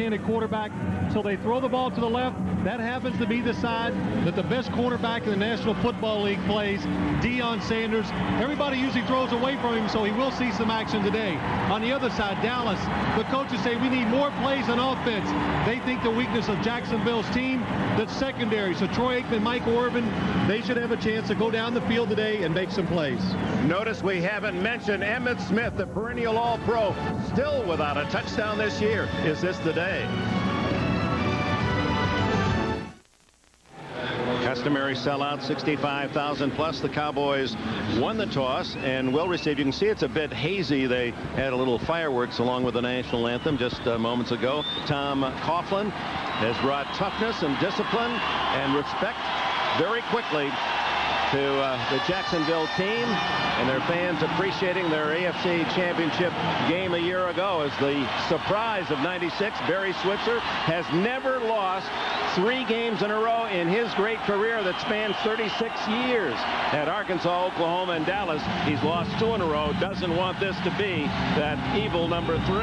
playing at quarterback. So they throw the ball to the left. That happens to be the side that the best quarterback in the National Football League plays, Deion Sanders. Everybody usually throws away from him, so he will see some action today. On the other side, Dallas, the coaches say we need more plays on offense. They think the weakness of Jacksonville's team, that's secondary. So Troy Aikman, Michael Irvin, they should have a chance to go down the field today and make some plays. Notice we haven't mentioned Emmitt Smith, the perennial All-Pro, still without a touchdown this year. Is this the day? Customary sellout, 65,000 plus. The Cowboys won the toss and well received. You can see it's a bit hazy. They had a little fireworks along with the national anthem just moments ago. Tom Coughlin has brought toughness and discipline and respect very quickly to the Jacksonville team, and their fans appreciating their AFC Championship game a year ago as the surprise of '96. Barry Switzer has never lost 3 games in a row in his great career that spans 36 years. At Arkansas, Oklahoma, and Dallas, he's lost 2 in a row. Doesn't want this to be that evil number 3.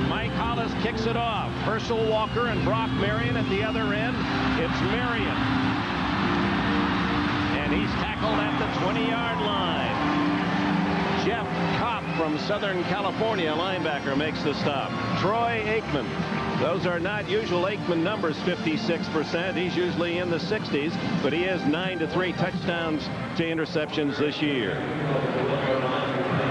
Mike Hollis kicks it off. Herschel Walker and Brock Marion at the other end. It's Marion. And he's tackled at the 20-yard line. Jeff Kopp from Southern California, linebacker, makes the stop. Troy Aikman. Those are not usual Aikman numbers, 56%. He's usually in the 60s, but he has 9 to 3 touchdowns to interceptions this year.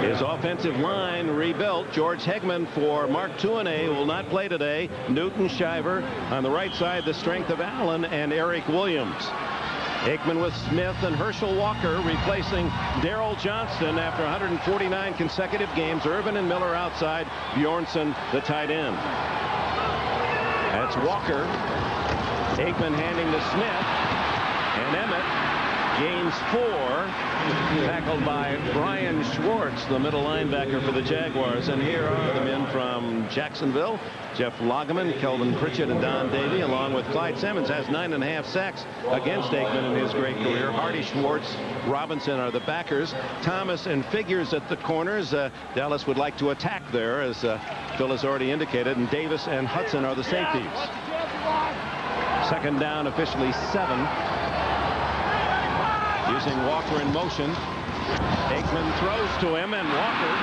His offensive line rebuilt. George Hegman for Mark Tuanay will not play today. Newton Shiver on the right side, the strength of Allen and Eric Williams. Aikman with Smith and Herschel Walker replacing Darrell Johnston after 149 consecutive games. Irvin and Miller outside. Bjornsson, the tight end. That's Walker. Aikman handing to Smith. And Emmett gains 4. Tackled by Brian Schwartz, the middle linebacker for the Jaguars. And here are the men from Jacksonville. Jeff Lageman, Kelvin Pritchett, and Don Davey, along with Clyde Simmons, has 9.5 sacks against Aikman in his great career. Hardy, Schwartz, Robinson are the backers. Thomas and Figures at the corners. Dallas would like to attack there, as Phil has already indicated. And Davis and Hudson are the safeties. Second down, officially 7. Using Walker in motion. Aikman throws to him, and Walker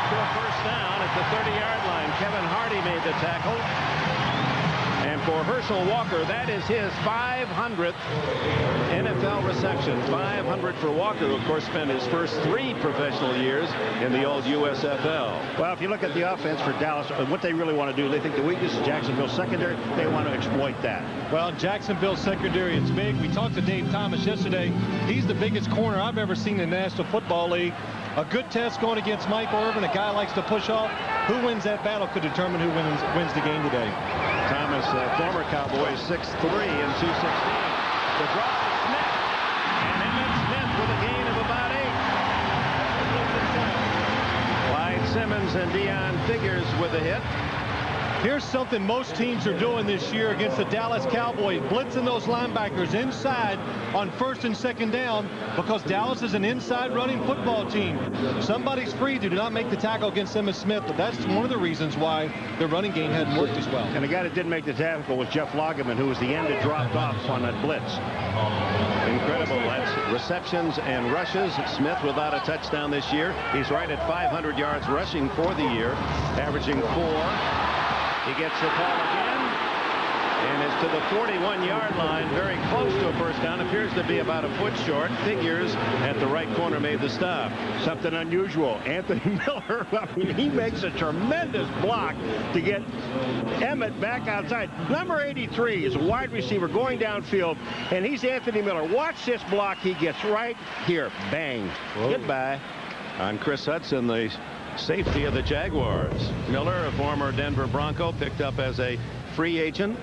to a first down at the 30-yard line. Kevin Hardy made the tackle. And for Herschel Walker, that is his 500th NFL reception. 500 for Walker, who of course spent his first 3 professional years in the old USFL. Well, if you look at the offense for Dallas, what they really want to do, they think the weakness is Jacksonville secondary. They want to exploit that. Well, Jacksonville secondary, it's big. We talked to Dave Thomas yesterday. He's the biggest corner I've ever seen in the National Football League. A good test going against Michael Irvin. A guy likes to push off. Who wins that battle could determine who wins the game today. Thomas, former Cowboy, 6'3" and 216. The draw to Smith. And Emmitt Smith with a gain of about 8. Clyde Simmons and Deion Figures with a hit. Here's something most teams are doing this year against the Dallas Cowboys, blitzing those linebackers inside on 1st and 2nd down, because Dallas is an inside running football team. Somebody's free to do not make the tackle against Emmitt Smith, but that's one of the reasons why their running game hadn't worked as well. And the guy that didn't make the tackle was Jeff Lageman, who was the end that dropped off on that blitz. Incredible. That's receptions and rushes. Smith without a touchdown this year. He's right at 500 yards rushing for the year, averaging 4. He gets the call again and is to the 41-yard line, very close to a first down. Appears to be about a foot short. Figures at the right corner made the stop. Something unusual. Anthony Miller, I mean, he makes a tremendous block to get Emmett back outside. Number 83 is a wide receiver going downfield, and he's Anthony Miller. Watch this block. He gets right here. Bang. Whoa. Goodbye. On Chris Hudson, the safety of the Jaguars. Miller, a former Denver Bronco, picked up as a free agent.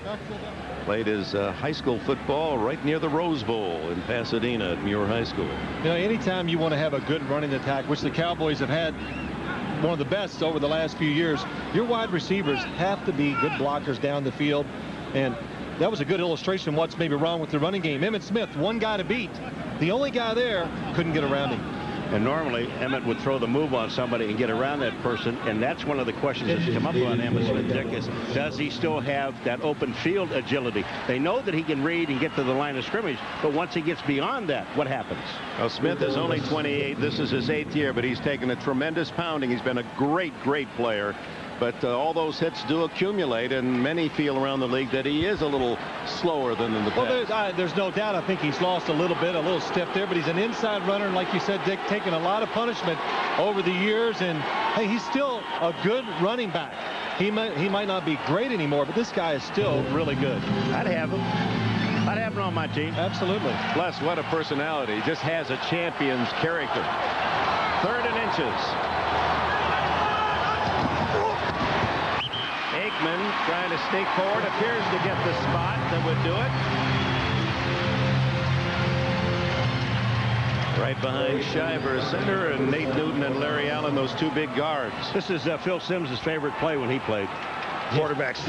Played his high school football right near the Rose Bowl in Pasadena at Muir High School. You know, anytime you want to have a good running attack, which the Cowboys have had one of the best over the last few years, your wide receivers have to be good blockers down the field. And that was a good illustration of what's maybe wrong with the running game. Emmitt Smith, one guy to beat. The only guy there couldn't get around him. And normally, Emmett would throw the move on somebody and get around that person, and that's one of the questions that's come up on Emmitt Smith, Dick, is does he still have that open field agility? They know that he can read and get to the line of scrimmage, but once he gets beyond that, what happens? Well, Smith is only 28. This is his 8th year, but he's taken a tremendous pounding. He's been a great player. But all those hits do accumulate, and many feel around the league that he is a little slower than in the past. Well, there's no doubt. I think he's lost a little step there, but he's an inside runner, and like you said, Dick, taking a lot of punishment over the years, and hey, he's still a good running back. He might not be great anymore, but this guy is still really good. I'd have him. I'd have him on my team. Absolutely. Plus, what a personality. Just has a champion's character. 3rd and inches. Aikman trying to sneak forward, appears to get the spot that would do it. Right behind Shiver, center, and Nate Newton and Larry Allen, those 2 big guards. This is Phil Simms' favorite play when he played quarterbacks.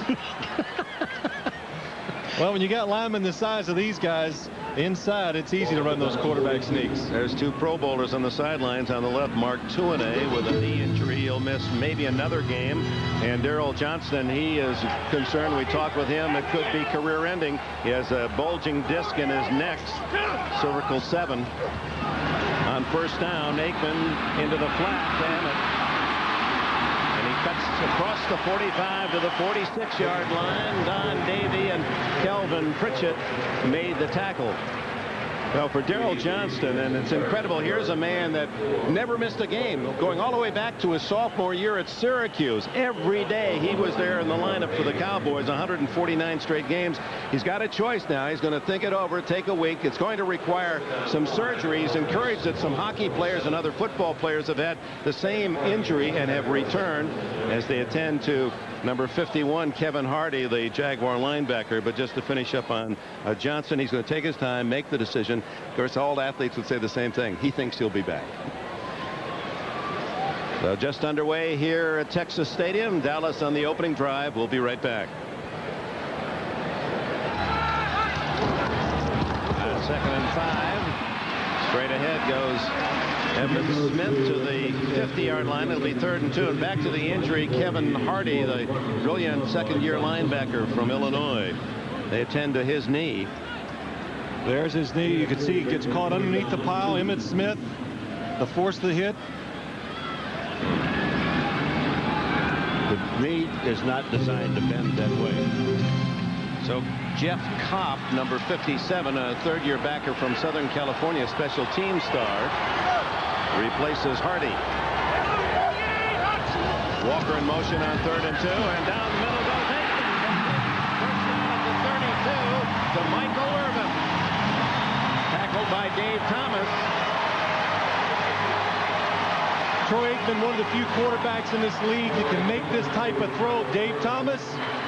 Well, when you got linemen the size of these guys inside, it's easy to run those quarterback sneaks. There's 2 Pro Bowlers on the sidelines. On the left, Mark Tuinei with a knee injury. He'll miss maybe another game. And Darrell Johnston, he is concerned. We talked with him. It could be career-ending. He has a bulging disc in his neck, cervical 7. On 1st down, Aikman into the flat. Damn it. Cuts across the 45 to the 46-yard line. Don Davey and Kelvin Pritchett made the tackle. Well, for Darrell Johnston, and it's incredible, here's a man that never missed a game, going all the way back to his sophomore year at Syracuse. Every day he was there in the lineup for the Cowboys, 149 straight games. He's got a choice now. He's going to think it over, take a week. It's going to require some surgery. He's encouraged that some hockey players and other football players have had the same injury and have returned as they attend to number 51, Kevin Hardy, the Jaguar linebacker. But just to finish up on Johnson, he's going to take his time, make the decision. Of course, all athletes would say the same thing. He thinks he'll be back. So just underway here at Texas Stadium. Dallas on the opening drive. We'll be right back. 2nd and 5. Straight ahead goes Emmitt Smith to the 50-yard line. It'll be 3rd and 2. And back to the injury, Kevin Hardy, the brilliant 2nd-year linebacker from Illinois. They attend to his knee. There's his knee. You can see he gets caught underneath the pile. Emmitt Smith, the force of the hit. The knee is not designed to bend that way. So Jeff Kopp, number 57, a 3rd-year backer from Southern California, special team star, replaces Hardy. Walker in motion on 3rd and 2, and down the middle goes Aikman. First down at the 32 to Michael Irvin. Tackled by Dave Thomas. Troy Aikman, one of the few quarterbacks in this league that can make this type of throw. Dave Thomas,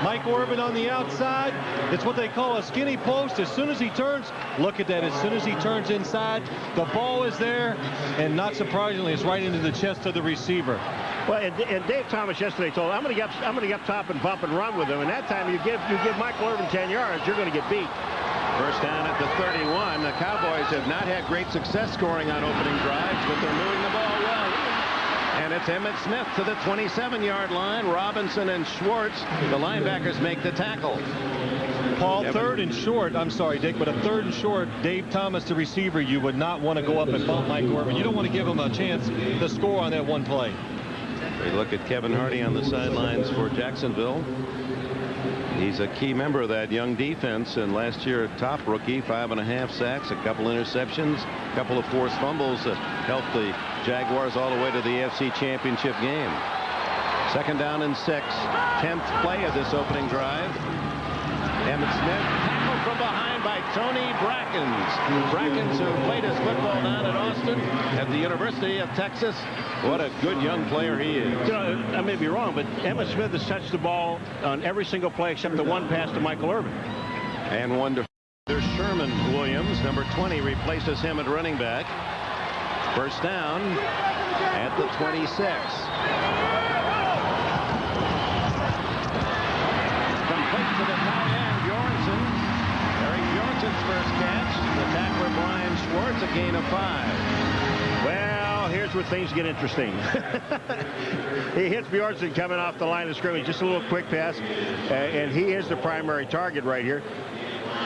Mike Orban on the outside. It's what they call a skinny post. As soon as he turns, look at that. As soon as he turns inside, the ball is there, and not surprisingly, it's right into the chest of the receiver. Well, and Dave Thomas yesterday told, I'm going to get up top and bump and run with him. And that time you give Michael Irvin 10 yards, you're going to get beat. First down at the 31. The Cowboys have not had great success scoring on opening drives, but they're moving the ball well. And it's Emmitt Smith to the 27-yard line. Robinson and Schwartz, the linebackers, make the tackle. Paul, 3rd and short. I'm sorry, Dick, but a 3rd and short. Dave Thomas, the receiver, you would not want to go up and bump Mike Orban. You don't want to give him a chance to score on that one play. We look at Kevin Hardy on the sidelines for Jacksonville. He's a key member of that young defense, and last year a top rookie, 5.5 sacks, a couple interceptions, a couple of forced fumbles that helped the Jaguars all the way to the AFC Championship game. 2nd down and 6. 10th play of this opening drive. Emmitt Smith tackled from behind by Tony Brackens, who played his football down at Austin at the University of Texas. What a good young player he is. You know, I may be wrong, but Emmitt Smith has touched the ball on every single play except the one pass to Michael Irvin. And one to Sherman Williams, number 20, replaces him at running back. First down at the 26. Complete to the tight end, Bjornsson. Eric Bjornsson's first catch. The tackler, Brian Schwartz, a gain of 5. Well, here's where things get interesting. He hits Bjornsson coming off the line of scrimmage. Just a little quick pass. And he is the primary target right here.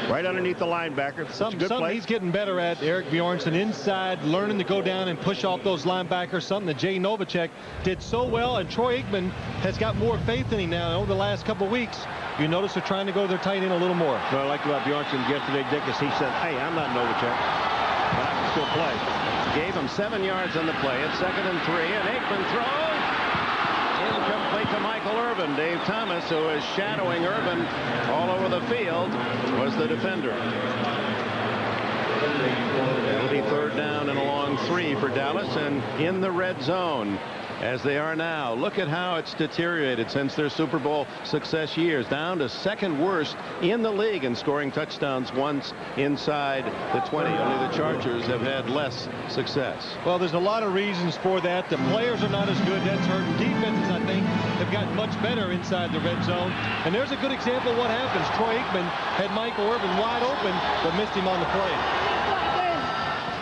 Right underneath the linebacker. Something he's getting better at, Eric Bjornsson, inside, learning to go down and push off those linebackers, something that Jay Novacek did so well, and Troy Aikman has got more faith in him now over the last couple of weeks. You notice they're trying to go to their tight end a little more. What I liked about Bjornsson yesterday, Dick, is he said, hey, I'm not Novacek, but I can still play. Gave him 7 yards on the play. It's 2nd and 3, and Aikman throws. Incomplete to Michael Irvin. Dave Thomas, who is shadowing Irvin all over the field, was the defender. It'll be 3rd down and a long 3 for Dallas, and in the red zone as they are now. Look at how it's deteriorated since their Super Bowl success years, down to 2nd worst in the league in scoring touchdowns once inside the 20. Only the Chargers have had less success. Well, there's a lot of reasons for that. The players are not as good. That's hurting. Defenses, I think, have gotten much better inside the red zone. And there's a good example of what happens. Troy Aikman had Michael Irvin wide open, but missed him on the play.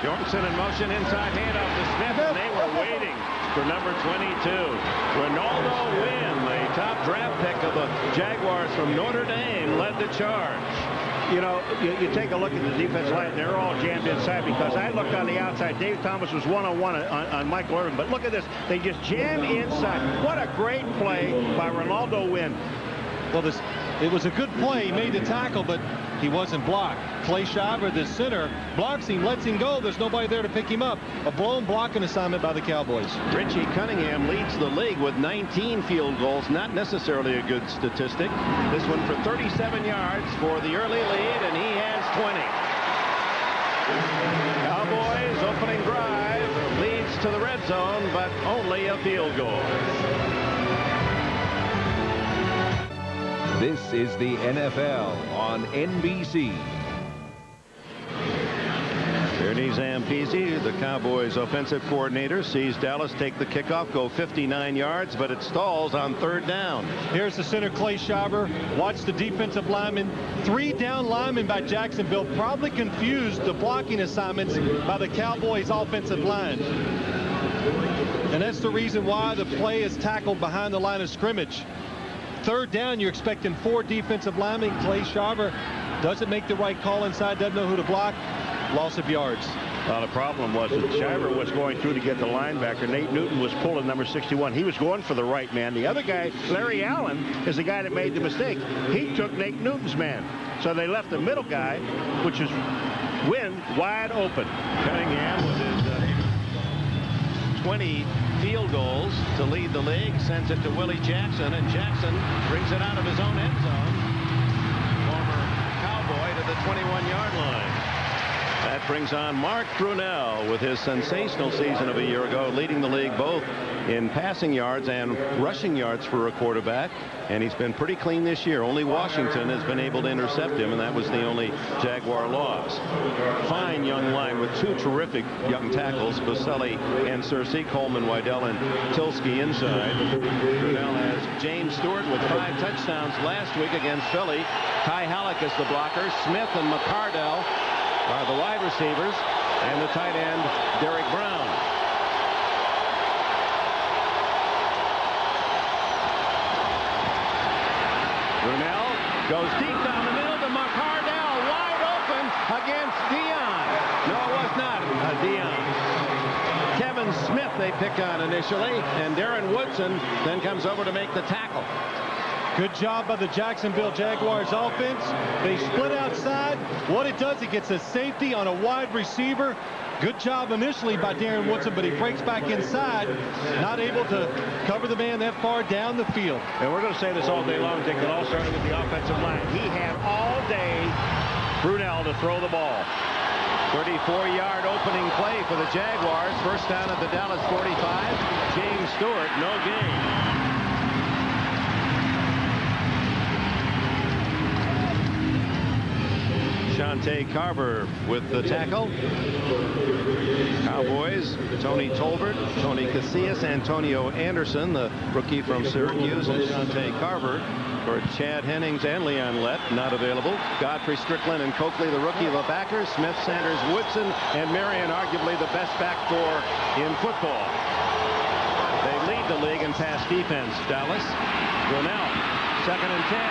Bjornsson in motion, inside handoff to Smith, and they were waiting for number 22. Ronaldo Wynn, the top draft pick of the Jaguars from Notre Dame, led the charge. You know, you take a look at the defensive line, they're all jammed inside, because I looked on the outside. Dave Thomas was one-on-one on Michael Irvin, but look at this. They just jam inside. What a great play by Ronaldo Wynn. Well, it was a good play. He made the tackle, but he wasn't blocked. Clay Shiver, the center, blocks him, lets him go. There's nobody there to pick him up. A blown blocking assignment by the Cowboys. Richie Cunningham leads the league with 19 field goals. Not necessarily a good statistic. This one for 37 yards for the early lead, and he has 20. Cowboys opening drive leads to the red zone, but only a field goal. This is the NFL on NBC. Ernie Zampese, the Cowboys offensive coordinator, sees Dallas take the kickoff, go 59 yards, but it stalls on 3rd down. Here's the center, Clay Shiver. Watch the defensive lineman. 3 down linemen by Jacksonville. Probably confused the blocking assignments by the Cowboys offensive line. And that's the reason why the play is tackled behind the line of scrimmage. 3rd down, you're expecting 4 defensive linemen. Clay Shiver doesn't make the right call inside, doesn't know who to block. Loss of yards. Well, the problem was that Shiver was going through to get the linebacker. Nate Newton was pulling number 61. He was going for the right man. The other guy, Larry Allen, is the guy that made the mistake. He took Nate Newton's man. So they left the middle guy, which is Wynn, wide open. Cunningham with his 20 field goals to lead the league, sends it to Willie Jackson, and Jackson brings it out of his own end zone. Former Cowboy to the 21-yard line. That brings on Mark Brunell with his sensational season of a year ago, leading the league both in passing yards and rushing yards for a quarterback. And he's been pretty clean this year. Only Washington has been able to intercept him, and that was the only Jaguar loss. Fine young line with 2 terrific young tackles, Baselli and Searcy, Coleman, Wydell, and Tilsky inside. Brunell has James Stewart with 5 touchdowns last week against Philly. Ty Halleck is the blocker. Smith and McCardell are the wide receivers, and the tight end, Derek Brown. Brunell goes deep down the middle to McCardell, wide open against Dion. No, it was not Dion. Kevin Smith they pick on initially, and Darren Woodson then comes over to make the tackle. Good job by the Jacksonville Jaguars offense. They split outside. What it does, it gets a safety on a wide receiver. Good job initially by Darren Woodson, but he breaks back inside, not able to cover the man that far down the field. And we're going to say this all day long, Dick. It all started with the offensive line. He had all day Brunell to throw the ball. 34-yard opening play for the Jaguars. First down at the Dallas 45. James Stewart, no gain. Dante Carver with the tackle. Cowboys, Tony Tolbert, Tony Casillas, Antonio Anderson, the rookie from Syracuse, and Dante Carver. For Chad Hennings and Leon Lett, not available. Godfrey Strickland and Coakley, the rookie, the backers. Smith, Sanders, Woodson, and Marion, arguably the best back four in football. They lead the league in pass defense. Dallas. Brunell, 2nd and 10.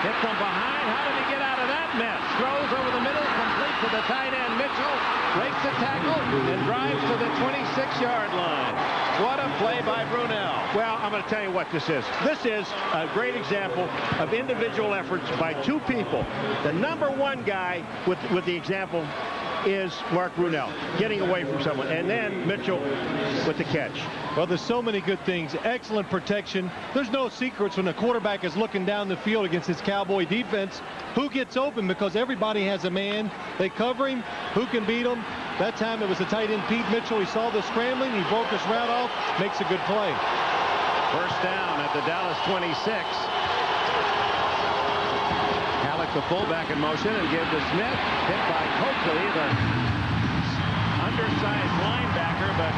Hit from behind. How did he get out of that mess? Throws over the middle, complete to the tight end. Mitchell breaks the tackle and drives to the 26-yard line. What a play by Brunell. Well, I'm going to tell you what this is. This is a great example of individual efforts by two people. The number one guy with the example is Mark Brunell, getting away from someone, and then Mitchell with the catch. Well, there's so many good things. Excellent protection. There's no secrets when the quarterback is looking down the field against his Cowboy defense. Who gets open? Because everybody has a man. They cover him. Who can beat him? That time it was the tight end Pete Mitchell. He saw the scrambling. He broke his route off. Makes a good play. First down at the Dallas 26. Halleck, the fullback, in motion, and give to Smith. Hit by Coakley, the undersized linebacker, but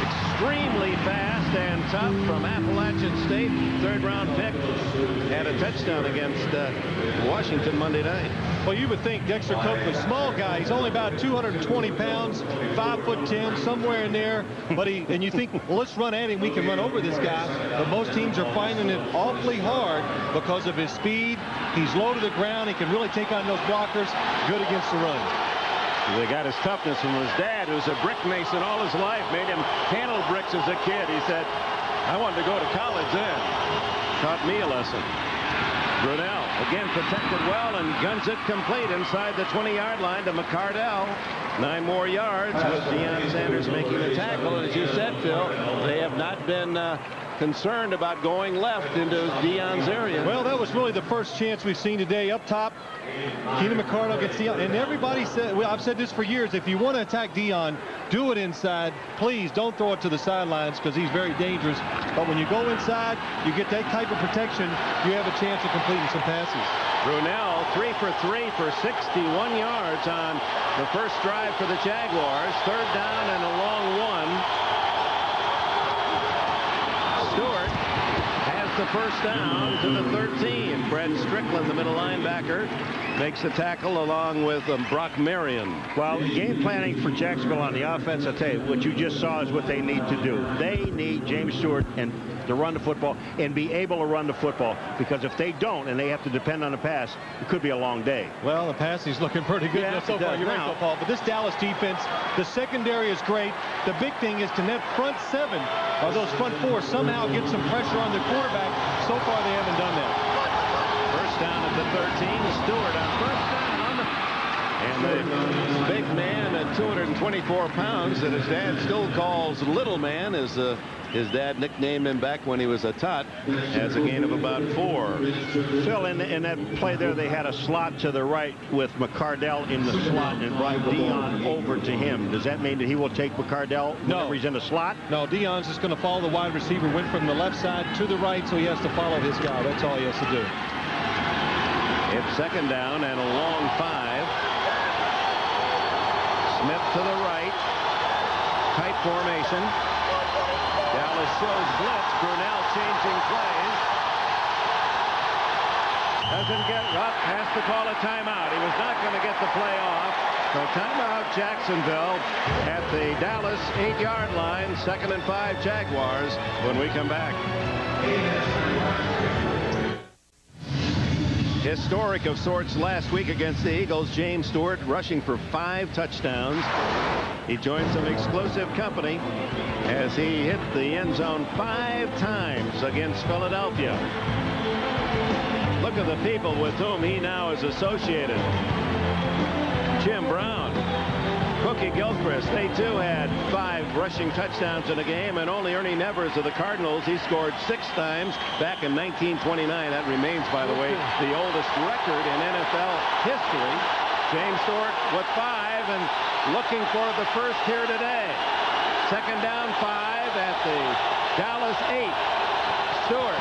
extremely fast and tough from Appalachian State. 3rd-round pick. Had a touchdown against Washington Monday night. Well, you would think Dexter Coakley, small guy. He's only about 220 pounds, 5'10", somewhere in there. But and you think, well, let's run at him. We can run over this guy. But most teams are finding it awfully hard because of his speed. He's low to the ground. He can really take on those blockers. Good against the run. They got his toughness from his dad, who's a brick mason all his life. Made him handle bricks as a kid. He said, I wanted to go to college then. Taught me a lesson. Brunell again protected well and guns it complete inside the 20-yard line to McCardell. 9 more yards with Deion Sanders making the tackle. And as you said, Phil, they have not been concerned about going left into Deion's area. Well, that was really the first chance we've seen today. Up top, Keenan McCardell gets Deion. And everybody said, well, I've said this for years, if you want to attack Deion, do it inside. Please don't throw it to the sidelines because he's very dangerous. But when you go inside, you get that type of protection, you have a chance of completing some passes. Brunell 3 for 3 for 61 yards on the first drive for the Jaguars. 3rd down and a long one. Stewart has the first down to the 13. Brett Strickland, the middle linebacker, makes the tackle along with Brock Marion. Well, game planning for Jacksonville on the offense, I'll tell you, what you just saw is what they need to do. They need James Stewart and to run the football and be able to run the football, because if they don't and they have to depend on the pass, it could be a long day. Well, the passing's looking pretty good so far. You're right, Paul. But this Dallas defense, the secondary is great. The big thing is to net front 7 or those front 4 somehow get some pressure on the quarterback. So far, they haven't done that. First down at the 13. Stewart on first down. And the big man at 224 pounds that his dad still calls Little Man, as his dad nicknamed him back when he was a tot, has a gain of about 4. Phil, in that play there, they had a slot to the right with McCardell in the slot and brought Deion over to him. Does that mean that he will take McCardell whenever he's in the slot? No, Deion's just going to follow the wide receiver. Went from the left side to the right, so he has to follow his guy. That's all he has to do. It's 2nd down and a long 5. Smith to the right. Tight formation. Dallas shows blitz. Brunell changing plays. Doesn't get up. Has to call a timeout. He was not going to get the play off. So timeout Jacksonville at the Dallas 8-yard line. 2nd and 5 Jaguars when we come back. Historic of sorts last week against the Eagles. James Stewart rushing for 5 touchdowns. He joined some exclusive company as he hit the end zone 5 times against Philadelphia. Look at the people with whom he now is associated. Jim Brown, Cookie Gilchrist, they too had 5 rushing touchdowns in a game, and only Ernie Nevers of the Cardinals, he scored 6 times back in 1929. That remains, by the way, the oldest record in NFL history. James Stewart with 5 and looking for the first here today. 2nd down 5 at the Dallas 8. Stewart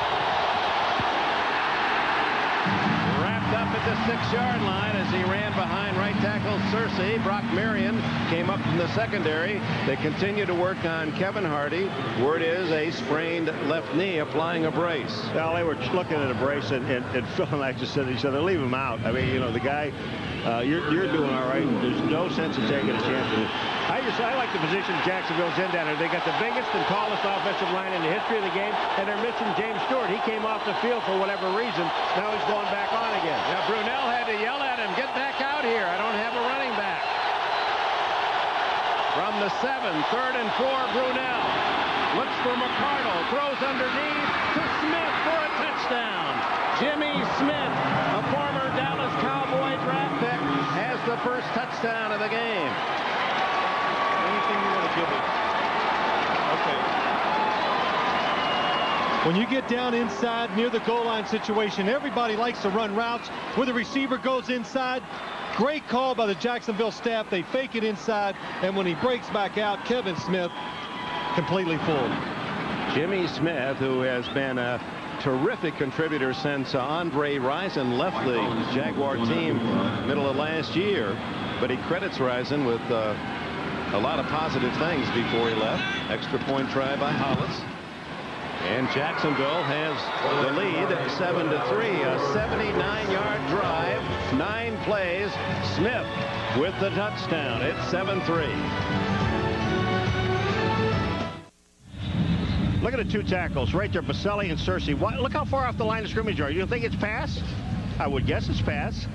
wrapped up up at the 6-yard line as he ran behind right tackle Searcy. Brock Marion came up from the secondary. They continue to work on Kevin Hardy. Word is a sprained left knee, applying a brace. Well, they were looking at a brace, and Phil and I just said to each other, leave him out. I mean, you know, the guy, you're doing all right. There's no sense in taking a chance with it. I like the position Jacksonville's in down there. They got the biggest and tallest offensive line in the history of the game, and they're missing James Stewart. He came off the field for whatever reason. Now he's going back on again. Now Brunell had to yell at him, get back out here. I don't have a running back. From the 7, 3rd and 4, Brunell looks for McCardle, throws underneath to Smith for a touchdown. Jimmy Smith, a former Dallas Cowboy draft pick, has the first touchdown of the game. Anything you want to give it? Okay. When you get down inside near the goal line situation, everybody likes to run routes where the receiver goes inside. Great call by the Jacksonville staff. They fake it inside, and when he breaks back out, Kevin Smith completely fooled. Jimmy Smith, who has been a terrific contributor since Andre Rison left the Jaguar team middle of last year, but he credits Rison with a lot of positive things before he left. Extra point try by Hollis. And Jacksonville has the lead 7-3. A 79-yard drive, 9 plays. Smith with the touchdown. It's 7-3. Look at the 2 tackles right there, Baselli and Searcy. Look how far off the line of scrimmage are. You think it's pass? I would guess it's pass.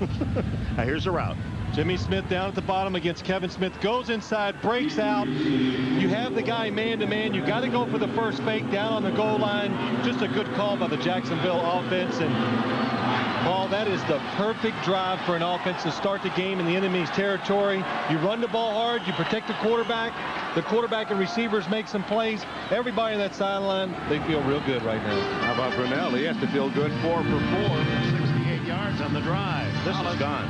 Now here's the route. Jimmy Smith down at the bottom against Kevin Smith, goes inside, breaks out. You have the guy man-to-man. You got to go for the first fake down on the goal line. Just a good call by the Jacksonville offense. And Paul, that is the perfect drive for an offense to start the game in the enemy's territory. You run the ball hard, you protect the quarterback. The quarterback and receivers make some plays. Everybody on that sideline, they feel real good right now. How about Brunell? He has to feel good. 4 for 4, 68 yards on the drive. This is gone.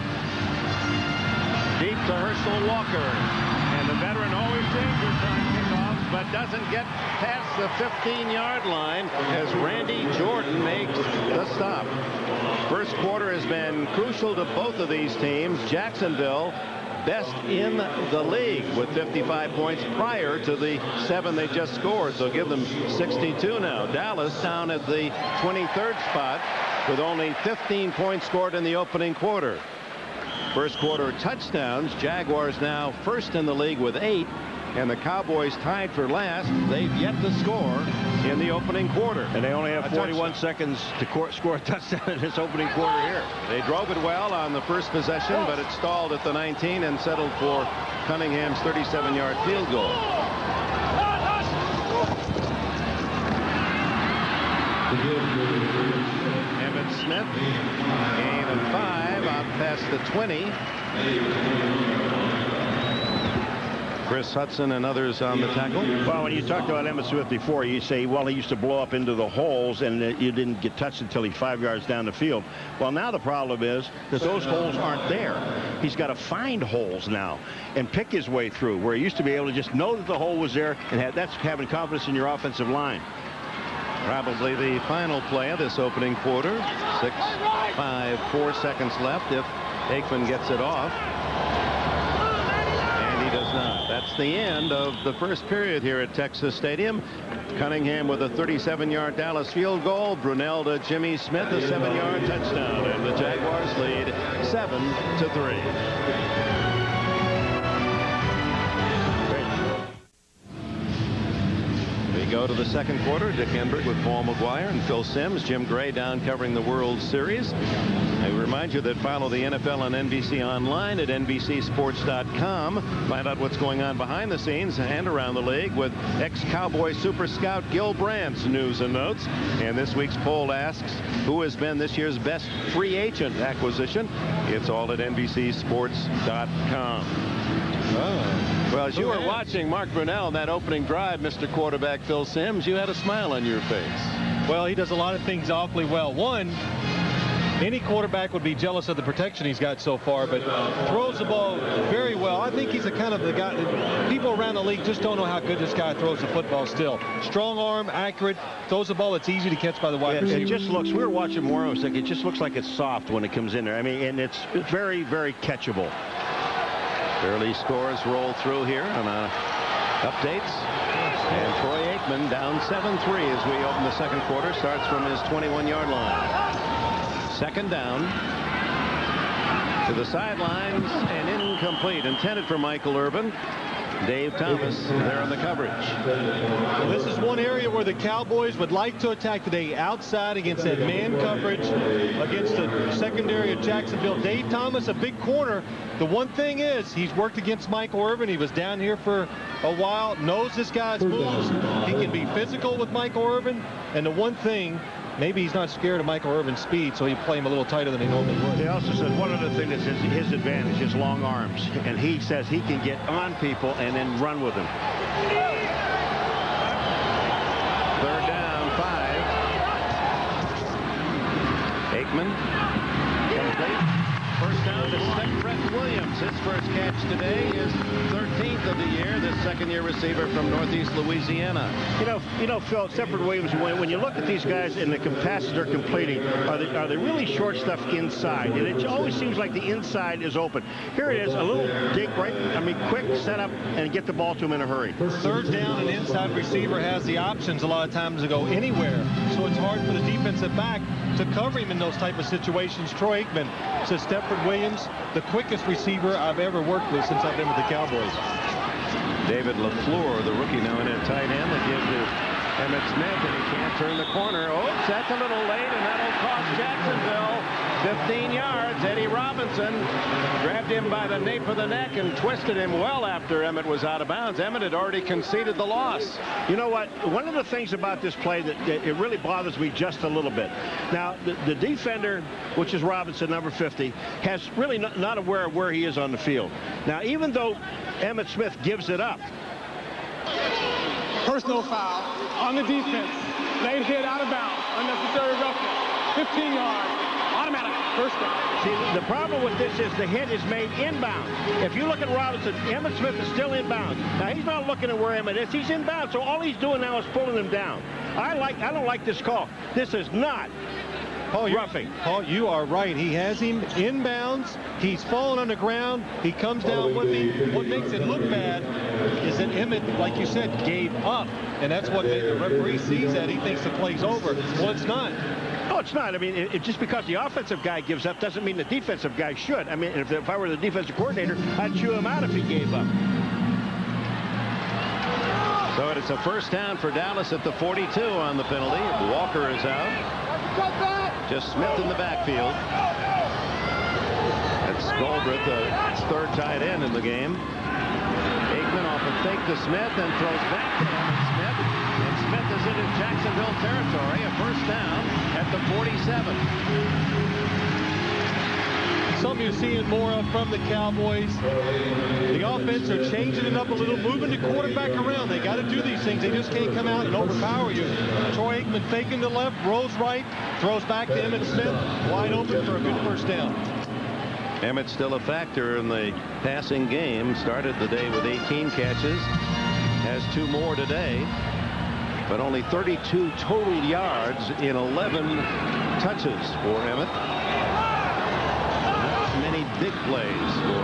Deep to Herschel Walker. And the veteran always dangerous on kickoffs, but doesn't get past the 15-yard line as Randy Jordan makes the stop. First quarter has been crucial to both of these teams. Jacksonville best in the league with 55 points prior to the 7 they just scored. So give them 62 now. Dallas down at the 23rd spot with only 15 points scored in the opening quarter. First quarter touchdowns. Jaguars now first in the league with 8, and the Cowboys tied for last. They've yet to score in the opening quarter. And they only have 41 seconds to score a touchdown in this opening quarter here. They drove it well on the first possession, but it stalled at the 19 and settled for Cunningham's 37-yard field goal. Emmitt Smith, gain of 5 out past the 20. Chris Hudson and others on the tackle. Well, when you talked about Emmitt Smith before, you say, well, he used to blow up into the holes and you didn't get touched until he's 5 yards down the field. Well, now the problem is that those holes aren't there. He's got to find holes now and pick his way through, where he used to be able to just know that the hole was there, and that's having confidence in your offensive line. Probably the final play of this opening quarter. 4 seconds left if Aikman gets it off. And he does not. That's the end of the first period here at Texas Stadium. Cunningham with a 37-yard Dallas field goal. Brunell to Jimmy Smith, a 7-yard touchdown. And the Jaguars lead 7-3. Go to the second quarter. Dick Enberg with Paul MaGuire and Phil Simms. Jim Gray down covering the World Series. I remind you that follow the NFL on NBC online at NBCSports.com. Find out what's going on behind the scenes and around the league with ex-Cowboy super scout Gil Brandt's news and notes. And this week's poll asks, who has been this year's best free agent acquisition? It's all at NBCSports.com. Well, as you were watching Mark Brunell in that opening drive, Mr. Quarterback Phil Simms, you had a smile on your face. Well, he does a lot of things awfully well. One, Any quarterback would be jealous of the protection he's got so far, but throws the ball very well. I think he's the kind of the guy that people around the league just don't know how good this guy throws the football still. Strong arm, accurate, throws the ball that's easy to catch by the wide receiver. It just looks, we were watching more, it just looks like it's soft when it comes in there. I mean, and it's very, very catchable. Early scores roll through here on updates. And Troy Aikman down 7-3 as we open the second quarter. Starts from his 21-yard line. Second down. To the sidelines and incomplete. Intended for Michael Irvin. Dave Thomas there on the coverage. Well, this is one area where the Cowboys would like to attack today, outside against that man coverage against the secondary of Jacksonville. Dave Thomas, a big corner. The one thing is he's worked against Michael Irvin. He was down here for a while, knows this guy's moves. He can be physical with Michael Irvin. And the one thing, maybe he's not scared of Michael Irvin's speed, so he play him a little tighter than he normally would. He also says one other thing that's his advantage is long arms. And he says he can get on people and then run with them. Third down, 5. Aikman complete. First down to Stepfret Williams. His first catch today is 13th of the year. This second-year receiver from Northeast Louisiana. You know, Phil, Stepfret Williams, when you look at these guys and the passes they're completing, are they really short stuff inside? And it always seems like the inside is open. Here it is, a little dig right, quick setup and get the ball to him in a hurry. Third down, an inside receiver has the options a lot of times to go anywhere. So it's hard for the defensive back to cover him in those type of situations. Troy Aikman says Stepfret Williams, the quickest receiver I've ever worked with since I've been with the Cowboys. David LaFleur, the rookie now in at tight end, that gives to Emmitt Smith, and he can't turn the corner. Oops, that's a little late, and that'll cost Jacksonville 15 yards. Eddie Robinson grabbed him by the nape of the neck and twisted him well after Emmitt was out of bounds. Emmitt had already conceded the loss. You know what? One of the things about this play that it really bothers me just a little bit. Now, the defender, which is Robinson, number 50, has really not aware of where he is on the field. Now, even though Emmitt Smith gives it up. Personal foul on the defense. Late hit out of bounds. Unnecessary roughness. 15 yards. Automatic. First down. See, the problem with this is the hit is made inbound. If you look at Robinson, Emmitt Smith is still inbound. Now, he's not looking at where Emmitt is. He's inbound, so all he's doing now is pulling him down. I don't like this call. This is not roughing. Paul, you are right. He has him inbounds. He's falling on the ground. He comes down with him. What makes it look bad is that Emmitt, like you said, gave up. And that's what the referee sees that. He thinks the play's over. Well, it's not. No, it's not. I mean, just because the offensive guy gives up doesn't mean the defensive guy should. I mean, if I were the defensive coordinator, I'd chew him out if he gave up. So it's a first down for Dallas at the 42 on the penalty. Walker is out. Just Smith in the backfield. That's Goldberg, the third tight end in the game. Aikman off a fake to Smith and throws back to Smith. And Smith is into Jacksonville territory. A first down at the 47. Something you're seeing more of from the Cowboys. The offense are changing it up a little, moving the quarterback around. They got to do these things. They just can't come out and overpower you. Troy Aikman faking to left, rolls right, throws back to Emmitt Smith, wide open for a good first down. Emmitt still a factor in the passing game. Started the day with 18 catches. Has 2 more today. But only 32 total yards in 11 touches for Emmitt. Many big plays for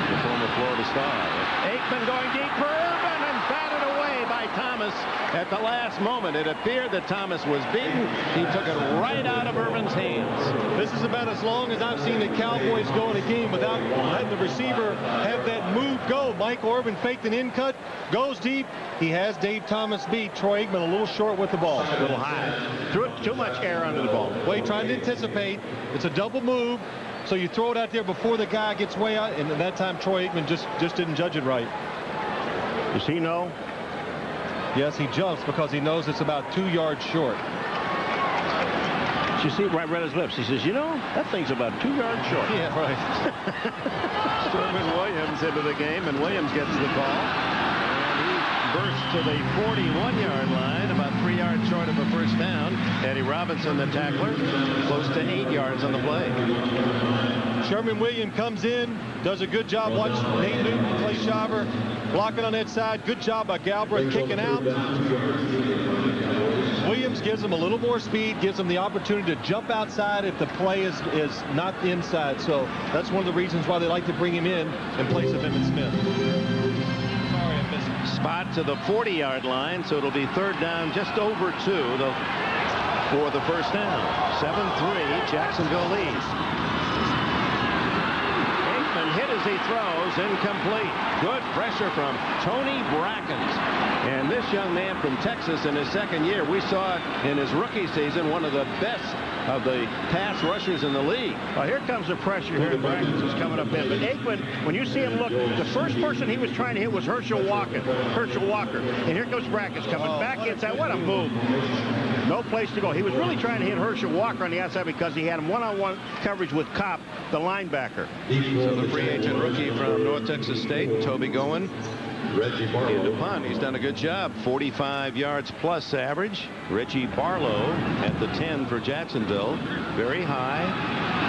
the former Florida Star. Aikman going deep for Irvin and batted away by Thomas at the last moment. It appeared that Thomas was beaten. He took it right out of Irvin's hands. This is about as long as I've seen the Cowboys go in a game without letting the receiver have that move go. Michael Irvin faked an in cut, goes deep. He has Dave Thomas beat. Troy Aikman a little short with the ball. A little high. Threw it too much air under the ball. Well, he tried to anticipate. It's a double move. So you throw it out there before the guy gets way out, and at that time Troy Aikman just didn't judge it right. Does he know? Yes, he jumps because he knows it's about 2 yards short. You see, right read his lips. He says, you know, that thing's about 2 yards short. Yeah, right. Sherman Williams into the game, and Williams gets the ball. And he bursts to the 41-yard line, about 3 yards short of a first down. Eddie Robinson, the tackler, close to 8 yards on the play. Sherman Williams comes in, does a good job. Watch Nate Newton, Clay Shiver blocking on that side. Good job by Galbraith kicking out. Williams gives him a little more speed, gives him the opportunity to jump outside if the play is not inside. So that's one of the reasons why they like to bring him in place of Emmitt Smith. Sorry, I missed it. Spot to the 40-yard line, so it'll be third down just over 2 for the first down. 7-3, Jacksonville leads. Hit as he throws, incomplete. Good pressure from Tony Brackens. And this young man from Texas in his second year, we saw in his rookie season one of the best of the pass rushers in the league. Well, here comes the pressure here. Brackens is coming up in. But Aikman, when you see him look, the first person he was trying to hit was Herschel Walker. And here comes Brackens coming back inside. What a move. No place to go. He was really trying to hit Herschel Walker on the outside because he had him one-on-one coverage with Kopp, the linebacker. So the free agent rookie from North Texas State, Toby Goen, in the punt. He's done a good job. 45 yards plus average. Reggie Barlow at the 10 for Jacksonville. Very high.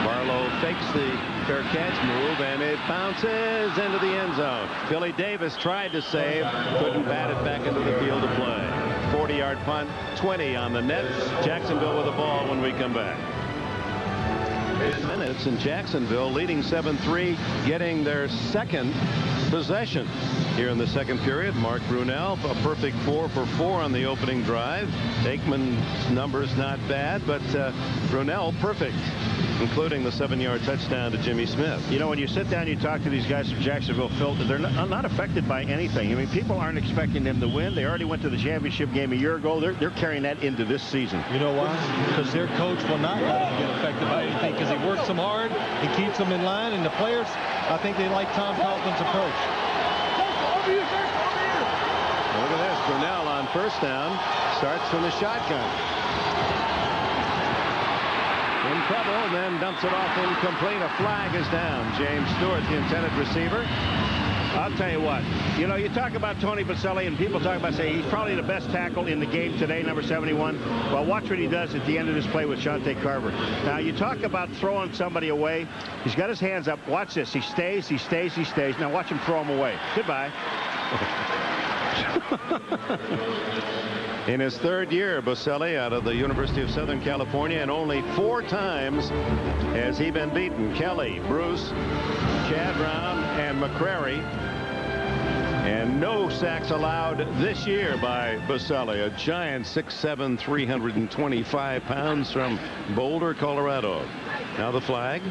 Barlow fakes the fair catch move, and it bounces into the end zone. Billy Davis tried to save, couldn't bat it back into the field of play. 40-yard punt, 20 on the net. Jacksonville with the ball when we come back. 8 minutes, and Jacksonville leading 7-3, getting their second possession here in the second period. Mark Brunell, a perfect 4 for 4 on the opening drive. Aikman's numbers not bad, but Brunell perfect, including the 7-yard touchdown to Jimmy Smith. You know, when you sit down and you talk to these guys from Jacksonville, Phil, they're not affected by anything. I mean, people aren't expecting them to win. They already went to the championship game a year ago. They're carrying that into this season. You know why? Because their coach will not let them get affected by anything, because he works them hard, he keeps them in line, and the players, I think they like Tom Coughlin's approach. Look at this. Brunell on first down starts from the shotgun. In trouble, and then dumps it off incomplete. A flag is down. James Stewart, the intended receiver. I'll tell you what, you know, you talk about Tony Baselli, and people talk about saying he's probably the best tackle in the game today, number 71. Well, watch what he does at the end of this play with Shante Carver. Now, you talk about throwing somebody away. He's got his hands up. Watch this. He stays, he stays, he stays. Now watch him throw him away. Goodbye. In his third year, Baselli out of the University of Southern California, and only 4 times has he been beaten. Kelly, Bruce, Chad Brown, and McCrary. And no sacks allowed this year by Baselli, a giant 6'7", 325 pounds from Boulder, Colorado. Now the flag.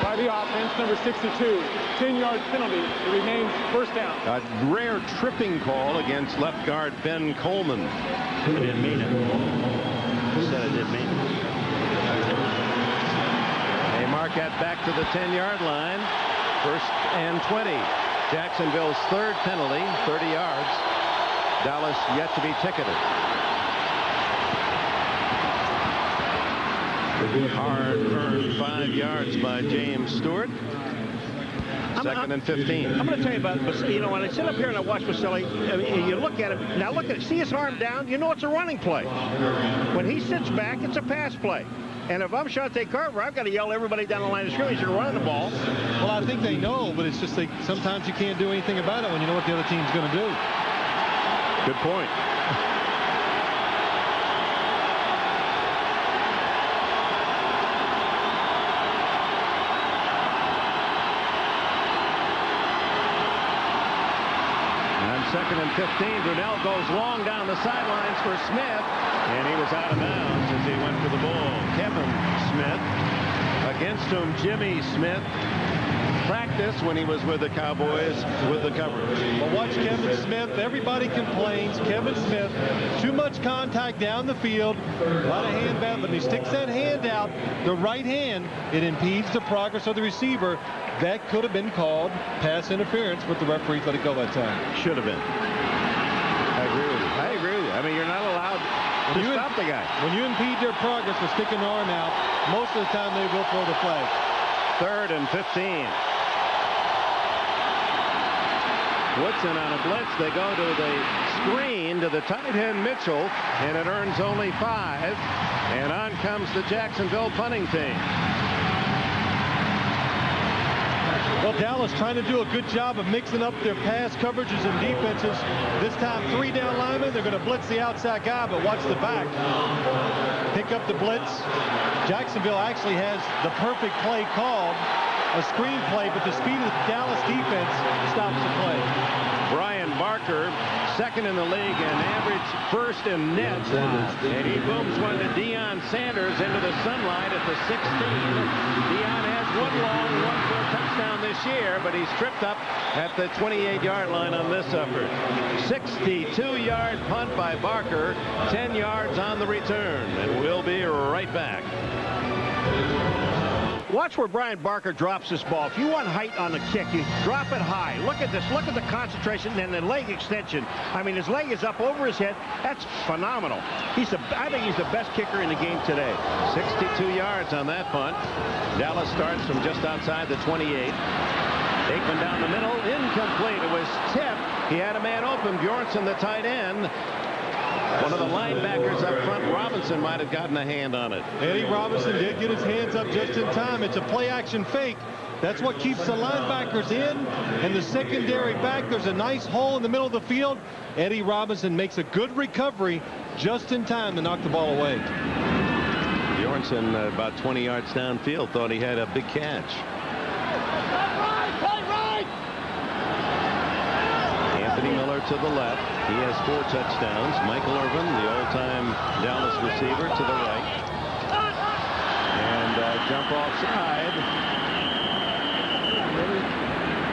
By the offense, number 62, 10-yard penalty. It remains first down. A rare tripping call against left guard Ben Coleman. He didn't mean it. Who said it didn't mean it? They mark that back to the 10-yard line. First and 20. Jacksonville's third penalty, 30 yards. Dallas yet to be ticketed. Hard-earned 5 yards by James Stewart. Second and 15. I'm going to tell you about, you know, when I sit up here and I watch Baselli, I mean, you look at him. Now look at it. See his arm down? You know it's a running play. When he sits back, it's a pass play. And if I'm Shante Carver, I've got to yell everybody down the line of scrimmage. You're running the ball. Well, I think they know, but it's just like sometimes you can't do anything about it when you know what the other team's going to do. Good point. Second and 15. Brunell goes long down the sidelines for Smith, and he was out of bounds as he went for the ball. Kevin Smith, against whom Jimmy Smith practiced when he was with the Cowboys with the coverage. Well, watch Kevin Smith. Everybody complains. Kevin Smith, too much contact down the field, a lot of hand battle, but he sticks that hand out, the right hand, it impedes the progress of the receiver. That could have been called pass interference, but the referees let it go that time. Should have been. I agree with you. I agree with you. I mean, you're not allowed to stop the guy. When you impede their progress with sticking the arm out, most of the time they will throw the flag. Third and 15. Woodson on a blitz. They go to the screen to the tight end Mitchell, and it earns only 5. And on comes the Jacksonville punting team. Well, Dallas trying to do a good job of mixing up their pass coverages and defenses. This time, 3 down linemen. They're going to blitz the outside guy, but watch the back. Pick up the blitz. Jacksonville actually has the perfect play called, a screen play, but the speed of the Dallas defense stops the play. Brian Barker, second in the league and average first in nets. And he booms one to Deion Sanders into the sunlight at the 16. Deion has one long, one for a touchdown this year, but he's tripped up at the 28-yard line on this effort. 62-yard punt by Barker, 10 yards on the return, and we'll be right back. Watch where Brian Barker drops this ball. If you want height on the kick, you drop it high. Look at this. Look at the concentration and the leg extension. I mean, his leg is up over his head. That's phenomenal. I think he's the best kicker in the game today. 62 yards on that punt. Dallas starts from just outside the 28. Aikman down the middle, incomplete. It was tipped. He had a man open. Bjornsson, the tight end. One of the linebackers up front, Robinson, might have gotten a hand on it. Eddie Robinson did get his hands up just in time. It's a play-action fake. That's what keeps the linebackers in. And the secondary back, there's a nice hole in the middle of the field. Eddie Robinson makes a good recovery just in time to knock the ball away. Bjornsson, about 20 yards downfield, thought he had a big catch. Anthony Miller to the left. He has 4 touchdowns. Michael Irvin, the all-time Dallas receiver, to the right. And jump offside.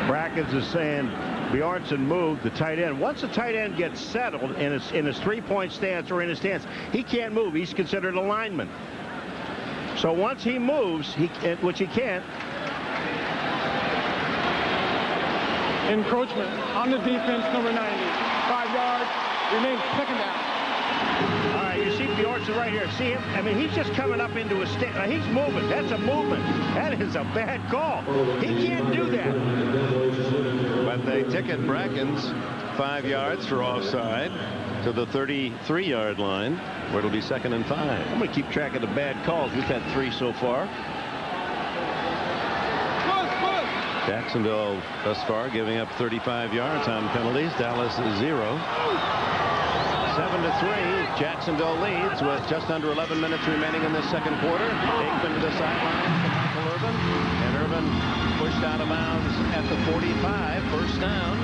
Brackens is saying Bjornsson moved the tight end. Once the tight end gets settled in his 3-point stance or in his stance, he can't move. He's considered a lineman. So once he moves, which he can't. Encroachment on the defense, number 90. 5 yards, remains second down. All right, you see Bjornsson right here. See him? I mean, he's just coming up into a stance. He's moving. That's a movement. That is a bad call. He can't do that. But they ticket Brackens 5 yards for offside to the 33-yard line, where it'll be 2nd and 5. I'm going to keep track of the bad calls. We've had 3 so far. Jacksonville thus far giving up 35 yards on penalties. Dallas 0. 7-3. Jacksonville leads with just under 11 minutes remaining in this second quarter. Aikman to the sideline to Michael Irvin. And Irvin pushed out of bounds at the 45. First down.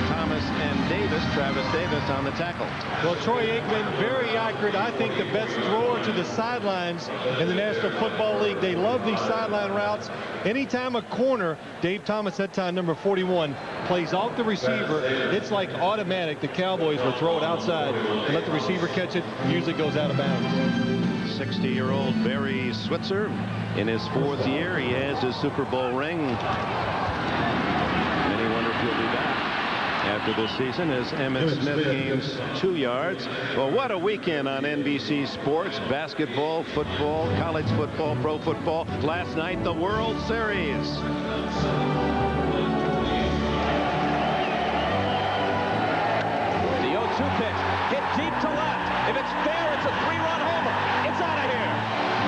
Thomas and Davis, Travis Davis on the tackle. Well, Troy Aikman, very accurate. I think the best thrower to the sidelines in the National Football League. They love these sideline routes. Anytime a corner, Dave Thomas, that time number 41, plays off the receiver, it's like automatic. The Cowboys will throw it outside and let the receiver catch it. Usually goes out of bounds. 60-year-old Barry Switzer in his 4th year. He has his Super Bowl ring. Many wonder if he'll be back after this season as Emmitt Smith gains 2 yards. Well, what a weekend on NBC Sports. Basketball, football, college football, pro football. Last night, the World Series. The 0-2 pitch. Hit deep to left. If it's fair, it's a 3-run homer. It's out of here.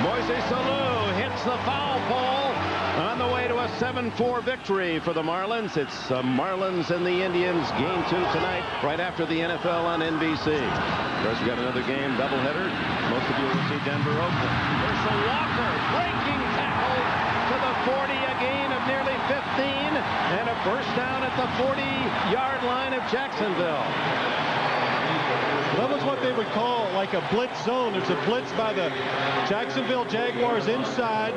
Moises Alou hits the foul pole on the way to a 7-4 victory for the Marlins. It's Marlins and the Indians game 2 tonight, right after the NFL on NBC. Of course, we got another game doubleheader. Most of you will see Denver, Oakland. Herschel Walker breaking tackle to the 40, a gain of nearly 15, and a first down at the 40-yard line of Jacksonville. That was what they would call like a blitz zone. There's a blitz by the Jacksonville Jaguars inside.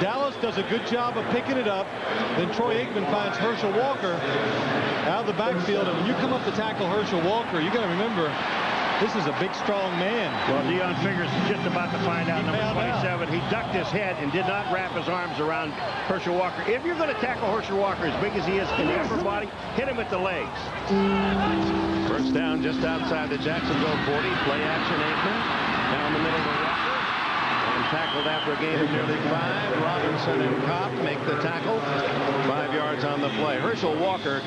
Dallas does a good job of picking it up. Then Troy Aikman finds Herschel Walker out of the backfield. And when you come up to tackle Herschel Walker, you got to remember, this is a big, strong man. Well, Deion figures just about to find out number 27. He ducked his head and did not wrap his arms around Herschel Walker. If you're going to tackle Herschel Walker as big as he is in the upper body, hit him at the legs. First down just outside the Jacksonville 40. Play action Aikman. Down the middle of Walker. And tackled after a gain of nearly 5. Robinson and Kopp make the tackle. 5 yards on the play. Herschel Walker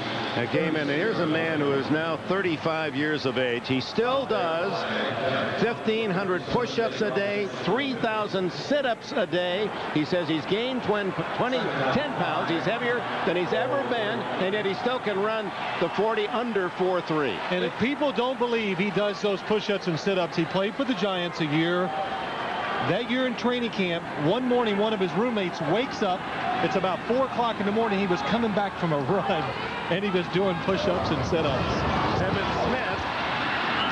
came in. And here's a man who is now 35 years of age. He still does 1,500 push-ups a day, 3,000 sit-ups a day. He says he's gained 10 pounds. He's heavier than he's ever been, and yet he still can run the 40 under 4.3. And if people don't believe he does those push-ups and sit-ups, he played for the Giants a year. That year in training camp, one morning one of his roommates wakes up. It's about 4 o'clock in the morning. He was coming back from a run, and he was doing push-ups and sit-ups. Emmitt Smith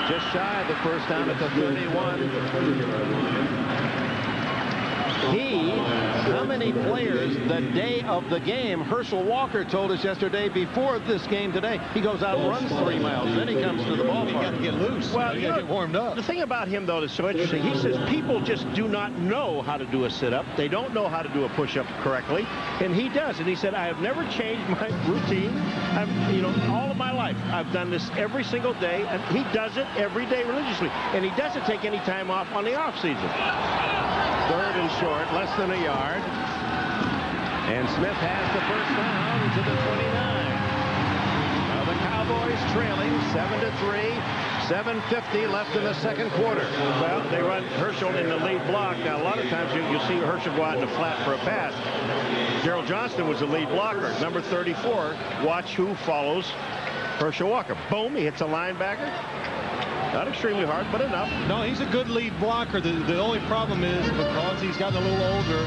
just shy of the first down at the 31. How many players the day of the game? Herschel Walker told us yesterday before this game today, he goes out and runs 3 miles. Then he comes to the ballpark. You got to get loose. Well, you got to get warmed up. The thing about him, though, that's so interesting, he says people just do not know how to do a sit-up. They don't know how to do a push-up correctly, and he does. And he said, I have never changed my routine. All of my life, I've done this every single day, and he does it every day religiously. And he doesn't take any time off on the off-season. 3rd and short, less than a yard. And Smith has the first down to the 29. Now the Cowboys trailing 7-3. 7:50 left in the second quarter. Well, they run Herschel in the lead block. Now, a lot of times you'll see Herschel go out in the flat for a pass. Gerald Johnston was the lead blocker. Number 34. Watch who follows Herschel Walker. Boom, he hits a linebacker. Not extremely hard, but enough. No, he's a good lead blocker. The only problem is because he's gotten a little older,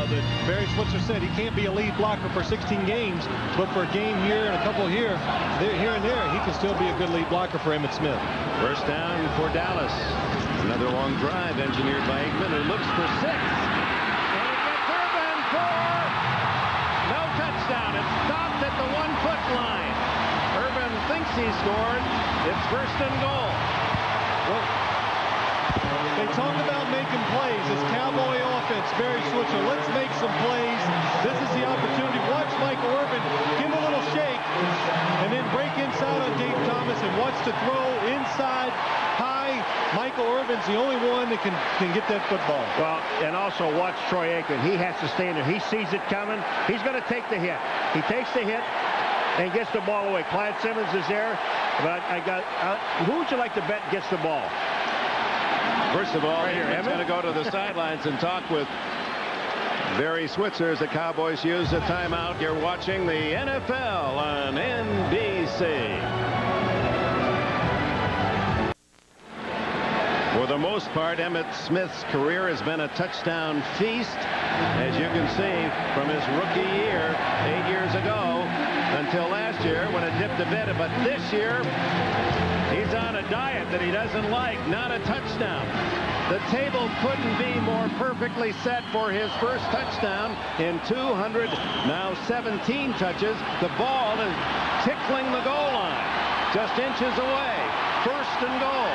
that Barry Switzer said he can't be a lead blocker for 16 games, but for a game here and a couple here and there, he can still be a good lead blocker for Emmitt Smith. First down for Dallas. Another long drive engineered by Aikman, who looks for 6. And it gets Urban for no touchdown. It's stopped at the 1-foot line. Urban thinks he scored. It's first and goal. Well, they talk about making plays. It's Cowboy offense, Barry Switzer. Let's make some plays. This is the opportunity. Watch Michael Urban give him a little shake and then break inside on Dave Thomas and watch the throw inside high. Michael Urban's the only one that can get that football. Well, and also watch Troy Aikman. He has to stay in there. He sees it coming. He's going to take the hit. He takes the hit and gets the ball away. Clyde Simmons is there. But who would you like to bet gets the ball? First of all, he's going to go to the sidelines and talk with Barry Switzer as the Cowboys use a timeout. You're watching the NFL on NBC. For the most part, Emmitt Smith's career has been a touchdown feast, as you can see from his rookie year 8 years ago until last year when it dipped a bit. But this year, he's on a diet that he doesn't like, not a touchdown. The table couldn't be more perfectly set for his first touchdown in 217 touches. The ball is tickling the goal line, just inches away. First and goal.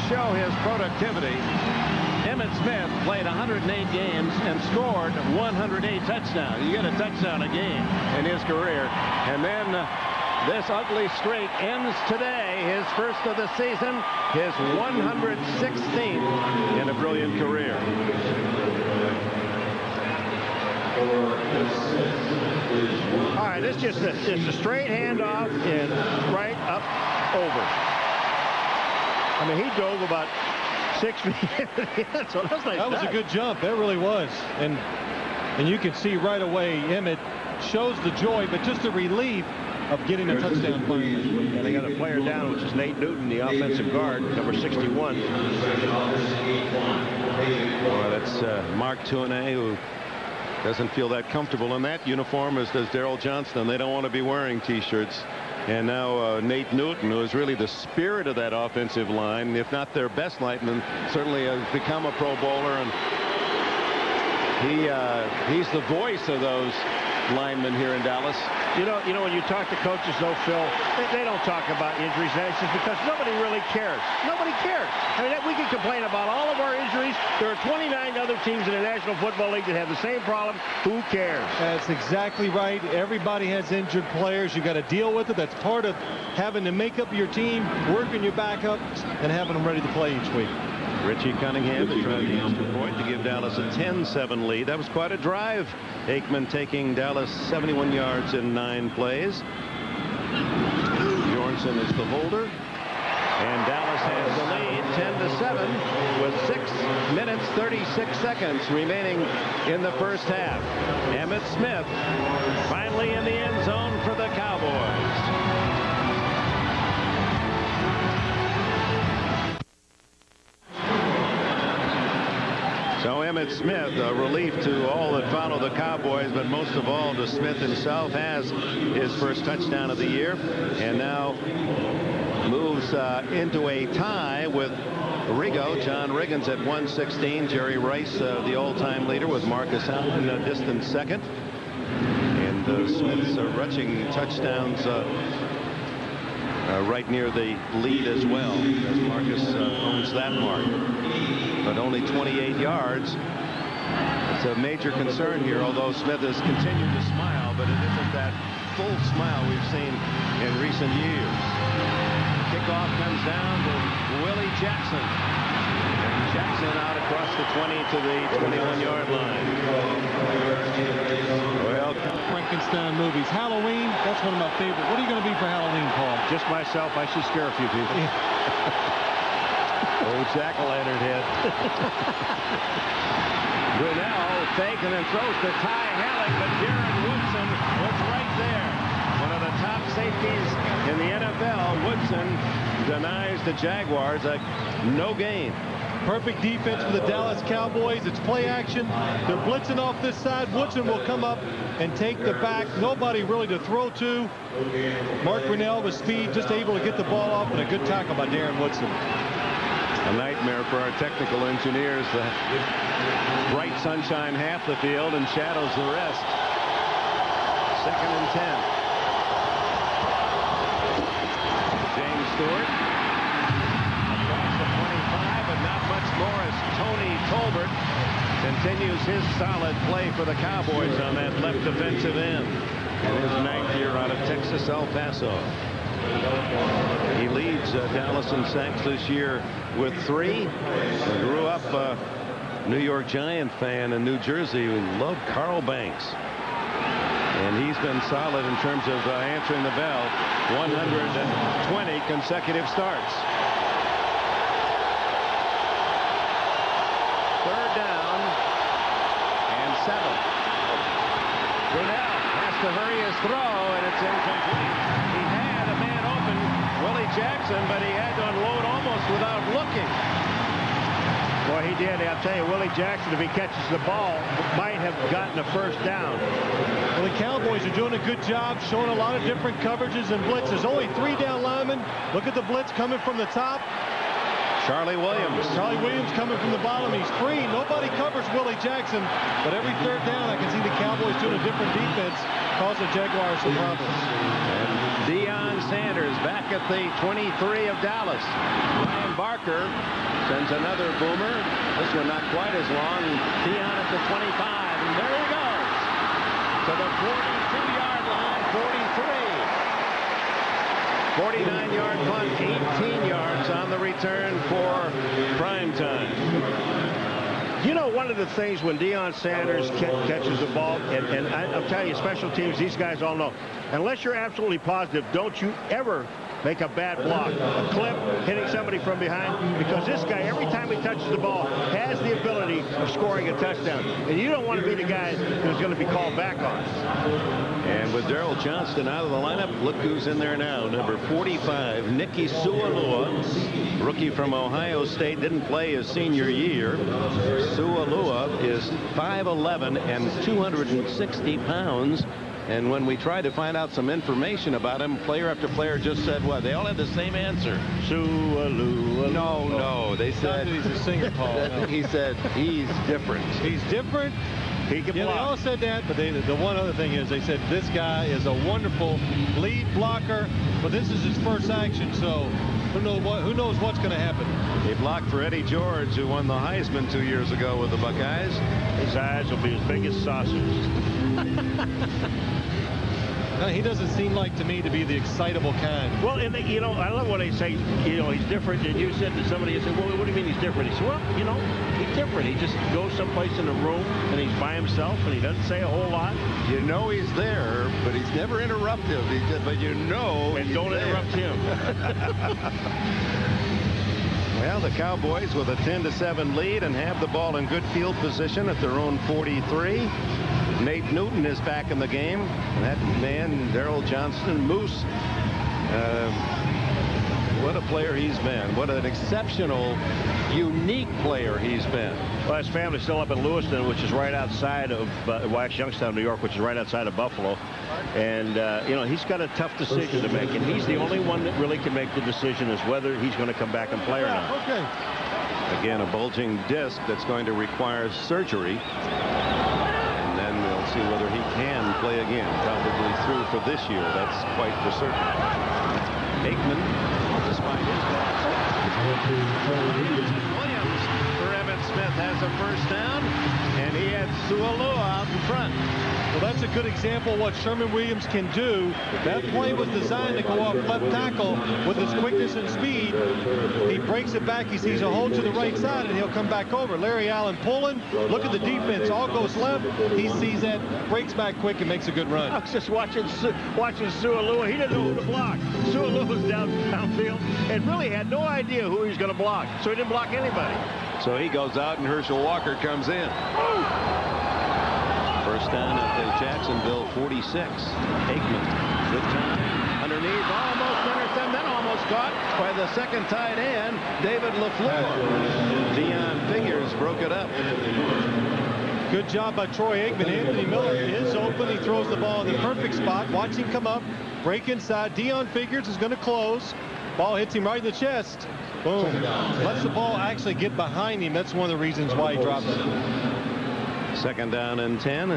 Show his productivity. Emmitt Smith played 108 games and scored 108 touchdowns. You get a touchdown a game in his career. And then this ugly streak ends today, his first of the season, his 116th in a brilliant career. All right, it's just a straight handoff and right up over. I mean, he dove about 6 feet. So that was nice. That was a good jump. That really was. And you can see right away Emmitt shows the joy, but just the relief of getting a touchdown finally. And they got a player down, which is Nate Newton, the offensive guard, number 61. Well, that's Mark Tuinei, who doesn't feel that comfortable in that uniform, as does Daryl Johnston. They don't want to be wearing T-shirts. And now Nate Newton, who is really the spirit of that offensive line, if not their best lineman, certainly has become a Pro Bowler. And He's the voice of those linemen here in Dallas. You know, when you talk to coaches, though, Phil, they don't talk about injuries. That's just because nobody really cares. Nobody cares. I mean, we can complain about all of our injuries. There are 29 other teams in the National Football League that have the same problem. Who cares? That's exactly right. Everybody has injured players. You got to deal with it. That's part of having to make up your team, working your backup, and having them ready to play each week. Richie Cunningham to try the extra point to give Dallas a 10-7 lead. That was quite a drive. Aikman taking Dallas 71 yards in 9 plays. Bjornsson is the holder. And Dallas has the lead 10-7 with 6 minutes 36 seconds remaining in the first half. Emmitt Smith finally in the end zone for the Cowboys. So Emmitt Smith, a relief to all that follow the Cowboys, but most of all to Smith himself, has his first touchdown of the year and now moves into a tie with Rigo. John Riggins at 116. Jerry Rice, the all-time leader, with Marcus Allen a distant second. And Smith's rushing touchdowns right near the lead as well, as Marcus owns that mark. But only 28 yards. It's a major concern here, although Smith has continued to smile, but it isn't that full smile we've seen in recent years. Kickoff comes down to Willie Jackson. And Jackson out across the 20 to the 21-yard line. Well, Frankenstein movies. Halloween, that's one of my favorites. What are you going to be for Halloween, Paul? Just myself. I should scare a few people. Oh, jack-o'-lantern hit. Grinnell fake and then throws to Ty Halleck, but Jared Woodson was right there. One of the top safeties in the NFL. Woodson denies the Jaguars a no gain. Perfect defense for the Dallas Cowboys. It's play action. They're blitzing off this side. Woodson will come up and take the back. Nobody really to throw to. Mark Grinnell with speed, just able to get the ball off, and a good tackle by Darren Woodson. A nightmare for our technical engineers. The bright sunshine half the field and shadows the rest. 2nd and 10. James Stewart across the 25, but not much more as Tony Tolbert continues his solid play for the Cowboys on that left defensive end. And his 9th year out of Texas, El Paso. He leads Dallas in sacks this year with 3. He grew up a New York Giant fan in New Jersey who loved Carl Banks. And he's been solid in terms of answering the bell. 120 consecutive starts. 3rd down and 7. Grinnell has to hurry his throw, and it's incomplete. He had a man open, Willie Jackson, but he had to unload almost without looking. Boy, he did. I'll tell you, Willie Jackson, if he catches the ball, might have gotten a first down. Well, the Cowboys are doing a good job, showing a lot of different coverages and blitzes. Only 3 down linemen. Look at the blitz coming from the top. Charlie Williams. Charlie Williams coming from the bottom. He's free. Nobody covers Willie Jackson. But every 3rd down, I can see the Cowboys doing a different defense, causing the Jaguars some problems. And Deion Sanders back at the 23 of Dallas. Ryan Barker sends another boomer. This one not quite as long. Deion at the 25. And there he goes. To the 42-yard line. 43. 49-yard punt, 18 yards on the return for prime time. You know, one of the things when Deion Sanders catches the ball, and I'll tell you, special teams, these guys all know, unless you're absolutely positive, don't you ever make a bad block, a clip, hitting somebody from behind, because this guy, every time he touches the ball, has the ability of scoring a touchdown. And you don't want to be the guy who's going to be called back on. And with Darrell Johnston out of the lineup, look who's in there now. Number 45, Nicky Sualua, rookie from Ohio State, didn't play his senior year. Sualua is 5'11" and 260 pounds. And when we tried to find out some information about him, player after player just said what? They all had the same answer. Sualua. No. They said he's a singer, Paul. He said he's different. He's different. He can Yeah, block. they all said that, but the one other thing is they said this guy is a wonderful lead blocker, but this is his first action, so who knows what's going to happen. He blocked for Eddie George, who won the Heisman 2 years ago with the Buckeyes. His eyes will be as big as saucers. No, he doesn't seem like to me to be the excitable kind. Well, and you know, I love when they say, you know, he's different. And you said to somebody, you said, well, what do you mean he's different? He said, well, you know, he's different. He just goes someplace in a room and he's by himself and he doesn't say a whole lot. You know he's there, but he's never interruptive. But you know and he's don't there. interrupt him. Well, the Cowboys with a 10-7 lead and have the ball in good field position at their own 43. Nate Newton is back in the game. And that man, Darrell Johnston, Moose, what a player he's been. What an exceptional, unique player he's been. Well, his family's still up in Lewiston, which is right outside of Youngstown, New York, which is right outside of Buffalo. And, you know, he's got a tough decision to make. And he's the only one that really can make the decision as whether he's going to come back and play or not. Okay. Again, a bulging disc that's going to require surgery. And then we'll see whether he can play again. Probably through for this year. That's quite for certain. Aikman, despite his loss. Williams for Evan Smith has a first down. And he had Su'Alua out in front. Well, that's a good example of what Sherman Williams can do. That play was designed to go off left tackle with his quickness and speed. He breaks it back. He sees a hole to the right side, and he'll come back over. Larry Allen pulling. Look at the defense. All goes left. He sees that, breaks back quick, and makes a good run. I was just watching Su'Alua. He didn't know who to block. Su'Alua was downfield and really had no idea who he was going to block. So he didn't block anybody. So he goes out, and Herschel Walker comes in. First down at the Jacksonville 46. Aikman, good time. Underneath, almost intercepted, then almost caught by the second tight end, David LaFleur. Dion Figures broke it up. Good job by Troy Aikman. Anthony Miller is open. He throws the ball in the perfect spot. Watch him come up, break inside. Dion Figures is going to close. Ball hits him right in the chest. Boom. Lets the ball actually get behind him. That's one of the reasons why he drops it. Second down and 10.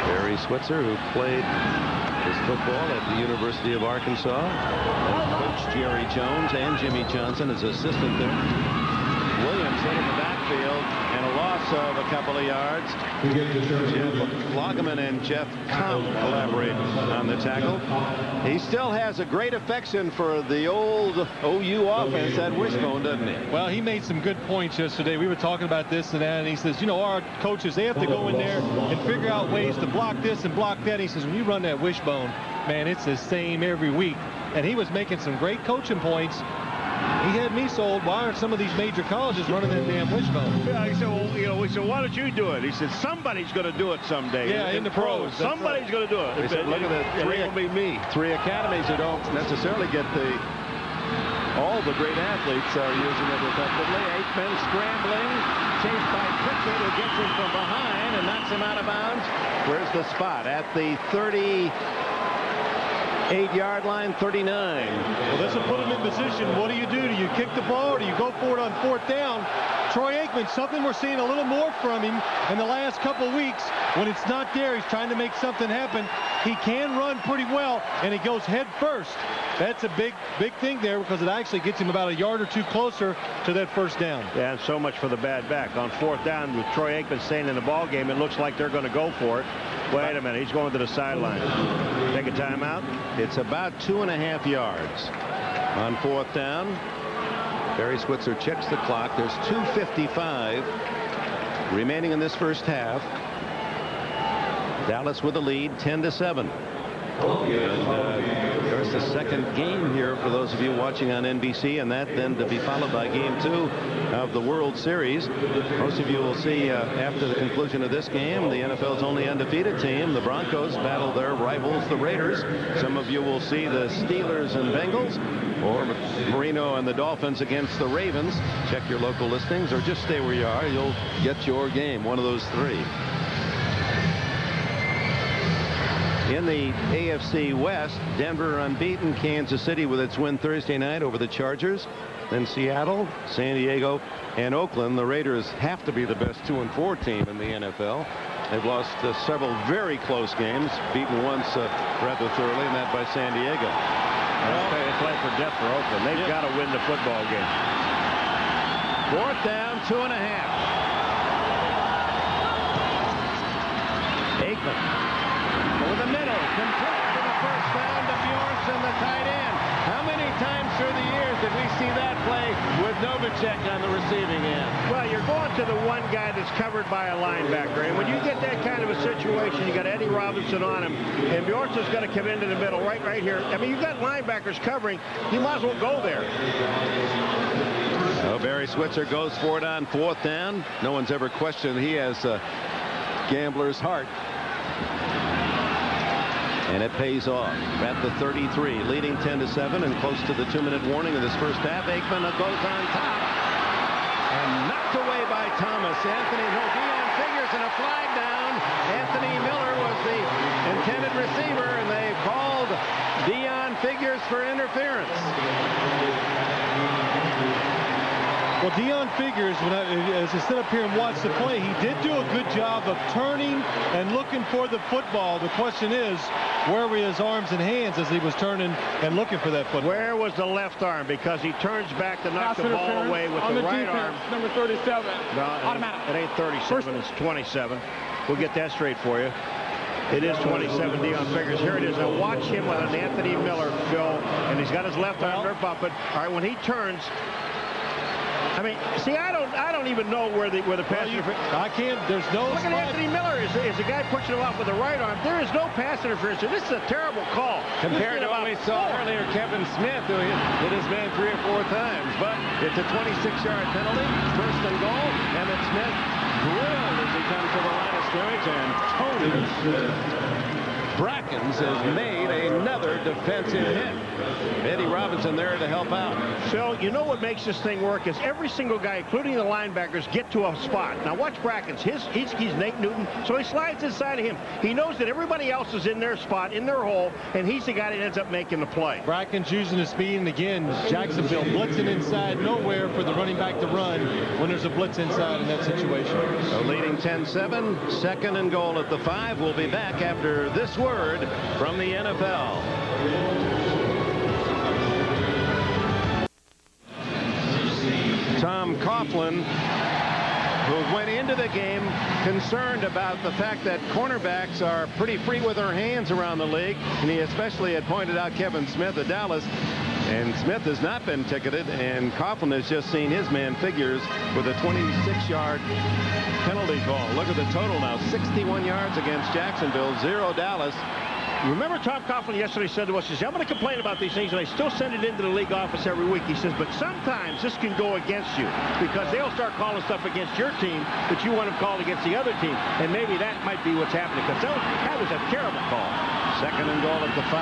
Barry Switzer, who played his football at the University of Arkansas. Coach Jerry Jones and Jimmy Johnson as assistant there. Williams hit in the backfield and a loss of a couple of yards. Jeff Loggeman and Jeff Comp collaborate on the tackle. He still has a great affection for the old OU offense, that wishbone, doesn't he? Well, he made some good points yesterday. We were talking about this and that, and he says, you know, our coaches, they have to go in there and figure out ways to block this and block that. He says, when you run that wishbone, man, it's the same every week. And he was making some great coaching points. He had me sold. Why aren't some of these major colleges running that damn wishbone? Yeah, he said, well, you know, we said, why don't you do it? He said, somebody's going to do it someday. Yeah, in the pros. Somebody's going to do it. He said, look at the three. It'll be me. Three academies that don't necessarily get all the great athletes are using it effectively. Aikman scrambling, chased by Pritchard, who gets him from behind and knocks him out of bounds. Where's the spot? At the 38-yard line, 39. Well, this will put him in position. What do? Do you kick the ball or do you go for it on fourth down? Troy Aikman, something we're seeing a little more from him in the last couple of weeks. When it's not there, he's trying to make something happen. He can run pretty well, and he goes head first. That's a big thing there because it actually gets him about a yard or two closer to that first down. Yeah, and so much for the bad back. On fourth down, with Troy Aikman staying in the ball game, it looks like they're going to go for it. Wait a minute, he's going to the sideline. Take a timeout. It's about 2.5 yards on fourth down. Barry Switzer checks the clock. There's 2:55 remaining in this first half. Dallas with the lead, 10-7. And there's the second game here for those of you watching on NBC, and that then to be followed by game 2 of the World Series. Most of you will see after the conclusion of this game, the NFL's only undefeated team, the Broncos, battle their rivals, the Raiders. Some of you will see the Steelers and Bengals, or Marino and the Dolphins against the Ravens. Check your local listings, or just stay where you are. You'll get your game, one of those three. In the AFC West, Denver unbeaten, Kansas City with its win Thursday night over the Chargers. then Seattle, San Diego, and Oakland. The Raiders have to be the best 2-4 team in the NFL. They've lost several very close games, beaten once rather thoroughly, and that by San Diego. It's life or death for Oakland. They've got to win the football game. 4th down, 2.5. Aikman over the middle, complete for the first down to Bjornsson, the tight end. How many times through the years did we see that play with Novacek on the receiving end? Well, you're going to the one guy that's covered by a linebacker, and when you get that kind of a situation, you got Eddie Robinson on him, and Bjornsson's going to come into the middle right here. I mean, you've got linebackers covering. You might as well go there. So Barry Switzer goes for it on 4th down. No one's ever questioned he has a gambler's heart. And it pays off at the 33, leading 10-7 and close to the 2-minute warning of this first half. Aikman goes on top and knocked away by Thomas. Deion Figures and a flag down. Anthony Miller was the intended receiver, and they called Deion Figures for interference. Well, Deion Figures, as I stood up here and watched the play, he did do a good job of turning and looking for the football. The question is, where were his arms and hands as he was turning and looking for that football? Where was the left arm? Because he turns back to knock the ball away with the right arm. Number 37. No, Automatic. It ain't 37, it's 27. We'll get that straight for you. It is 27, Deion Figures. Here it is. Now watch him with an Anthony Miller, Phil, and he's got his left arm up. But all right, when he turns, I mean, see, I don't even know where the pass interference. I can't. There's no. Look at Anthony Miller. Is the guy pushing him off with the right arm? There is no pass interference. This is a terrible call. Compared to what we saw earlier, Kevin Smith, who hit his man 3 or 4 times. But it's a 26-yard penalty. 1st and goal. Emmitt Smith drilled as he comes to the line of scrimmage, and Tony Brackens has made another defensive hit. Eddie Robinson there to help out. Phil, you know what makes this thing work is every single guy, including the linebackers, get to a spot. Now watch Brackens. He's Nate Newton, so he slides inside of him. He knows that everybody else is in their spot, in their hole, and he's the guy that ends up making the play. Brackens using his speed, and again, Jacksonville blitzing inside nowhere for the running back to run when there's a blitz inside in that situation. So leading 10-7, 2nd and goal at the 5. We'll be back after this word from the NFL. Tom Coughlin, who went into the game concerned about the fact that cornerbacks are pretty free with their hands around the league, and he especially had pointed out Kevin Smith of Dallas, and Smith has not been ticketed, and Coughlin has just seen his man Figures with a 26-yard penalty call. Look at the total now, 61 yards against Jacksonville, 0 Dallas. Remember Tom Coughlin yesterday said to us, he said, I'm going to complain about these things, and I still send it into the league office every week. He says, but sometimes this can go against you because they'll start calling stuff against your team that you want them called against the other team, and maybe that might be what's happening because that was a terrible call. 2nd and goal at the 5.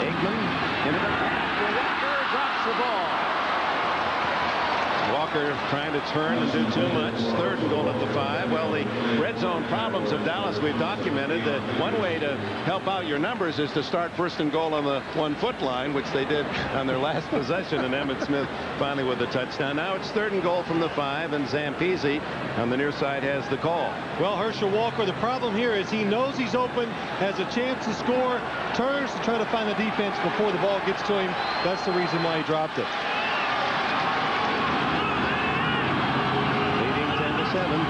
Aikman into the pass. Walker drops the ball. Walker trying to turn and do too much. 3rd and goal at the 5. Well, the red zone problems of Dallas, we've documented that one way to help out your numbers is to start 1st and goal on the 1-foot line, which they did on their last possession, and Emmitt Smith finally with a touchdown. Now it's 3rd and goal from the 5, and Zampese on the near side has the call. Well, Herschel Walker, the problem here is he knows he's open, has a chance to score, turns to try to find the defense before the ball gets to him. That's the reason why he dropped it.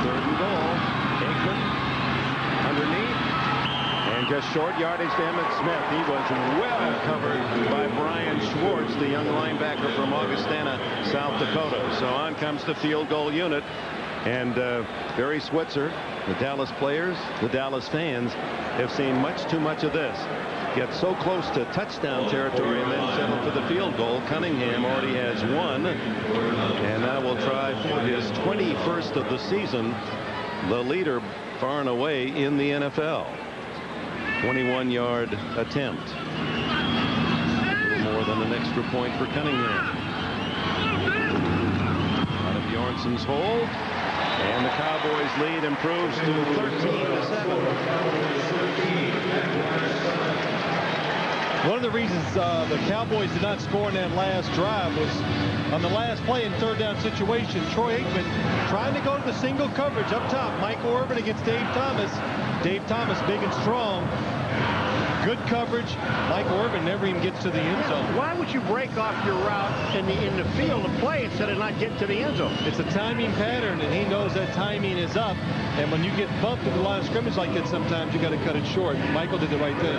3rd and goal. Aikman underneath, and just short yardage to Emmitt Smith. He was well covered by Brian Schwartz, the young linebacker from Augustana, South Dakota. So on comes the field goal unit, and Barry Switzer, the Dallas players, the Dallas fans have seen much too much of this. Get so close to touchdown territory and then settle for the field goal. Cunningham already has 1, and now will try for his 21st of the season, the leader far and away in the NFL. 21-yard attempt. A little more than an extra point for Cunningham. Out of Bjornsson's hold, and the Cowboys lead improves to 13-7. One of the reasons the Cowboys did not score in that last drive was on the last play in third down situation. Troy Aikman trying to go to the single coverage up top. Michael Irvin against Dave Thomas. Dave Thomas big and strong. Good coverage. Michael Irvin never even gets to the end zone. Why would you break off your route in the field of play instead of not getting to the end zone? It's a timing pattern, and he knows that timing is up. And when you get bumped in the line of scrimmage like that, sometimes you got to cut it short. Michael did the right thing.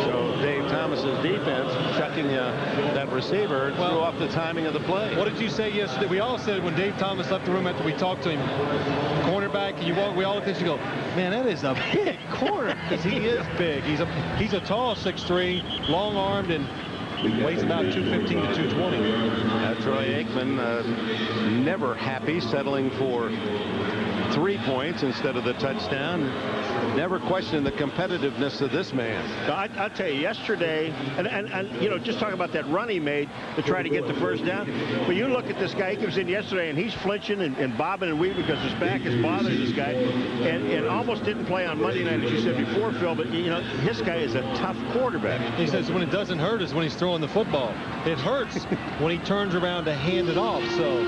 So Dave Thomas's defense chucking that receiver threw off the timing of the play. What did you say yesterday? We all said when Dave Thomas left the room after we talked to him, cornerback, we all looked at you and go, man, that is a big corner, because he is big. He's a tall 6'3", long-armed, and weighs about 215 to 220. Troy Aikman never happy, settling for 3 points instead of the touchdown. Never questioned the competitiveness of this man. I'll tell you, yesterday, and you know, just talk about that run he made to try to get the first down. But you look at this guy, he comes in yesterday, and he's flinching and bobbing and weaving because his back is bothering this guy, and almost didn't play on Monday night, as you said before, Phil. But, you know, this guy is a tough quarterback. He says when it doesn't hurt is when he's throwing the football. It hurts when he turns around to hand it off. So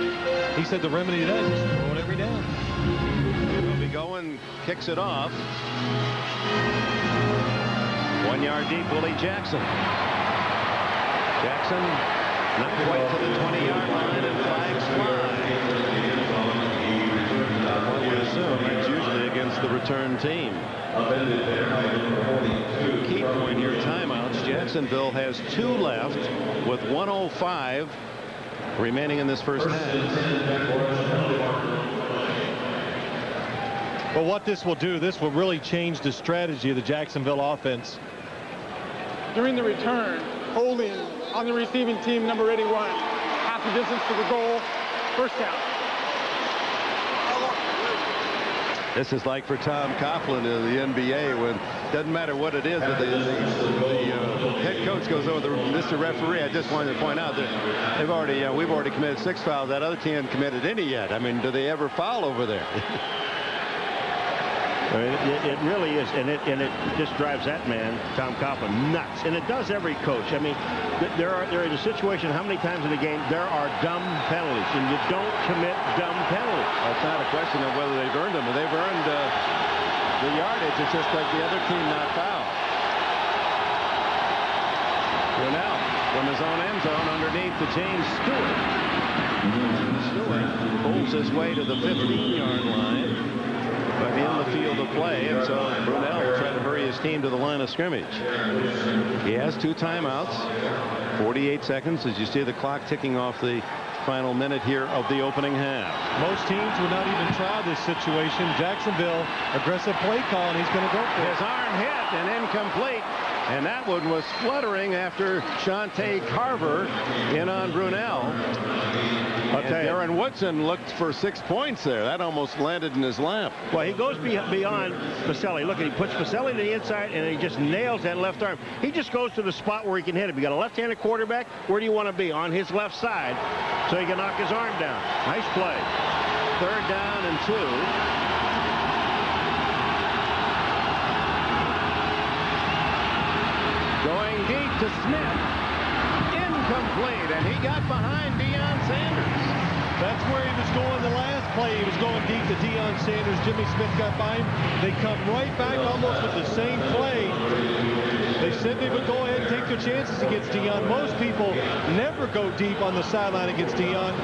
he said the remedy to that is throw it every down. Going, kicks it off. 1 yard deep, Willie Jackson. Jackson not quite to the 20-yard line, and flags fly. One would assume that's usually against the return team. Key point here, timeouts. Jacksonville has 2 left with 1:05 remaining in this first half. But what this will do, this will really change the strategy of the Jacksonville offense. During the return, holding on the receiving team, number 81. Half the distance to the goal. First down. This is like for Tom Coughlin in the NBA, when doesn't matter what it is, but the head coach goes over to Mr. Referee. I just wanted to point out that we've already committed 6 fouls. That other team hasn't committed any yet. I mean, do they ever foul over there? It really is, and it just drives that man, Tom Coughlin, nuts. And it does every coach. I mean, there is a situation, how many times in the game there are dumb penalties, and you don't commit dumb penalties. It's not a question of whether they've earned them. They've earned the yardage. It's just like the other team not fouled. Brunell from his own end zone underneath to James Stewart. Stewart pulls his way to the 15-yard line. But in the field of play, and so Brunell will try to hurry his team to the line of scrimmage. He has 2 timeouts, 48 seconds, as you see the clock ticking off the final minute here of the opening half. Most teams would not even try this situation. Jacksonville, aggressive play call, and he's going to go for it. His arm hit and incomplete. And that one was fluttering after Shante Carver in on Brunell. Darren Woodson looked for 6 points there. That almost landed in his lap. Well, he goes beyond Pacelli. Look, he puts Pacelli to the inside, and he just nails that left arm. He just goes to the spot where he can hit him. You got a left-handed quarterback. Where do you want to be? On his left side, so he can knock his arm down. Nice play. 3rd down and 2. Going deep to Smith. Incomplete, and he got behind Deion Sanders. That's where he was going the last play. He was going deep to Deion Sanders. Jimmy Smith got by him. They come right back almost with the same play. They said they would go ahead and take their chances against Deion. Most people never go deep on the sideline against Deion.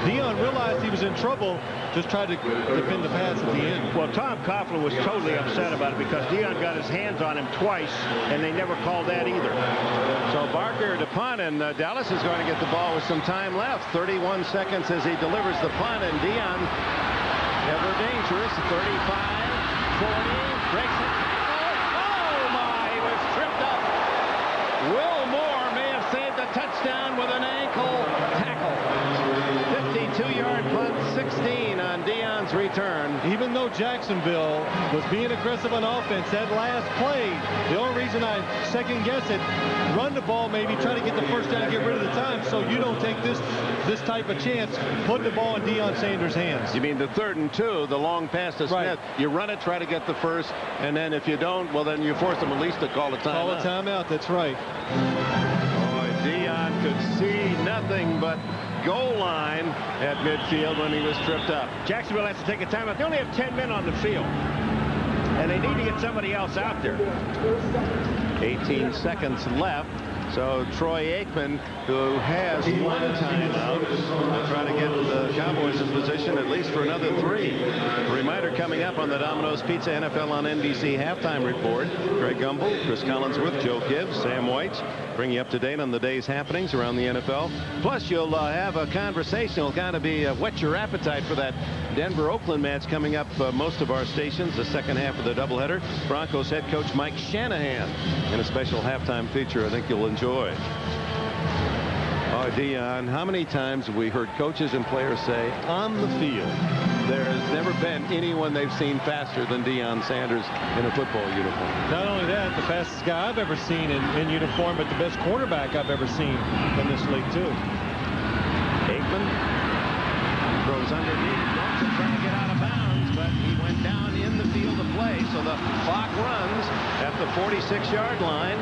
Deion realized he was in trouble, just tried to defend the pass at the end. Well, Tom Coughlin was totally upset about it because Deion got his hands on him twice, and they never called that either. So Barker to punt, and Dallas is going to get the ball with some time left. 31 seconds as he delivers the punt, and Deion, ever dangerous, 35, 40, breaks it. Oh my, he was tripped up. Will Moore may have saved a touchdown with an ankle tackle. 52-yard punt, 16 on Deion's return. Even though Jacksonville was being aggressive on offense, that last play, the only reason I second guess it, run the ball, maybe try to get the first down and get rid of the time so you don't take this type of chance, put the ball in Deion Sanders' hands. You mean the 3rd and 2, the long pass to Smith. Right. You run it, try to get the first, and then if you don't, well, then you force them at least to call a timeout. Call a timeout, that's right. Boy, Deion could see nothing but goal line at midfield when he was tripped up. Jacksonville has to take a timeout. They only have 10 men on the field, and they need to get somebody else out there. 18 seconds left. So Troy Aikman, who has one timeout, will try to get the Cowboys in position at least for another 3. A reminder coming up on the Domino's Pizza NFL on NBC halftime report. Greg Gumbel, Chris Collinsworth, Joe Gibbs, Sam White, bring you up to date on the day's happenings around the NFL. Plus, you'll have a conversation. It'll kind of be whet your appetite for that Denver-Oakland match coming up. Most of our stations, the second half of the doubleheader. Broncos head coach Mike Shanahan in a special halftime feature I think you'll enjoy. Oh, Deion, how many times have we heard coaches and players say on the field there has never been anyone they've seen faster than Deion Sanders in a football uniform? Not only that, the fastest guy I've ever seen in uniform, but the best quarterback I've ever seen in this league, too. Aikman throws underneath, trying to get out of bounds, but he went down in the field of play, so the clock runs at the 46-yard line,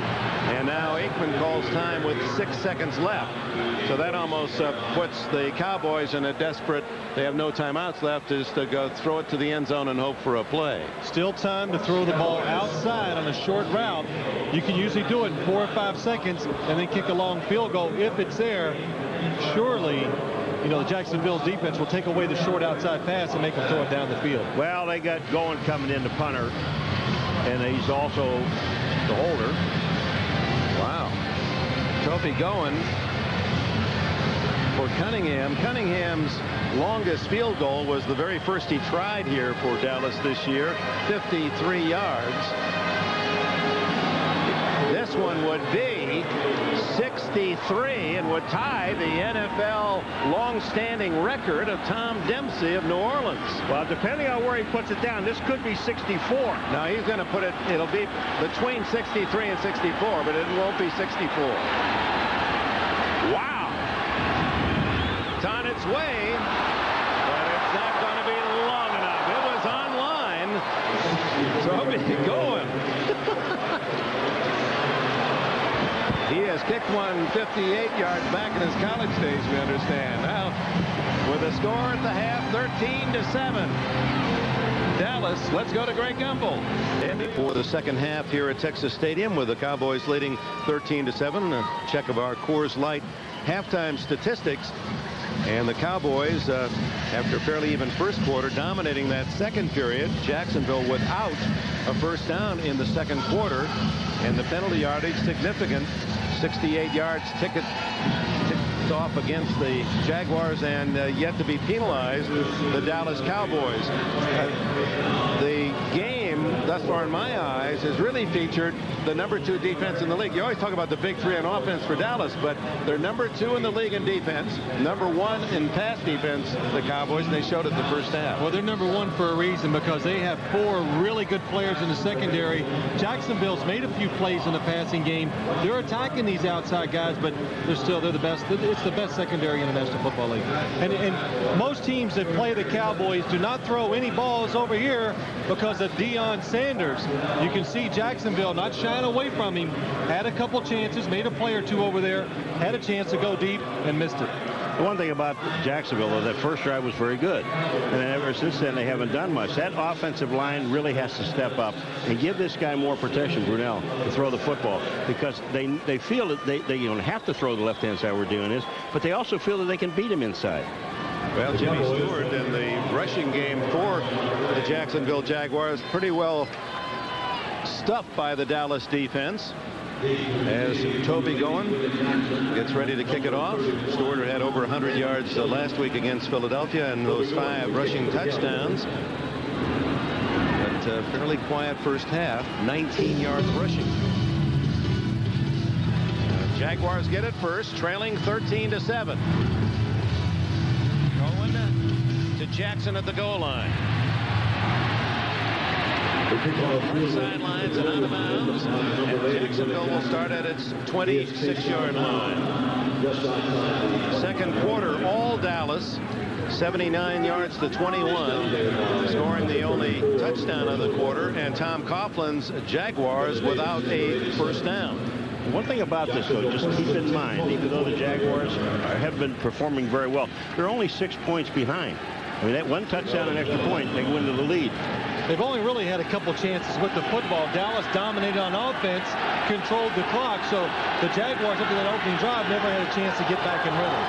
and now Aikman calls time with 6 seconds left. So that almost puts the Cowboys in a desperate, they have no timeouts left, is to go throw it to the end zone and hope for a play. Still time to throw the ball outside on a short route. You can usually do it in 4 or 5 seconds and then kick a long field goal if it's there. Surely, you know, the Jacksonville defense will take away the short outside pass and make them throw it down the field. Well, they got Goen coming in, the punter, and he's also the holder. Wow. Toby Goen for Cunningham. Cunningham's longest field goal was the very first he tried here for Dallas this year, 53 yards. This one would be 63 and would tie the NFL long-standing record of Tom Dempsey of New Orleans. Well, depending on where he puts it down, this could be 64. Now he's going to put it, it'll be between 63 and 64, but it won't be 64. Wow. It's on its way, but it's not going to be long enough. It was online. So going. He has kicked one 58 yards back in his college days, we understand. Now, with a score at the half, 13-7. Dallas, let's go to Greg Gumbel. And for the second half here at Texas Stadium, with the Cowboys leading 13-7. A check of our Coors Light halftime statistics. And the Cowboys, after a fairly even first quarter, dominating that second period. Jacksonville without a first down in the second quarter. And the penalty yardage significant. 68 yards ticked off against the Jaguars, and yet to be penalized, the Dallas Cowboys. The game thus far in my eyes has really featured the #2 defense in the league. You always talk about the big three on offense for Dallas, but they're #2 in the league in defense, #1 in pass defense, the Cowboys, and they showed it the first half. Well, they're #1 for a reason, because they have 4 really good players in the secondary. Jacksonville's made a few plays in the passing game. They're attacking these outside guys, but they're the best. It's the best secondary in the National Football League. And most teams that play the Cowboys do not throw any balls over here because of Deion Sanders. You can see Jacksonville not shying away from him. Had a couple chances, made a play or two over there, had a chance to go deep and missed it. The one thing about Jacksonville, though, that first drive was very good. And ever since then, they haven't done much. That offensive line really has to step up and give this guy more protection, Brunell, to throw the football. Because they feel that they don't have to throw the left-hand side, we're doing this, but they also feel that they can beat him inside. Well, Jimmy Stewart in the rushing game for the Jacksonville Jaguars, pretty well stuffed by the Dallas defense. As Toby Goen gets ready to kick it off. Stewart had over 100 yards last week against Philadelphia and those 5 rushing touchdowns. But fairly quiet first half, 19 yards rushing. Jaguars get it first, trailing 13-7. Goen to Jackson at the goal line. Three sidelines and out of bounds. And Jacksonville will start at its 26-yard line. Second quarter, all Dallas. 79 yards to 21, scoring the only touchdown of the quarter, and Tom Coughlin's Jaguars without a first down. One thing about this, though, just keep in mind, even though the Jaguars have been performing very well, they're only 6 points behind. I mean, that one touchdown and extra point, they go into the lead. They've only really had a couple chances with the football. Dallas dominated on offense, controlled the clock, so the Jaguars, after that opening drive, never had a chance to get back in rhythm.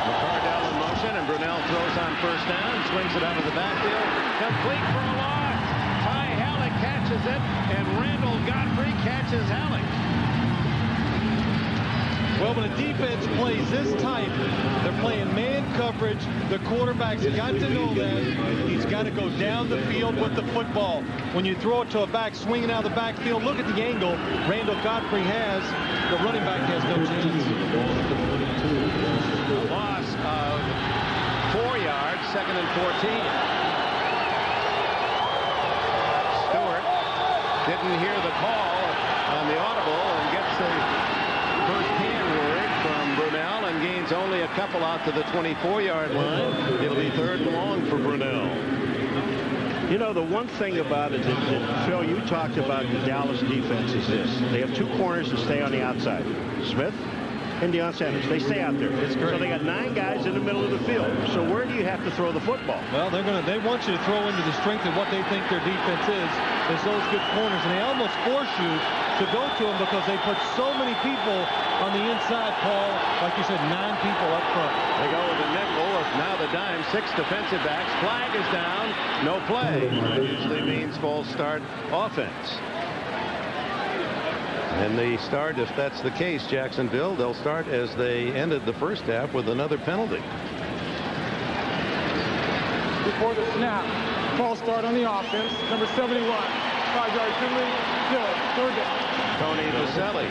McCardell in motion, and Brunell throws on first down, swings it out of the backfield, complete for a loss. Ty Halleck catches it, and Randall Godfrey catches Halleck. Well, when a defense plays this type, they're playing man coverage. The quarterback's got to know that. He's got to go down the field with the football. When you throw it to a back swinging out of the backfield, look at the angle Randall Godfrey has. The running back has no chance. A loss of 4 yards, 2nd and 14. Stewart didn't hear the call on the audible and gets the first hand word from Brunell and gains only a couple out to the 24-yard line. It'll be 3rd and long for Brunell. You know, the one thing about it that Phil, you talked about the Dallas defense is this. They have 2 corners that stay on the outside. Smith and Deion Sanders. They stay out there. So they got 9 guys in the middle of the field. So where do you have to throw the football? Well, they want you to throw into the strength of what they think their defense is those good corners, and they almost force you to go to them because they put so many people on the inside, Paul. Like you said, 9 people up front. They go with the nickel, now the dime, 6 defensive backs. Flag is down, no play. That usually means false start offense. And they start, if that's the case, Jacksonville, they'll start as they ended the first half with another penalty. Before the snap, false start on the offense, number 71. 5-yard penalty, still 3rd down. Tony Vaselli.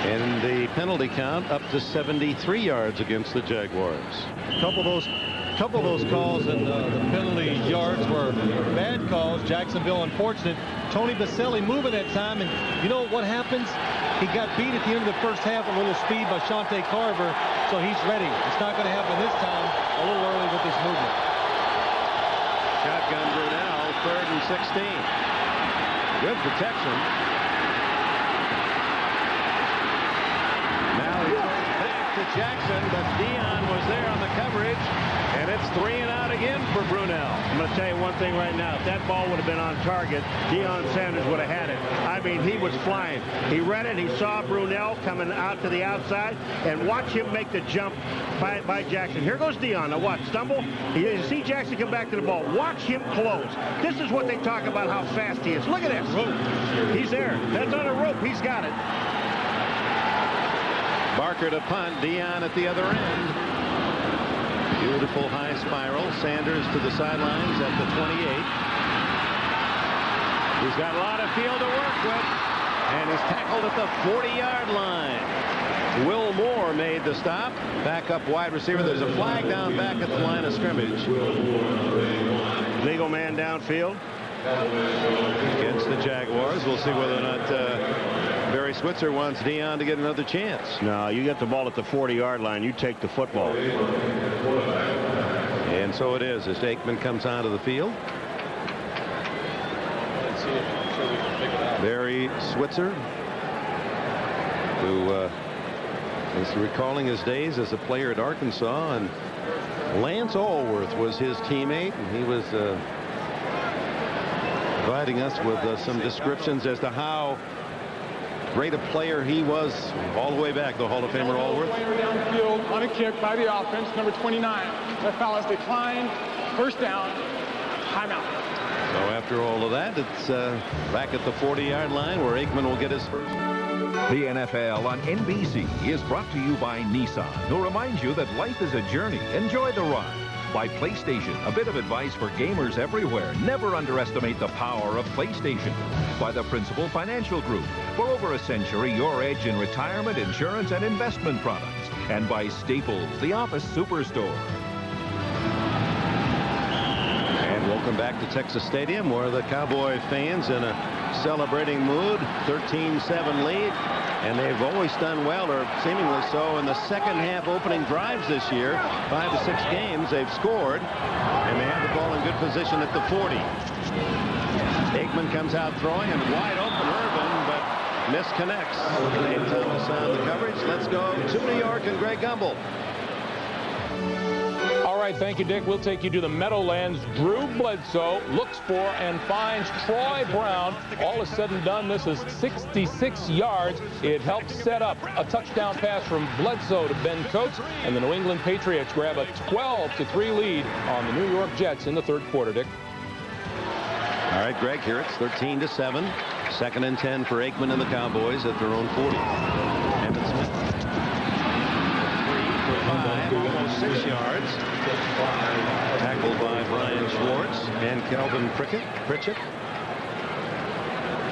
And the penalty count up to 73 yards against the Jaguars. A couple of those calls and the penalty yards were bad calls. Jacksonville unfortunate. Tony Vaselli moving that time, and you know what happens? He got beat at the end of the first half, a little speed by Shante Carver, so he's ready. It's not going to happen this time. A little early with this movement. Shotgun Brunell, 3rd and 16. Good protection. Now he throws back to Jackson, but Deion was there on the coverage, and it's 3 and out again for Brunell. I'm going to tell you one thing right now. If that ball would have been on target, Deion Sanders would have had it. I mean, he was flying. He read it. He saw Brunell coming out to the outside, and watch him make the jump by Jackson. Here goes Deion. Now watch, stumble. You see Jackson come back to the ball. Watch him close. This is what they talk about, how fast he is. Look at this. He's there. That's on a rope. He's got it. Barker to punt. Deion at the other end. Beautiful high spiral. Sanders to the sidelines at the 28. He's got a lot of field to work with, and he's tackled at the 40-yard line. Will Moore made the stop. Backup wide receiver. There's a flag down back at the line of scrimmage. Legal man downfield. Against the Jaguars. We'll see whether or not Barry Switzer wants Deion to get another chance. No, you get the ball at the 40-yard line. You take the football. And so it is as Aikman comes onto the field. Barry Switzer, who is recalling his days as a player at Arkansas, and Lance Allworth was his teammate, and he was providing us with some descriptions as to how great a player he was all the way back, the Hall of Famer Allworth. Player downfield on a kick by the offense, number 29. That foul is declined. First down, timeout. So after all of that, it's back at the 40-yard line where Aikman will get his first. The NFL on NBC is brought to you by Nissan, who reminds you that life is a journey. Enjoy the ride. By PlayStation, a bit of advice for gamers everywhere. Never underestimate the power of PlayStation. By the Principal Financial Group. For over a century, your edge in retirement, insurance, and investment products. And by Staples, the office superstore. And welcome back to Texas Stadium, where the Cowboy fans in a celebrating mood. 13-7 lead. And they've always done well, or seemingly so, in the second half opening drives this year. 5 to 6 games they've scored, and they have the ball in good position at the 40. Aikman comes out throwing, and wide open Irvin, but misconnects. Dave Thomas on the coverage. Let's go to New York and Greg Gumbel. All right, thank you, Dick. We'll take you to the Meadowlands. Drew Bledsoe looks for and finds Troy Brown. All is said and done, this is 66 yards. It helps set up a touchdown pass from Bledsoe to Ben Coates, and the New England Patriots grab a 12-3 lead on the New York Jets in the third quarter, Dick. All right, Greg, here it's 13-7. 2nd and 10 for Aikman and the Cowboys at their own 40. Emmitt Smith. 3 for 5, almost 6 yards. Tackled by Brian Schwartz and Kelvin Pritchett.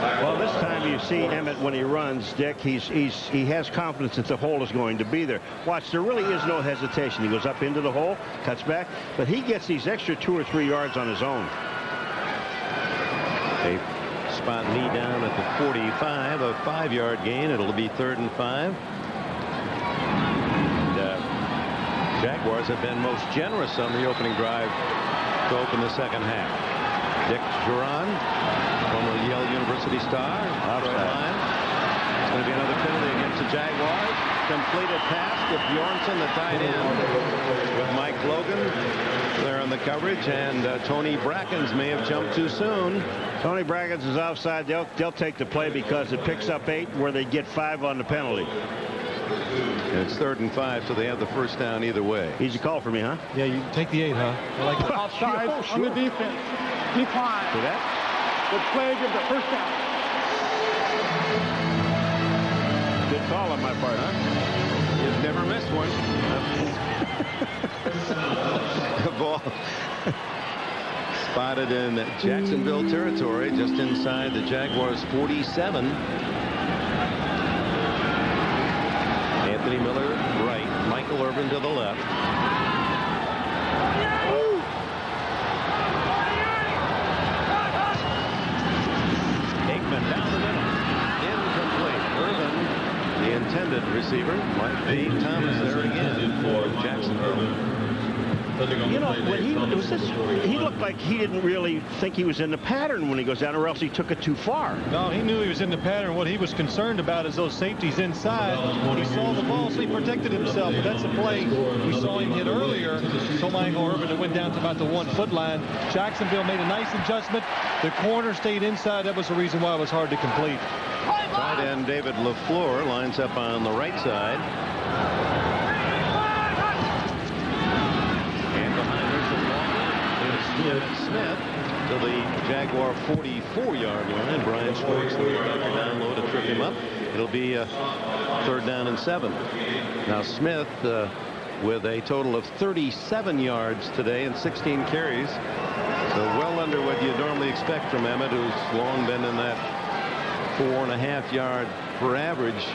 Well, this time you see Emmitt when he runs, Dick, he has confidence that the hole is going to be there. Watch, there really is no hesitation. He goes up into the hole, cuts back, but he gets these extra 2 or 3 yards on his own. They spot Lee down at the 45, a 5-yard gain. It'll be 3rd and 5. Jaguars have been most generous on the opening drive to open the second half. Dick Duran, former Yale University star, outside line. It's going to be another penalty against the Jaguars. Completed pass to Bjornsson, the tight end, with Mike Logan there on the coverage, and Tony Brackens may have jumped too soon. Tony Brackens is offside. They'll take the play because it picks up 8 where they get 5 on the penalty. And it's 3rd and 5, so they have the first down either way. Easy call for me, huh? Yeah, you take the 8, huh? I like it. Offside on the defense. Decline. See that? The play gives a first down. Good call on my part, huh? You've never missed one. The ball spotted in Jacksonville territory, just inside the Jaguars' 47. Anthony Miller right, Michael Irvin to the left. Aikman down the middle. Incomplete. Irvin, the intended receiver, might be Thomas there again for Jacksonville. You know, when he looked like he didn't really think he was in the pattern when he goes down, or else he took it too far. No, he knew he was in the pattern. What he was concerned about is those safeties inside. He saw the ball, so he protected himself. But that's a play we saw him hit earlier. So Michael Irvin, it went down to about the 1-foot line. Jacksonville made a nice adjustment. The corner stayed inside. That was the reason why it was hard to complete. Tight end David LaFleur lines up on the right side. Smith to the Jaguar 44-yard line. Brian Schwartz, the down low to trip him up. It'll be 3rd down and 7. Now Smith with a total of 37 yards today and 16 carries. So well under what you'd normally expect from Emmitt, who's long been in that 4.5 yard per average.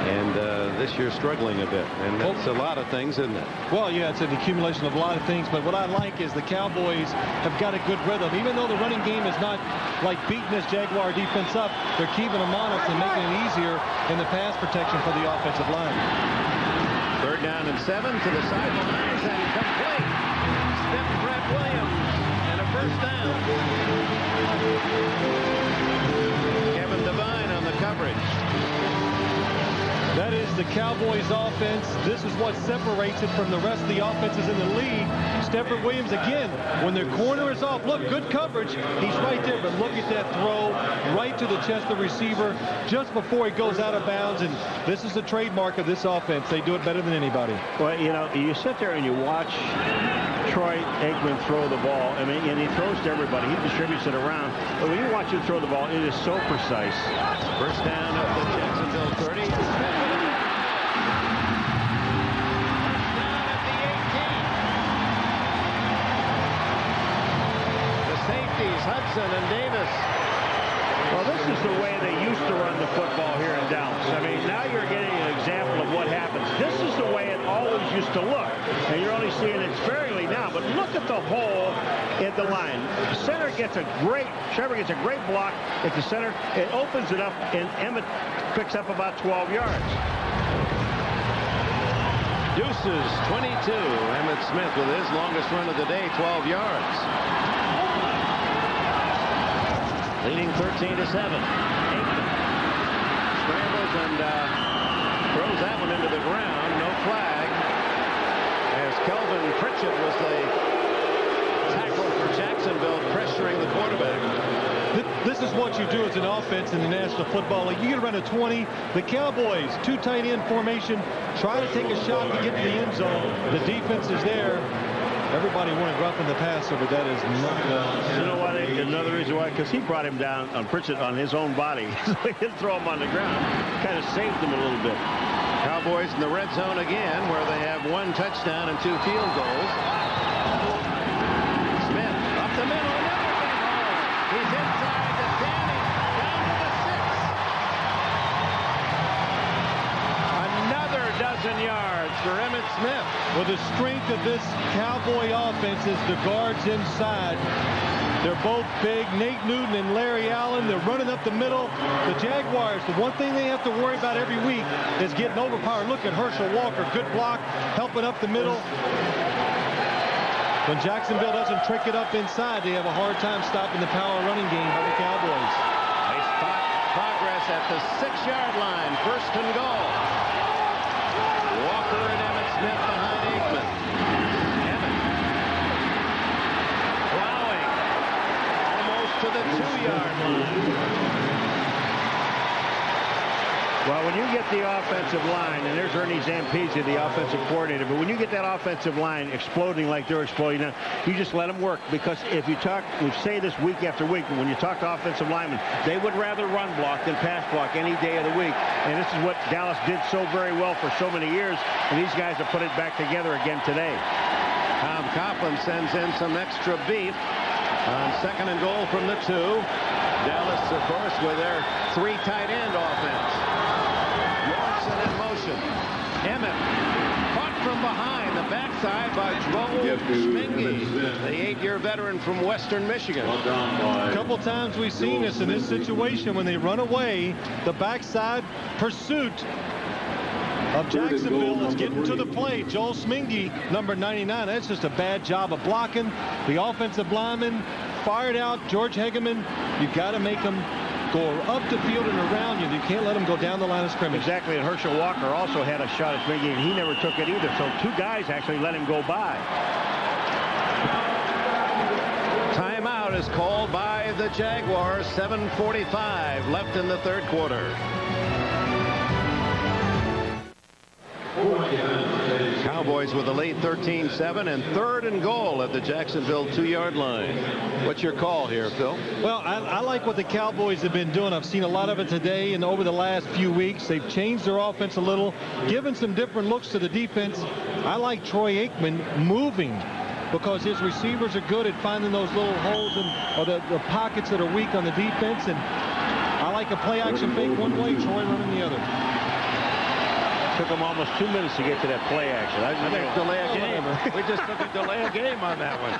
And this year struggling a bit. And that's a lot of things, isn't it? Well, yeah, it's an accumulation of a lot of things. But what I like is the Cowboys have got a good rhythm. Even though the running game is not like beating this Jaguar defense up, they're keeping them honest and making it easier in the pass protection for the offensive line. 3rd down and 7 to the sidelines and complete. Step Brett Williams and a first down. Kevin Devine on the coverage. That is the Cowboys offense. This is what separates it from the rest of the offenses in the league. Stepford Williams again, when their corner is off, look, good coverage. He's right there, but look at that throw right to the chest of the receiver just before he goes out of bounds. And this is the trademark of this offense. They do it better than anybody. Well, you know, you sit there and you watch Troy Aikman throw the ball. I mean, and he throws to everybody. He distributes it around. But when you watch him throw the ball, it is so precise. First down at the Jacksonville 30. Hudson and Davis. Well, this is the way they used to run the football here in Dallas. I mean, now you're getting an example of what happens. This is the way it always used to look. And you're only seeing it sparingly now. But look at the hole in the line. Trevor gets a great block at the center. It opens it up, and Emmett picks up about 12 yards. Deuces, 22. Emmitt Smith with his longest run of the day, 12 yards. Leading 13-7. Scrambles and throws that one into the ground. No flag. As Kelvin Pritchett was the tackle for Jacksonville, pressuring the quarterback. This is what you do as an offense in the National Football League. You get around a 20. The Cowboys, 2 tight end formation, try to take a shot to get to the end zone. The defense is there. Everybody wanted roughing the passer, but that is not done. You know why? Another reason why? Because he brought him down on Pritchett on his own body. So he didn't throw him on the ground. Kind of saved him a little bit. Cowboys in the red zone again, where they have 1 touchdown and 2 field goals. Smith up the middle. Another big hole. He's inside the 10. Down to the 6. Another dozen yards for Emmitt Smith. Well, the strength of this Cowboy offense is the guards inside. They're both big. Nate Newton and Larry Allen, they're running up the middle. The Jaguars, the one thing they have to worry about every week is getting overpowered. Look at Herschel Walker, good block, helping up the middle. When Jacksonville doesn't trick it up inside, they have a hard time stopping the power running game by the Cowboys. They spot progress at the 6-yard line. 1st and goal. Walker and Emmitt Smith behind Aikman. Emmett plowing almost to the 2-yard line. Well, when you get the offensive line, and there's Ernie Zampese, the offensive coordinator, but when you get that offensive line exploding like they're exploding now, you just let them work. Because if you talk, we say this week after week, but when you talk to offensive linemen, they would rather run block than pass block any day of the week. And this is what Dallas did so very well for so many years, and these guys have put it back together again today. Tom Coughlin sends in some extra beef on 2nd and goal from the 2. Dallas, of course, with their 3 tight end offense. In motion. Emmett caught from behind the backside by Joel Schmingy, the 8-year veteran from Western Michigan. A couple times we've seen this in this situation when they run away. The backside pursuit of Jacksonville is getting to the plate. Joel Schmingy, number 99. That's just a bad job of blocking. The offensive lineman fired out. George Hegeman, you've got to make him go up the field and around you. You can't let him go down the line of scrimmage. Exactly, and Herschel Walker also had a shot at Schmingy, and he never took it either. So 2 guys actually let him go by. Timeout is called by the Jaguars. 7:45 left in the 3rd quarter. Cowboys with a late 13-7 and 3rd and goal at the Jacksonville 2-yard line. What's your call here, Phil? Well, I like what the Cowboys have been doing. I've seen a lot of it today and over the last few weeks. They've changed their offense a little, given some different looks to the defense. I like Troy Aikman moving because his receivers are good at finding those little holes or the pockets that are weak on the defense. And I like a play-action fake one way, Troy running the other. Took them almost 2 minutes to get to that play action. I think delay a game. We just took a delay a game on that one.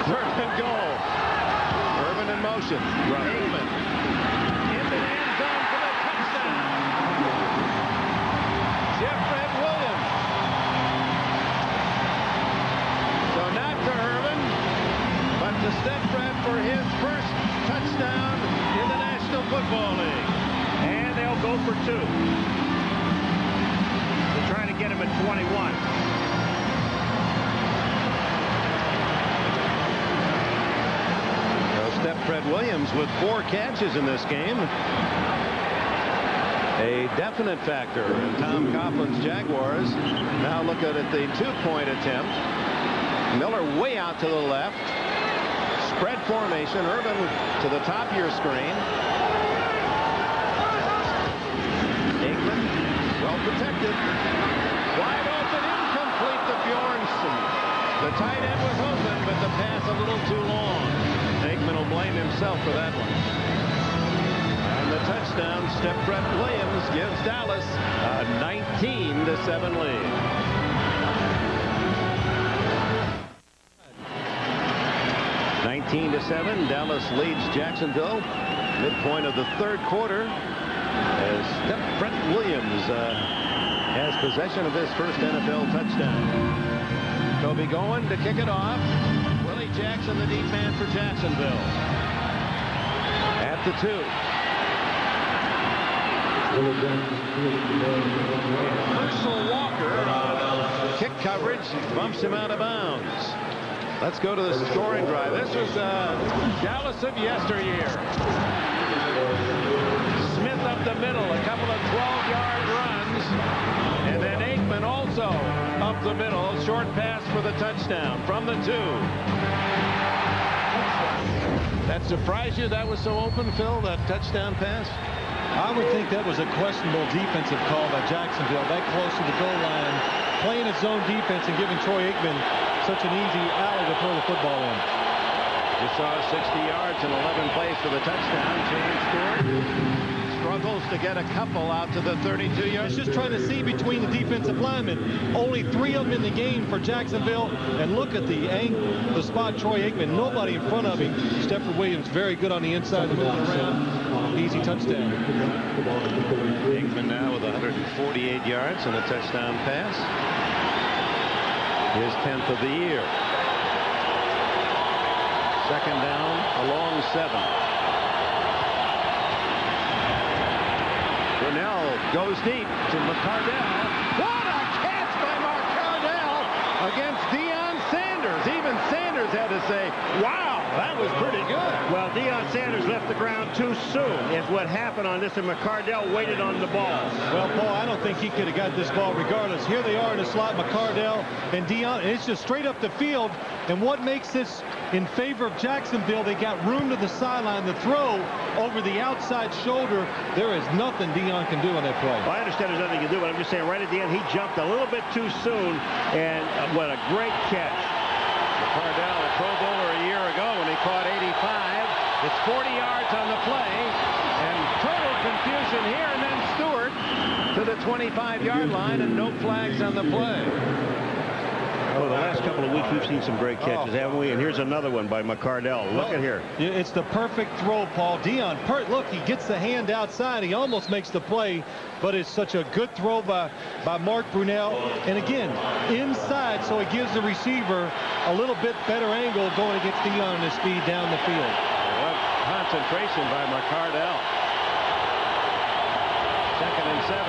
3rd and goal. Irvin in motion. Aikman in the end zone for the touchdown. Jeffred Williams. So not to Irvin, but to Steffred for his first touchdown in the National Football League. And they'll go for 2. Trying to get him at 21. Steffred Williams with 4 catches in this game. A definite factor in Tom Coughlin's Jaguars. Now look at it, the 2-point attempt. Miller way out to the left. Spread formation. Irvin to the top of your screen. Aikman well protected. Wide open, incomplete to Bjornsson. The tight end was open, but the pass a little too long. Aikman will blame himself for that one. the touchdown. Stepfret Williams gives Dallas a 19-7 lead. (19-7). Dallas leads Jacksonville. Midpoint of the third quarter as Stepfret Williams has possession of his first NFL touchdown. Kobe going to kick it off. Willie Jackson, the deep man for Jacksonville. At the 2. Herschel Walker, kick coverage, bumps him out of bounds. Let's go to the scoring drive. This was Dallas of yesteryear. Smith up the middle, a couple of 12-yard runs. And then Aikman also up the middle. Short pass for the touchdown from the 2. That surprised you? That was so open, Phil, that touchdown pass? I would think that was a questionable defensive call by Jacksonville. That close to the goal line, playing its zone defense and giving Troy Aikman such an easy alley to throw the football in. You saw 60 yards and 11 plays for the touchdown. James Stewart struggles to get a couple out to the 32-yard. It's just trying to see between the defensive linemen. Only 3 of them in the game for Jacksonville. And look at the spot Troy Aikman. Nobody in front of him. Stepfret Williams very good on the inside, moving around. Easy touchdown. Aikman now with 148 yards and a touchdown pass. His 10th of the year. Second down, a long 7. Brunell goes deep to McCardell. What a catch by McCardell against Deion Sanders. Even Sanders had to say, wow, that was pretty good. Well, Deion Sanders left the ground too soon is what happened on this, and McCardell waited on the ball. Well, Paul, I don't think he could have got this ball regardless. Here they are in the slot, McCardell and Deion, and it's just straight up the field. And what makes this in favor of Jacksonville, they got room to the sideline to throw over the outside shoulder. There is nothing Deion can do on that play. Well, I understand there's nothing he can do, but I'm just saying right at the end, he jumped a little bit too soon, and what a great catch. McCardell, a Pro Bowler a year ago when he caught 85. It's 40 yards on the play, and total confusion here, and then Stewart to the 25-yard line, and no flags on the play. Oh, the last couple of weeks we've seen some great catches, haven't we? And here's another one by McCardell. Look at here. It's the perfect throw, Paul. Deion, look, he gets the hand outside. He almost makes the play, but it's such a good throw by Mark Brunell. And again, inside, so it gives the receiver a little bit better angle going against Deion and his speed down the field. What concentration by McCardell. 2nd and 7.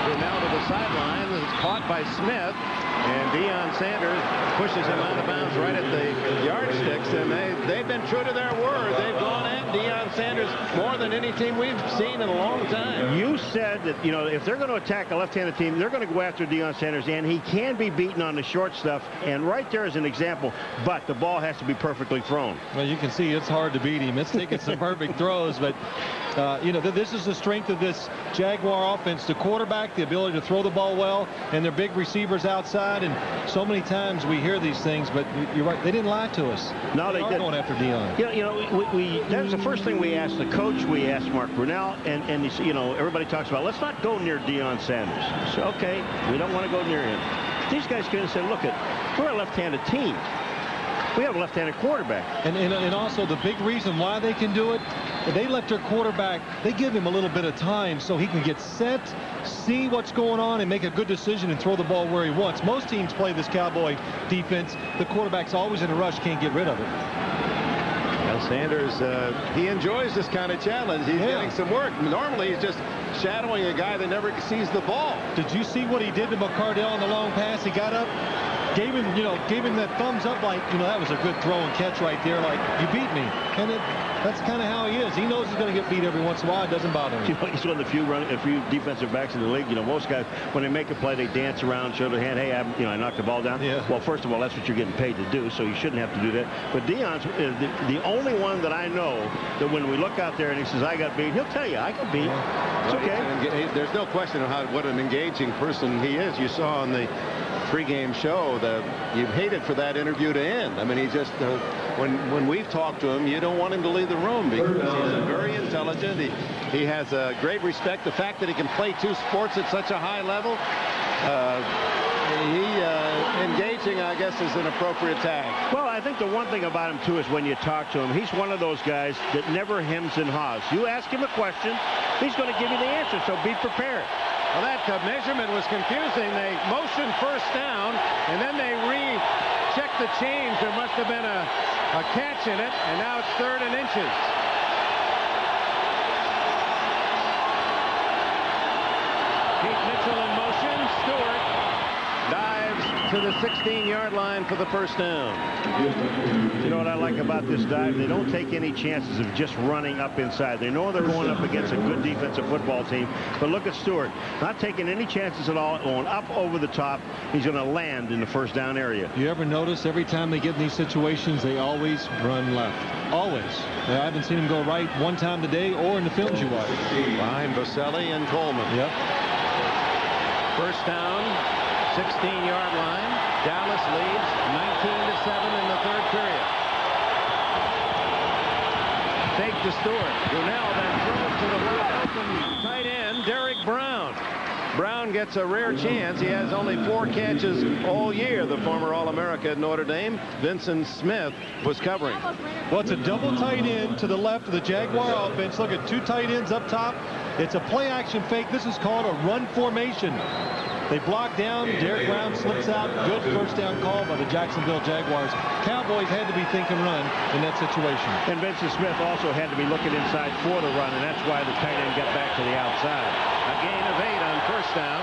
Brunell to the sideline. It's caught by Smith. And Deion Sanders pushes him out of bounds right at the yardsticks, and they've been true to their word. They've gone at Deion Sanders more than any team we've seen in a long time. You said that, you know, if they're going to attack a left-handed team, they're going to go after Deion Sanders, and he can be beaten on the short stuff, and right there is an example, but the ball has to be perfectly thrown. Well, you can see it's hard to beat him. It's taking some perfect throws, but you know, this is the strength of this Jaguar offense. The quarterback, the ability to throw the ball well, and their big receivers outside. And so many times we hear these things, but you're right, they didn't lie to us. No, they are didn't. Going after Deion. You know, that was the first thing we asked the coach. We asked Mark Brunell, and you know, everybody talks about, let's not go near Deion Sanders. So, okay, we don't want to go near him. These guys came and said, look, we're a left-handed team. We have a left-handed quarterback. And also the big reason why they can do it, they let their quarterback, they give him a little bit of time so he can get set, see what's going on, and make a good decision and throw the ball where he wants. Most teams play this Cowboy defense. The quarterback's always in a rush, can't get rid of it. Well, Sanders, he enjoys this kind of challenge. He's getting some work. Normally, he's just shadowing a guy that never sees the ball. Did you see what he did to McCardell on the long pass? He got up, gave him that thumbs up, like, that was a good throw and catch right there, like, you beat me. And that's kind of how he is. He knows he's going to get beat every once in a while. It doesn't bother him. He's one of the few defensive backs in the league. Most guys, when they make a play, they dance around, show their hand, hey, I knocked the ball down. Yeah. Well, first of all, that's what you're getting paid to do, so you shouldn't have to do that. But Deion's the only one that I know that when we look out there and he says, I got beat, he'll tell you, I got beat. It's okay. There's no question of what an engaging person he is. You saw on the pregame show that you hated for that interview to end. I mean, he just when we've talked to him, you don't want him to leave the room because he's very intelligent. He has a great respect. The fact that he can play two sports at such a high level. Engaging, I guess, is an appropriate tag. Well, I think the one thing about him, too, is when you talk to him, he's one of those guys that never hems and haws. You ask him a question, he's going to give you the answer, so be prepared. Well, that measurement was confusing. They motioned first down, and then they rechecked the change. There must have been a catch in it, and now it's 3rd and inches. Pete Mitchell in motion. Stewart dives to the 16-yard line for the first down. You know what I like about this dive? They don't take any chances of just running up inside. They know they're going up against a good defensive football team. But look at Stewart. Not taking any chances at all. Going up over the top. He's going to land in the first down area. You ever notice every time they get in these situations, they always run left? Always. I haven't seen him go right one time today or in the films you watch. Behind Boselli and Coleman. Yep. First down, 16-yard line. Dallas leads 19-7 in the 3rd period. Fake to Stewart. Gunnell then throws to the wide open tight end, Derek Brown. Brown gets a rare chance. He has only 4 catches all year. The former All-America at Notre Dame, Vincent Smith, was covering. Well, it's a double tight end to the left of the Jaguar offense. Look at 2 tight ends up top. It's a play-action fake. This is called a run formation. They block down. Derek Brown slips out. Good first down call by the Jacksonville Jaguars. Cowboys had to be thinking run in that situation. And Vincent Smith also had to be looking inside for the run, and that's why the tight end got back to the outside. A gain of 8 on first down.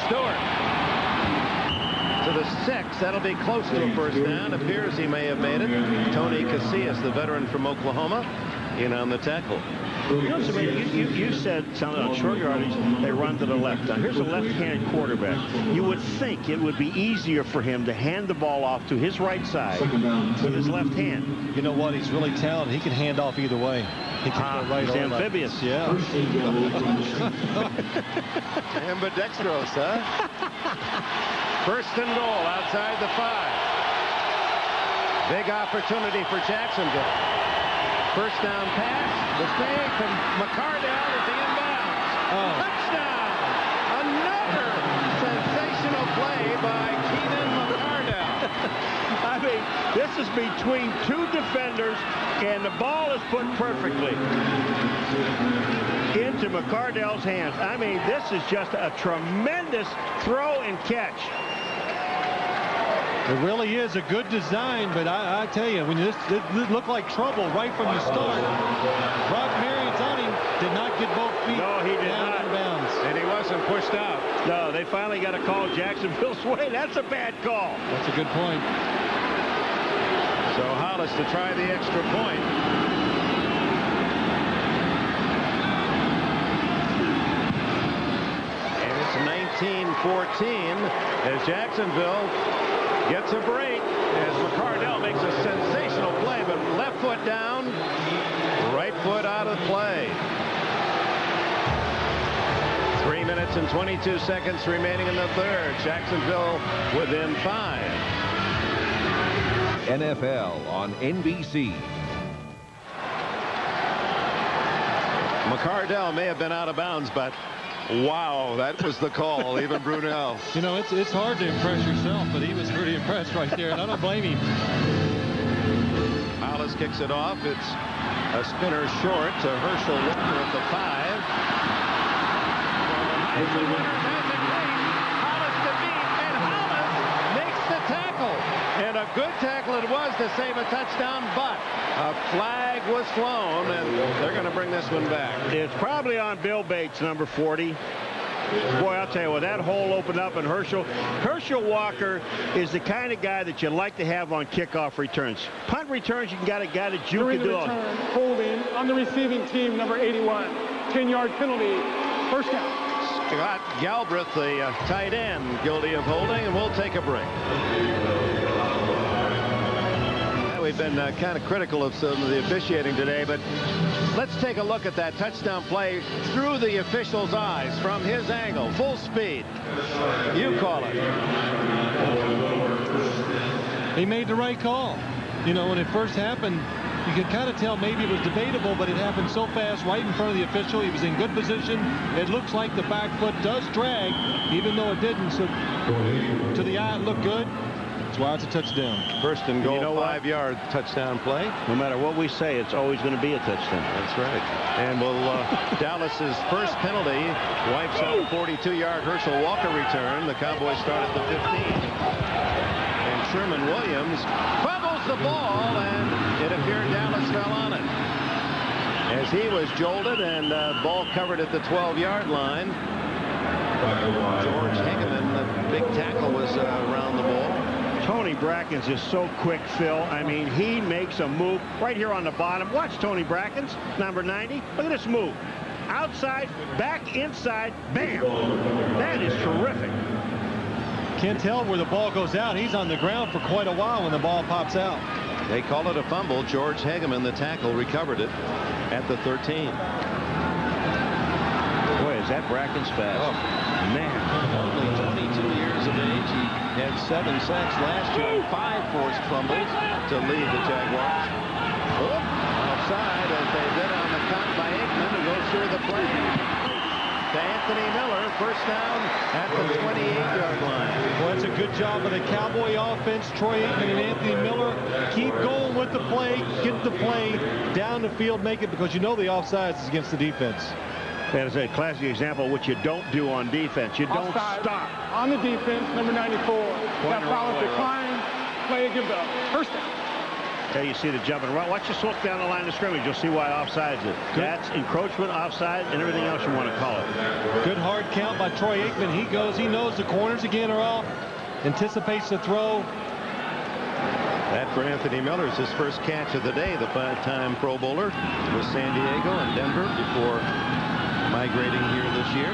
Stewart to the 6. That'll be close to a first down. Appears he may have made it. Tony Casillas, the veteran from Oklahoma, in on the tackle. You know, you said something on short yardage, they run to the left. Now, here's a left-handed quarterback. You would think it would be easier for him to hand the ball off to his right side with his left hand. You know what? He's really talented. He can hand off either way. He can go right he's or amphibious. left. Yeah. Ambidextrous, huh? First and goal outside the 5. Big opportunity for Jacksonville. First down pass, the fake from McCardell at the inbounds. Touchdown! Another sensational play by Keenan McCardell. I mean, this is between 2 defenders, and the ball is put perfectly into McCardell's hands. I mean, this is just a tremendous throw and catch. It really is a good design, but I tell you, when this looked like trouble right from the start. Brock Marion's on him, did not get both feet No, he did down not. in bounds. And he wasn't pushed out. No, they finally got a call Jacksonville's way. That's a bad call. That's a good point. So Hollis to try the extra point. And it's 19-14 as Jacksonville gets a break as McCardell makes a sensational play, but left foot down, right foot out of play. 3 minutes and 22 seconds remaining in the 3rd. Jacksonville within 5. NFL on NBC. McCardell may have been out of bounds, but wow, that was the call. Even Brunel. You know, it's hard to impress yourself, but he was pretty impressed right there, and I don't blame him. Hollis kicks it off. It's a spinner short to Herschel Walker at the 5. Hollis to beat, and Hollis makes the tackle. And a good tackle it was to save a touchdown, but a flag was flown, and they're going to bring this one back. It's probably on Bill Bates, number 40. Boy, I'll tell you what, that hole opened up, and Herschel Walker is the kind of guy that you like to have on kickoff returns. Punt returns, you got a guy that you can do. Return, holding on the receiving team, number 81. 10-yard penalty, first down. Scott Galbraith, the tight end, guilty of holding, and we'll take a break. That we've been kind of critical of some of the officiating today, but let's take a look at that touchdown play through the official's eyes from his angle, full speed. You call it. He made the right call. You know, when it first happened, you could kind of tell maybe it was debatable, but it happened so fast right in front of the official. He was in good position. It looks like the back foot does drag, even though it didn't. So to the eye, it looked good. That's why it's a touchdown. First and goal, 5-yard touchdown play. No matter what we say, it's always going to be a touchdown. That's right. And Dallas's first penalty wipes out a 42-yard Herschel Walker return. The Cowboys start at the 15. And Sherman Williams fumbles the ball, and it appeared Dallas fell on it. As he was jolted and ball covered at the 12-yard line. George Hageman, the big tackle, was around the ball. Tony Brackens is so quick, Phil. I mean, he makes a move right here on the bottom. Watch Tony Brackens, number 90. Look at this move. Outside, back inside, bam. That is terrific. Can't tell where the ball goes out. He's on the ground for quite a while when the ball pops out. They call it a fumble. George Hageman, the tackle, recovered it at the 13. Boy, is that Brackens fast. Oh, man. Only 22 years of age. He had 7 sacks last year, 5 forced fumbles to lead the Jaguars. Offside as they did on the count by Aikman, who goes through the play. To Anthony Miller, first down at the 28-yard line. Well, that's a good job of the Cowboy offense. Troy Aikman and Anthony Miller keep going with the play, get the play down the field, make it, because you know the offsides is against the defense. That is a classic example of what you don't do on defense. You don't stop. On the defense, number 94. That foul is declined. Play give the first down. There you see the jumping around. Watch you slope down the line of scrimmage. You'll see why offsides is. That's encroachment, offside, and everything else you want to call it. Good hard count by Troy Aikman. He goes, he knows the corners again are off, anticipates the throw. That for Anthony Miller is his first catch of the day. The 5-time Pro Bowler with San Diego and Denver before migrating here this year.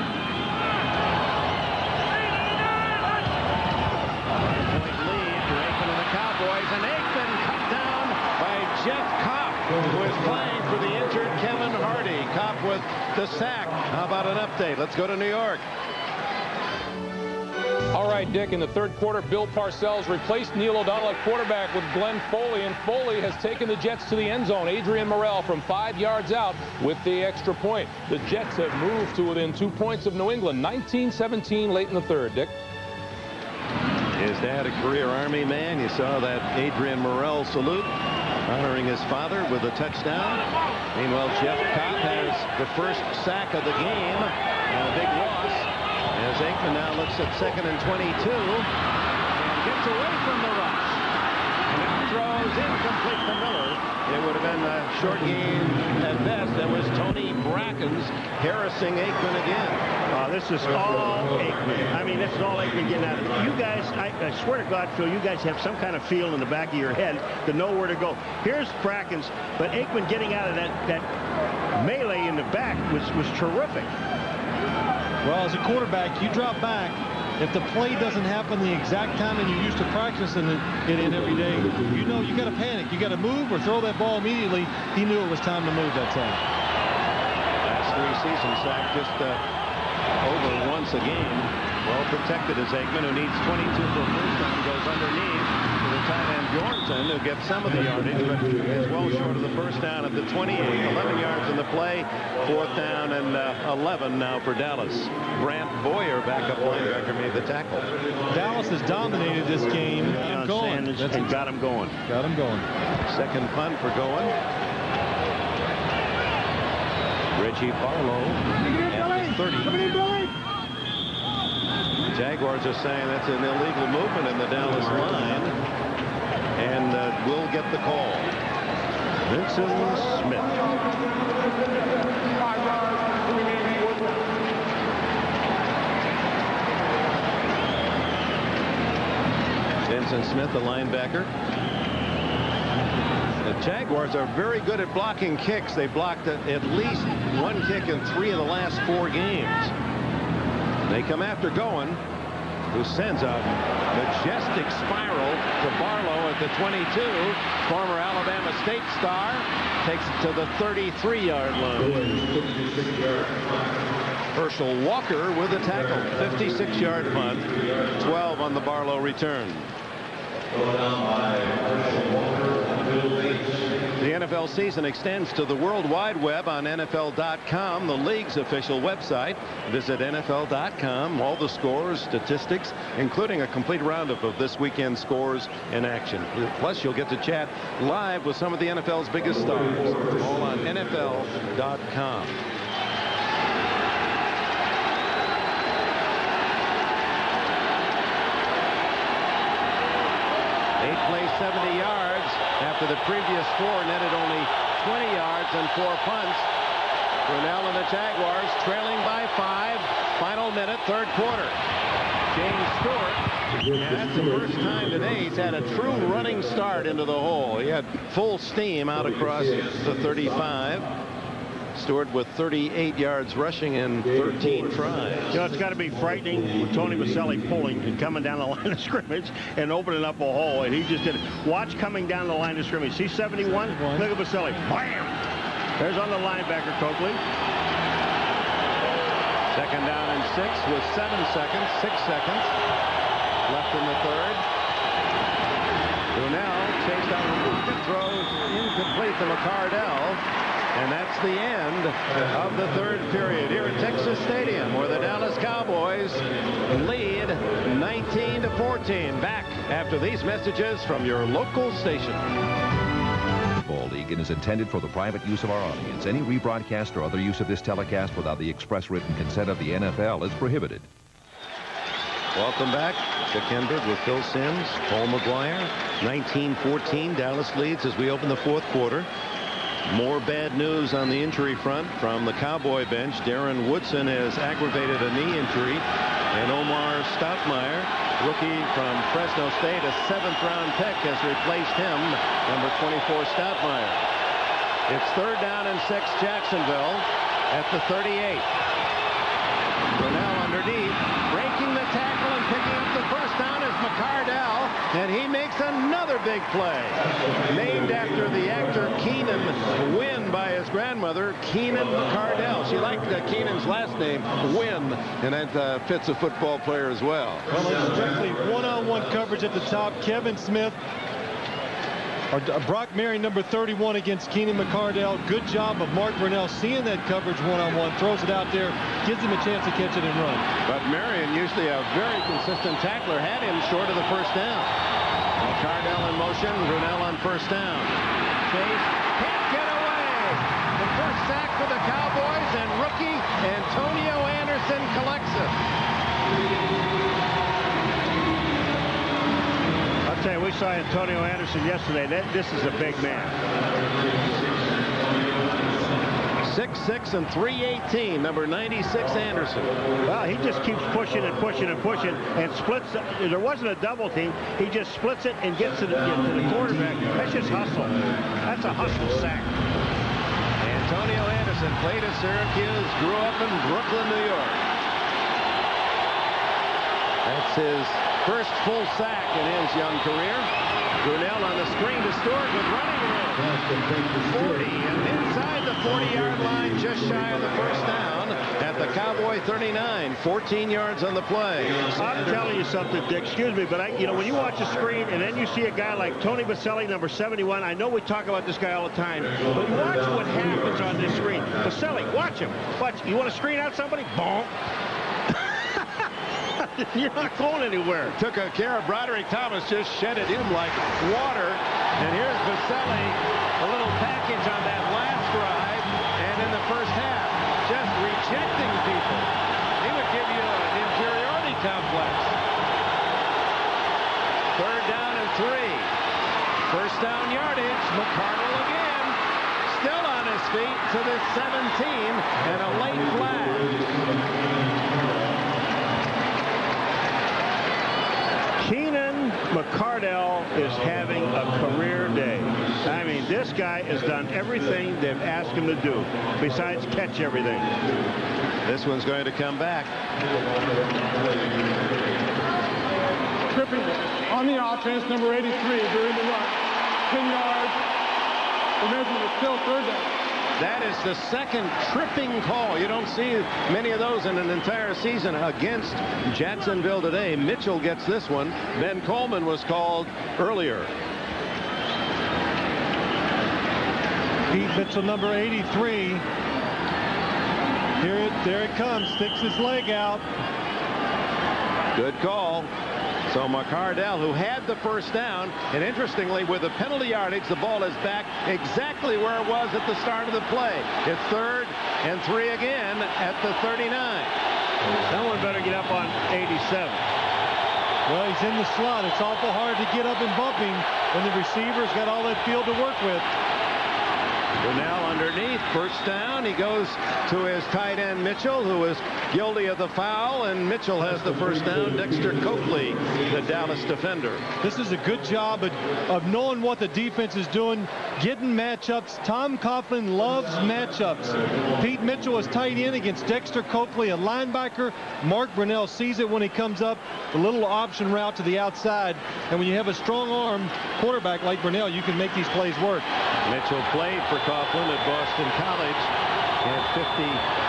Point lead for Aikman and the Cowboys, and Aikman cut down by Jeff Kopp, who is playing for the injured Kevin Hardy. Kopp with the sack. How about an update? Let's go to New York. All right, Dick, in the third quarter, Bill Parcells replaced Neil O'Donnell at quarterback with Glenn Foley, and Foley has taken the Jets to the end zone. Adrian Morrell from 5 yards out with the extra point. The Jets have moved to within 2 points of New England, 19-17 late in the third, Dick. His dad, a career Army man. You saw that Adrian Morrell salute, honoring his father with a touchdown. Meanwhile, Jeff Kopp has the first sack of the game and a big loss. As Aikman now looks at 2nd and 22 and gets away from the rush. And now throws incomplete to Miller. It would have been a short game at best. That was Tony Brackens harassing Aikman again. This is all Aikman. I mean, this is all Aikman getting out of it. You guys, I swear to God, Phil, you guys have some kind of feel in the back of your head to know where to go. Here's Brackens, but Aikman getting out of that melee in the back was terrific. Well, as a quarterback, you drop back. If the play doesn't happen the exact time and you're used to practicing it in every day, you know you got to panic. You got to move or throw that ball immediately. He knew it was time to move that time. Last 3 seasons, sacked just over once a game. Well protected is Aikman, who needs 22 for a first down, goes underneath to the tight end Bjornson, who gets some of the yardage, but is well short of the first down at the 28. 11 yards in the play. 4th down and 11 now for Dallas. Brant Boyer, backup linebacker, made the tackle. Dallas has dominated this game and going. And got him going. Got him going. Second punt for going. Reggie Barlow at the 30. Jaguars are saying that's an illegal movement in the Dallas line, and will get the call. Vincent Smith. Vincent Smith, the linebacker. The Jaguars are very good at blocking kicks. They blocked at least 1 kick in 3 of the last 4 games. They come after going. who sends a majestic spiral to Barlow at the 22. Former Alabama State star takes it to the 33-yard line. Herschel Walker with a tackle. 56-yard punt. 12 on the Barlow return. The NFL season extends to the World Wide Web on NFL.com, the league's official website. Visit NFL.com. All the scores, statistics, including a complete roundup of this weekend's scores in action. Plus, you'll get to chat live with some of the NFL's biggest stars. All on NFL.com. Plays 70 yards after the previous score netted only 20 yards and 4 punts. Brunell and the Jaguars trailing by 5. Final minute, third quarter. James Stewart, and that's the first time today he's had a true running start into the hole. He had full steam out across the 35. Stewart with 38 yards rushing and 13 tries. You know, it's got to be frightening with Tony Vaselli pulling and coming down the line of scrimmage and opening up a hole, and he just did it. Watch coming down the line of scrimmage. See 71? Look at Vaselli. Bam! There's on the linebacker, Coakley. Second down and 6 with 6 seconds left in the third. Brunell chased out a rocket, throws incomplete to McCardell. And that's the end of the third period here at Texas Stadium, where the Dallas Cowboys lead 19-14. Back after these messages from your local station. Football League and is intended for the private use of our audience. Any rebroadcast or other use of this telecast without the express written consent of the NFL is prohibited. Welcome back. Dick Enberg with Phil Simms, Paul MaGuire. 19-14. Dallas leads as we open the fourth quarter. More bad news on the injury front from the Cowboy bench. Darren Woodson has aggravated a knee injury, and Omar Stoutmeyer, rookie from Fresno State, a 7th-round pick, has replaced him, number 24 Stoutmeyer. It's third down and 6, Jacksonville at the 38. Brunell underneath, breaking the tackle and picking up the first down is McCardell, and he makes another big play. Named after the actor Keenan Wynn by his grandmother, Keenan McCardell. She liked Keenan's last name, Wynn, and that fits a football player as well. Well, it's strictly one-on-one coverage at the top. Kevin Smith, or Brock Marion, number 31, against Keenan McCardell. Good job of Mark Brunell seeing that coverage one-on-one, throws it out there, gives him a chance to catch it and run. But Marion, usually a very consistent tackler, had him short of the first down. McCardell in motion, Brunell on first down. Chase can't get away. The first sack for the Cowboys, and rookie Antonio Anderson collects it. I'll tell you, we saw Antonio Anderson yesterday. This is a big man. 6'6" and 318, number 96 Anderson. Well, he just keeps pushing and pushing and pushing and splits. There wasn't a double team. He just splits it and gets to the quarterback. That's just hustle. That's a hustle sack. Antonio Anderson played at Syracuse, grew up in Brooklyn, New York. That's his first full sack in his young career. Brunell on the screen to Stewart with running room. 40 and inside the 40-yard line, just shy of the first down at the Cowboy 39. 14 yards on the play. I'm telling you something, Dick. Excuse me, but when you watch a screen and then you see a guy like Tony Vaselli, number 71, I know we talk about this guy all the time, but watch what happens on this screen. Vaselli, watch him. Watch. You want to screen out somebody? Bonk. You're not going anywhere. Took a care of Broderick Thomas, just shedded him like water. And here's Vaselli, a little package on that last drive, and in the first half, just rejecting people. He would give you an inferiority complex. Third down and 3. First down yardage, McCardell again. Still on his feet to the 17, and a late flag. Keenan McCardell is having a career day. I mean, this guy has done everything they've asked him to do, besides catch everything. This one's going to come back. defense, number 83, during the run. 10 yards. The measurement is still third down. That is the second tripping call. You don't see many of those in an entire season against Jacksonville today. Mitchell gets this one. Ben Coleman was called earlier. Pete Mitchell, number 83. There it comes. Sticks his leg out. Good call. So McCardell, who had the first down, and interestingly, with the penalty yardage, the ball is back exactly where it was at the start of the play. It's 3rd and 3 again at the 39. Someone better get up on 87. Well, he's in the slot. It's awful hard to get up and bump him when the receiver's got all that field to work with. Brunell underneath, first down. He goes to his tight end Mitchell, who is guilty of the foul, and Mitchell has the first down. Dexter Coakley, the Dallas defender. This is a good job of knowing what the defense is doing, getting matchups. Tom Coughlin loves matchups. Pete Mitchell is tight end against Dexter Coakley, a linebacker. Mark Brunell sees it when he comes up, the little option route to the outside. And when you have a strong arm quarterback like Brunell, you can make these plays work. Mitchell played for Coughlin at Boston College. He had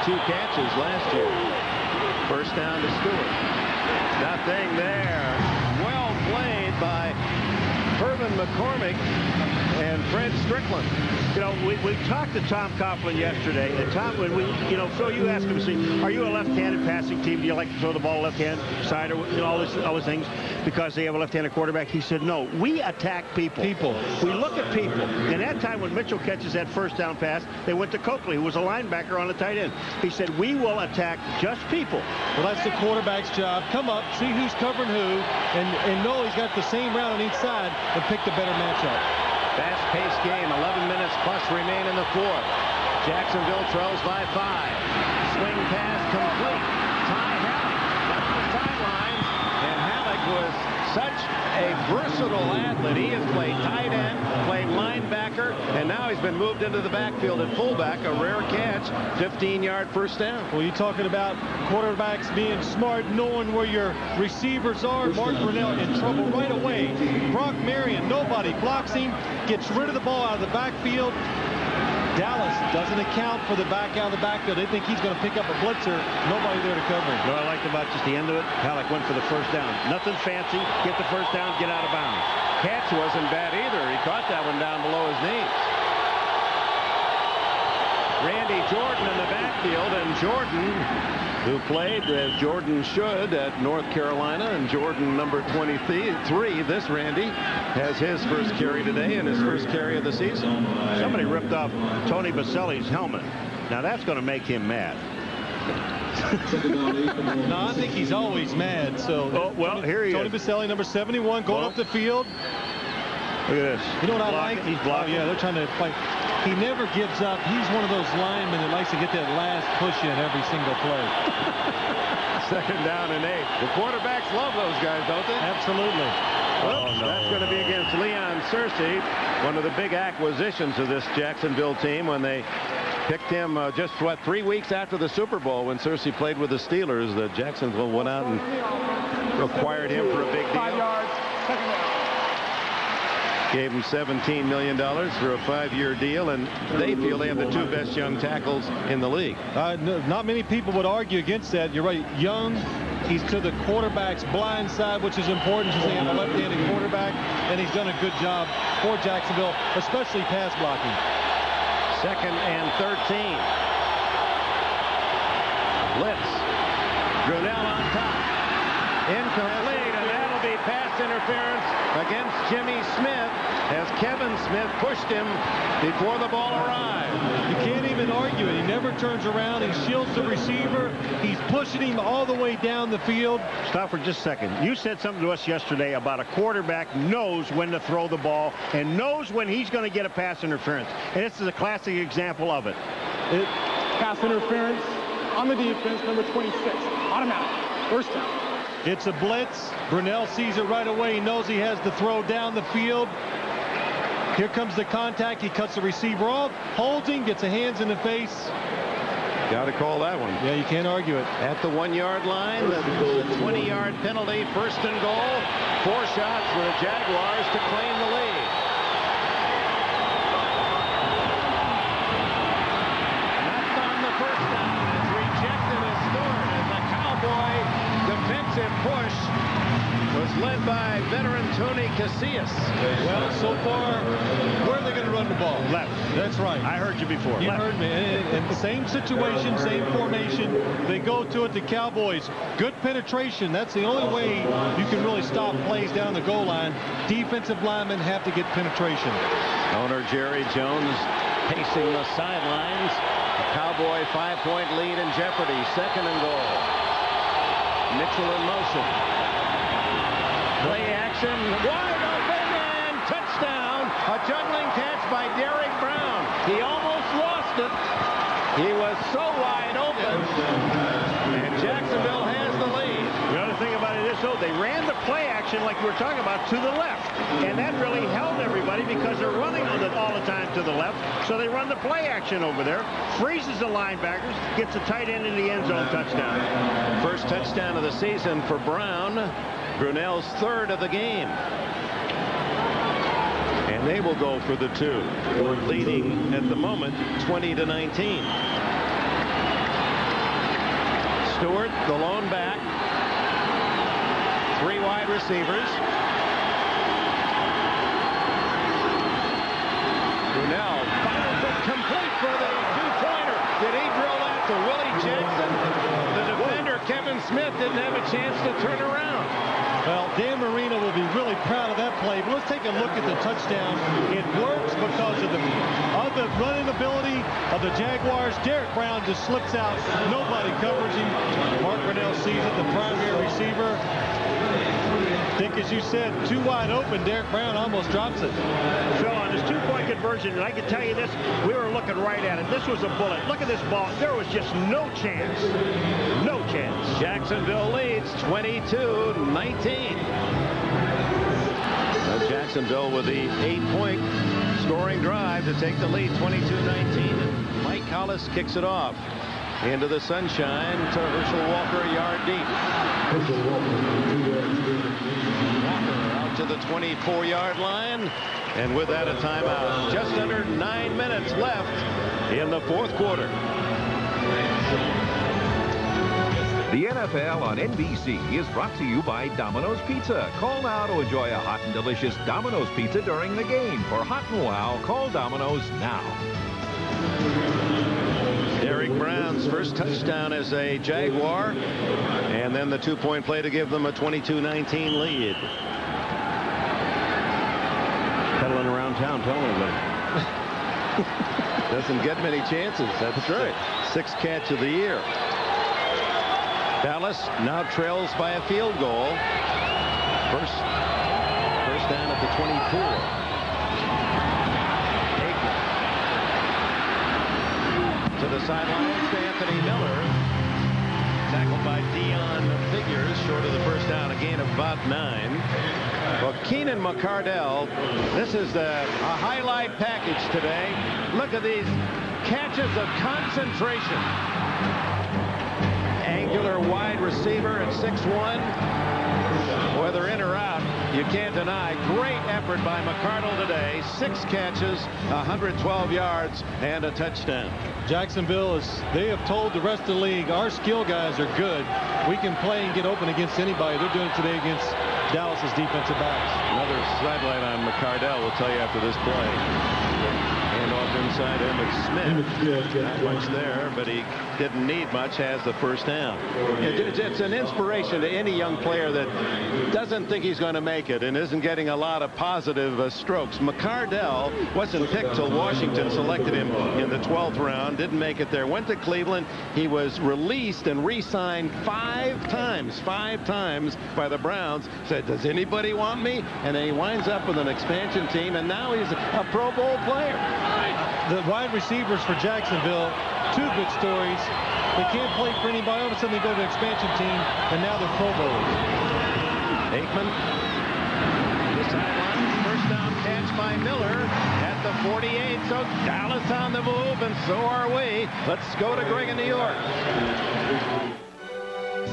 52 catches last year. First down to Stewart. Nothing there. Well played by Herman McCormick and Fred Strickland. You know, we talked to Tom Coughlin yesterday, and Tom, when we, Phil, you asked him, see, are you a left-handed passing team? Do you like to throw the ball left-hand side, or all those things, because they have a left-handed quarterback? He said, no, we attack people. We look at people. And that time when Mitchell catches that first down pass, they went to Coakley, who was a linebacker on the tight end. He said, we will attack just people. Well, that's the quarterback's job. Come up, see who's covering who, and know he's got the same route on each side, and pick the better matchup. Fast-paced game, 11 minutes plus remain in the fourth. Jacksonville trails by 5. Swing pass complete. Ty Halleck up the sidelines, and Halleck was such a versatile athlete. He has played tight end, played linebacker, and now he's been moved into the backfield at fullback. A rare catch, 15-yard first down. Well, you're talking about quarterbacks being smart, knowing where your receivers are. Mark Brunell in trouble right away. Brock Marion, nobody blocks him, gets rid of the ball out of the backfield. Dallas doesn't account for the back out of the backfield. They think he's going to pick up a blitzer. Nobody there to cover him. What I liked about just the end of it, Halleck went for the first down. Nothing fancy. Get the first down, get out of bounds. Catch wasn't bad either. He caught that one down below his knees. Randy Jordan in the backfield, and Jordan, who played as Jordan should at North Carolina, and Jordan number 23, this Randy, has his first carry today and his first carry of the season. Somebody ripped off Tony Baselli's helmet. Now that's going to make him mad. No, I think he's always mad. So, here he is. Tony Baselli, number 71, going up the field. Look at this. You know what I like? He's blocking. Oh, yeah, they're trying to fight. He never gives up. He's one of those linemen that likes to get that last push in every single play. Second down and 8. The quarterbacks love those guys, don't they? Absolutely. Oops, that's going to be against Leon Searcy, one of the big acquisitions of this Jacksonville team when they picked him just, 3 weeks after the Super Bowl when Searcy played with the Steelers. Jacksonville went out and acquired him for a big deal. 5 yards, second down. Gave him $17 million for a 5-year deal, and they feel they have the 2 best young tackles in the league. Not many people would argue against that. You're right. Young, he's to the quarterback's blind side, which is important since they have a left-handed quarterback, and he's done a good job for Jacksonville, especially pass blocking. Second and 13. Blitz. Brunell on top. Incomplete, and that'll be pass interference against Jimmy Smith as Kevin Smith pushed him before the ball arrived. You can't even argue it. He never turns around. He shields the receiver. He's pushing him all the way down the field. Stop for just a second. You said something to us yesterday about a quarterback knows when to throw the ball and knows when he's going to get a pass interference. And this is a classic example of it. Pass interference on the defense, number 26. Automatic. First down. It's a blitz. Brunell sees it right away. He knows he has to throw down the field. Here comes the contact. He cuts the receiver off, holds him, gets a hands in the face. Got to call that one. Yeah, you can't argue it. At the 1-yard line, the 20-yard penalty, 1st and goal. 4 shots for the Jaguars to claim the lead. That's on the first down. It's rejected as Stewart as the Cowboy defensive push was led by veteran Tony Casillas. Well, so far, where are they going to run the ball? Left. That's right. I heard you before. You Left. heard me. And same situation, same formation. They go to it, the Cowboys. Good penetration. That's the only way you can really stop plays down the goal line. Defensive linemen have to get penetration. Owner Jerry Jones pacing the sidelines. The Cowboy 5-point lead in jeopardy. 2nd and goal. Mitchell in motion. Play action, wide open, and touchdown. A juggling catch by Derek Brown. He almost lost it. He was so wide open. And Jacksonville has the lead. The other thing about it is, though, they ran the play action like we were talking about to the left. And that really held everybody because they're running on it all the time to the left. So they run the play action over there. Freezes the linebackers. Gets a tight end in the end zone touchdown. First touchdown of the season for Brown. Brunell's 3rd of the game. And they will go for the 2. We're leading at the moment 20-19. Stewart, the lone back. 3 wide receivers. Brunell fires it complete for the 2-pointer. Did he drill that to Willie Jackson? The defender, Kevin Smith, didn't have a chance to turn around. Well, Dan Marino will be really proud of that play, but let's take a look at the touchdown. It works because of the running ability of the Jaguars. Derek Brown just slips out. Nobody covers him. Mark Brunell sees it, the primary receiver. I think, as you said, too wide open. Derek Brown almost drops it. Phil, on this 2-point conversion, and I can tell you this, we were looking right at it. This was a bullet. Look at this ball. There was just no chance. No chance. Jacksonville leads 22-19. Jacksonville with the 8-point scoring drive to take the lead 22-19. Mike Hollis kicks it off into the sunshine to Herschel Walker, a yard deep. Walker out to the 24-yard line, and with that a timeout. Just under 9 minutes left in the 4th quarter. The NFL on NBC is brought to you by Domino's Pizza. Call now to enjoy a hot and delicious Domino's Pizza during the game. For hot and wow, call Domino's now. Derek Brown's first touchdown as a Jaguar, and then the 2-point play to give them a 22-19 lead. Pedaling around town, telling everybody. Doesn't get many chances. That's right. 6th catch of the year. Dallas now trails by a field goal. First down at the 24. To the sidelines to Anthony Miller. Tackled by Dion Figures, short of the first down, a gain of about 9. Well, Keenan McCardell, this is a highlight package today. Look at these catches of concentration. Angular wide receiver at 6'1". Whether in or out, you can't deny. Great effort by McCardell today. 6 catches, 112 yards, and a touchdown. Jacksonville they have told the rest of the league, our skill guys are good. We can play and get open against anybody. They're doing it today against Dallas's defensive backs. Another sidelight on McCardell, we'll tell you after this play. And off inside Emmitt Smith. Not much there, but he didn't need much, has the first down. It's an inspiration to any young player that doesn't think he's going to make it and isn't getting a lot of positive strokes. McCardell wasn't picked till Washington selected him in the 12th round. Didn't make it there. Went to Cleveland. He was released and re-signed 5 times by the Browns. Said, does anybody want me? And then he winds up with an expansion team, and now he's a Pro Bowl player. The wide receivers for Jacksonville, 2 good stories. They can't play for anybody. All of a sudden they go to the expansion team, and now they're Pro Bowlers. Aikman, the sideline, first touchdown catch by Miller at the 48. So Dallas on the move, and so are we. Let's go to Greg in New York.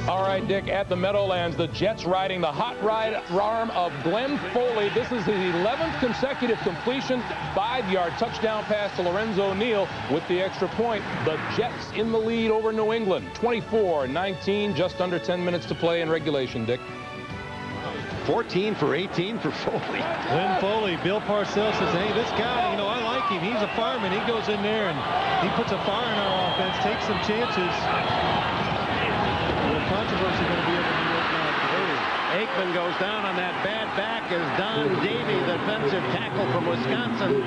All right, Dick, at the Meadowlands, the Jets riding the hot arm of Glenn Foley. This is his 11th consecutive completion, 5-yard touchdown pass to Lorenzo Neal with the extra point. The Jets in the lead over New England, 24-19, just under 10 minutes to play in regulation, Dick. 14 for 18 for Foley. Glenn Foley, Bill Parcells says, hey, this guy, I like him. He's a fireman. He goes in there and he puts a fire in our offense, takes some chances. Controversy going to be over New York now. Aikman goes down on that bad back as Don Davey, the defensive tackle from Wisconsin,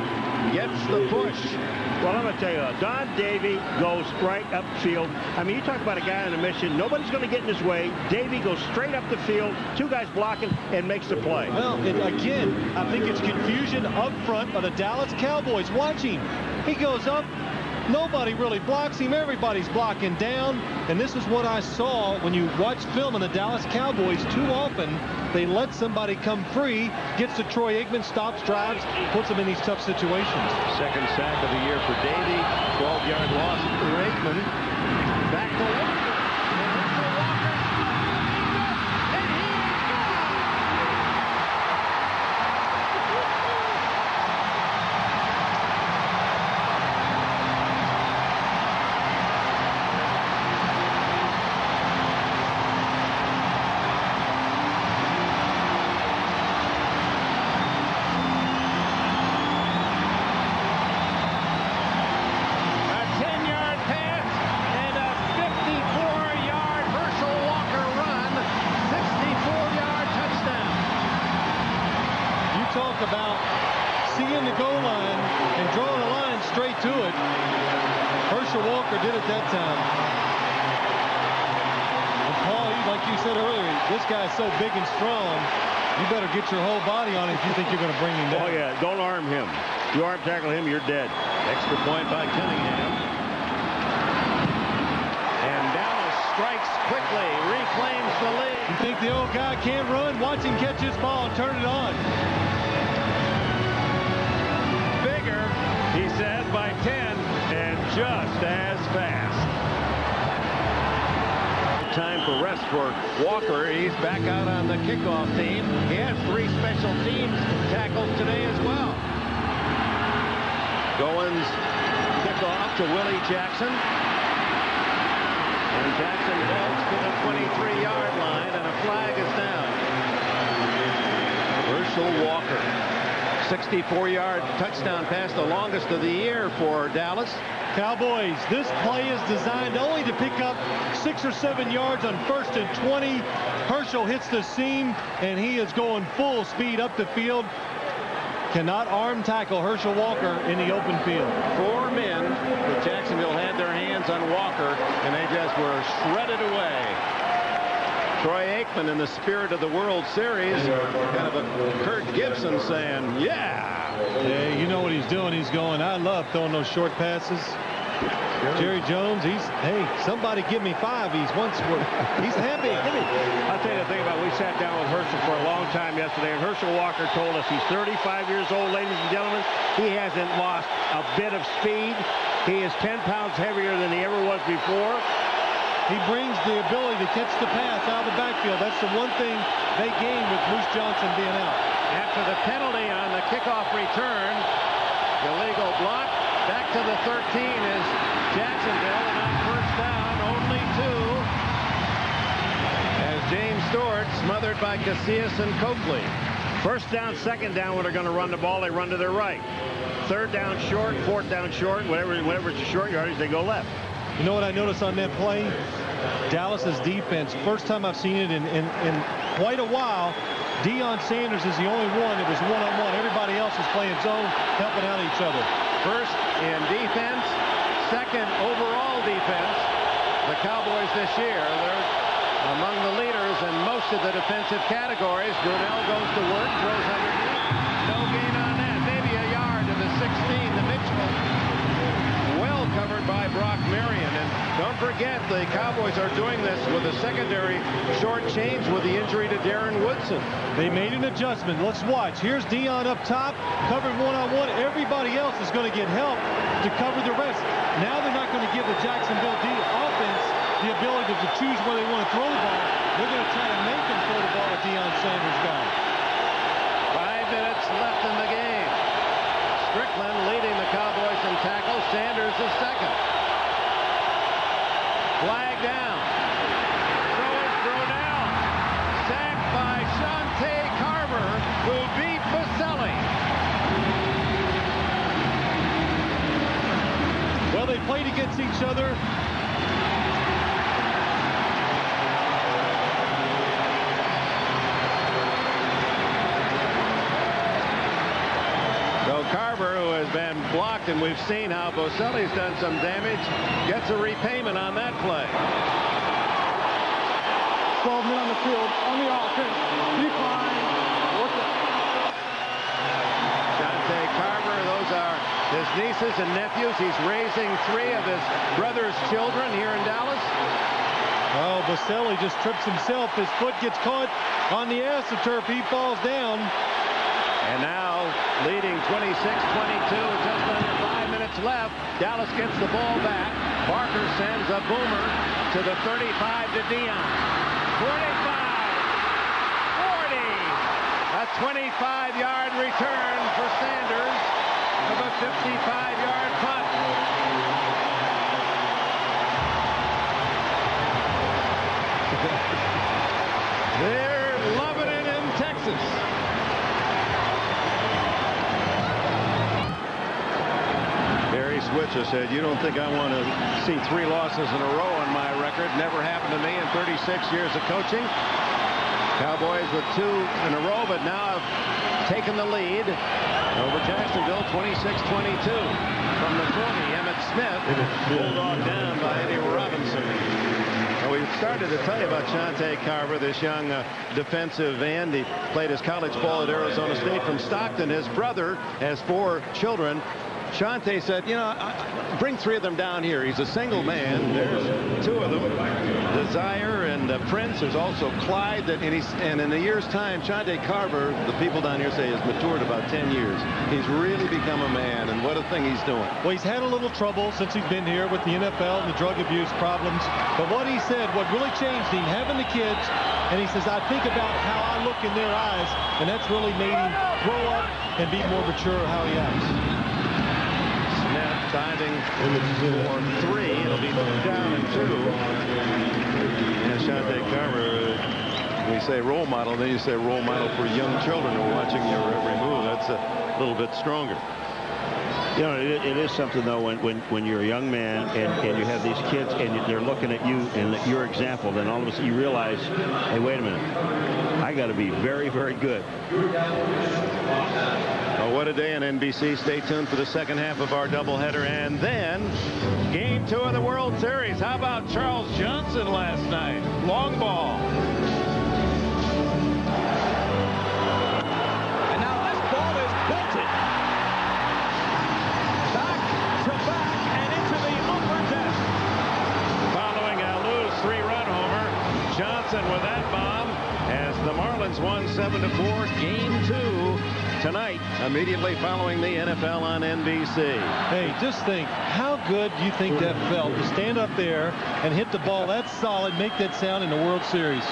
gets the push. Well, I'm going to tell you, Don Davey goes right upfield. I mean, you talk about a guy on a mission. Nobody's going to get in his way. Davey goes straight up the field, 2 guys blocking, and makes the play. Well, again, I think it's confusion up front by the Dallas Cowboys. Watching, he goes up. Nobody really blocks him. Everybody's blocking down. And this is what I saw when you watch film on the Dallas Cowboys. Too often, they let somebody come free, gets to Troy Aikman, stops, drives, puts them in these tough situations. Second sack of the year for Davey. 12-yard loss for Aikman. Back to Walker. About seeing the goal line and drawing a line straight to it. Herschel Walker did it that time. And Paul, like you said earlier, this guy's so big and strong, you better get your whole body on him if you think you're going to bring him down. Oh, yeah. Don't arm him. You arm tackle him, you're dead. Extra point by Cunningham. And Dallas strikes quickly, reclaims the lead. You think the old guy can't run? Watch him catch his ball and turn it on. He says by 10 and just as fast. Time for rest for Walker. He's back out on the kickoff team. He has 3 special teams tackles today as well. Goins kickoff to Willie Jackson. And Jackson heads to the 23-yard line, and a flag is down. Herschel Walker. 64-yard touchdown pass, the longest of the year for Dallas. Cowboys, this play is designed only to pick up 6 or 7 yards on 1st and 20. Herschel hits the seam, and he is going full speed up the field. Cannot arm tackle Herschel Walker in the open field. 4 men with Jacksonville had their hands on Walker, and they just were shredded away. Troy Aikman, in the spirit of the World Series, kind of a Kurt Gibson saying, yeah. Yeah, you know what he's doing. He's going, I love throwing those short passes. Jerry Jones, hey, somebody give me 5. He's happy. I'll tell you the thing about, we sat down with Herschel for a long time yesterday, and Herschel Walker told us he's 35 years old, ladies and gentlemen. He hasn't lost a bit of speed. He is 10 pounds heavier than he ever was before. He brings the ability to catch the pass out of the backfield. That's the one thing they gained with Moose Johnson being out. After the penalty on the kickoff return, illegal block. Back to the 13 is Jacksonville, and on first down, only 2. As James Stewart smothered by Casillas and Coakley. First down, second down, when they're going to run the ball, they run to their right. Third down short, fourth down short, whatever it's a short yardage, they go left. You know what I noticed on that play? Dallas's defense, first time I've seen it in quite a while. Deion Sanders is the only one that was one-on-one. Everybody else is playing zone, helping out each other. First in defense, second overall defense. The Cowboys this year, they're among the leaders in most of the defensive categories. Brunell goes to work, throws underneath. No gain on that. Maybe a yard to the 16, the Mitchell. Well covered by Brock Marion. And don't forget, the Cowboys are doing this with a secondary short change with the injury to Darren Woodson. They made an adjustment. Let's watch. Here's Dion up top, covered one-on-one. Everybody else is going to get help to cover the rest. Now they're not going to give the Jacksonville offense the ability to choose where they want to throw the ball. They're going to try to make them throw the ball at Deion Sanders' guy. 5 minutes left in the game. Strickland leading the Cowboys in tackles. Sanders is second. Flag down. Throw down. Sacked by Shante Carver, who beat Baselli. Well, they played against each other. So Carver, who has been blocked, and we've seen how Baselli's done some damage, gets a repayment on that play. 12 men on the field, on the offense. Decline. Shante Carver, those are his nieces and nephews. He's raising 3 of his brother's children here in Dallas. Oh, Baselli just trips himself. His foot gets caught on the AstroTurf. He falls down. And now leading 26-22 with just under 5 minutes left. Dallas gets the ball back. Barker sends a boomer to the 35 to Dion. 45, 40. A 25-yard return for Sanders of a 55-yard punt. They're loving it in Texas. Switzer said, "You don't think I want to see 3 losses in a row on my record? Never happened to me in 36 years of coaching." Cowboys with 2 in a row, but now have taken the lead over Jacksonville, 26-22. From the 20, Emmett Smith, bulldog down by Eddie Robinson. Well, we started to tell you about Shante Carver, this young defensive end. He played his college ball at Arizona State from Stockton. His brother has 4 children. Shante said, you know, bring 3 of them down here. He's a single man. There's 2 of them, Desire and Prince. There's also Clyde. And in a year's time, Shante Carver, the people down here say, has matured about 10 years. He's really become a man, and what a thing he's doing. Well, he's had a little trouble since he's been here with the NFL and the drug abuse problems. But what he said, what really changed him, having the kids, and he says, I think about how I look in their eyes, and that's really made him grow up and be more mature how he acts. Diving for 3. It'll be down and 2. And Shante Carver, we say role model, then you say role model for young children who are watching your every move. That's a little bit stronger. You know, it is something, though, when you're a young man and you have these kids and they're looking at you and your example, then all of a sudden you realize, hey, wait a minute, I got to be very, very good. Oh, what a day on NBC. Stay tuned for the second half of our doubleheader. And then game 2 of the World Series. How about Charles Johnson last night? Long ball. And now this ball is belted. Back to back and into the upper deck. Following Alou's 3-run homer, Johnson with that bomb as the Marlins won 7-4. Game 2 tonight, immediately following the NFL on NBC. Hey, just think, how good do you think that felt to stand up there and hit the ball that solid, make that sound in the World Series?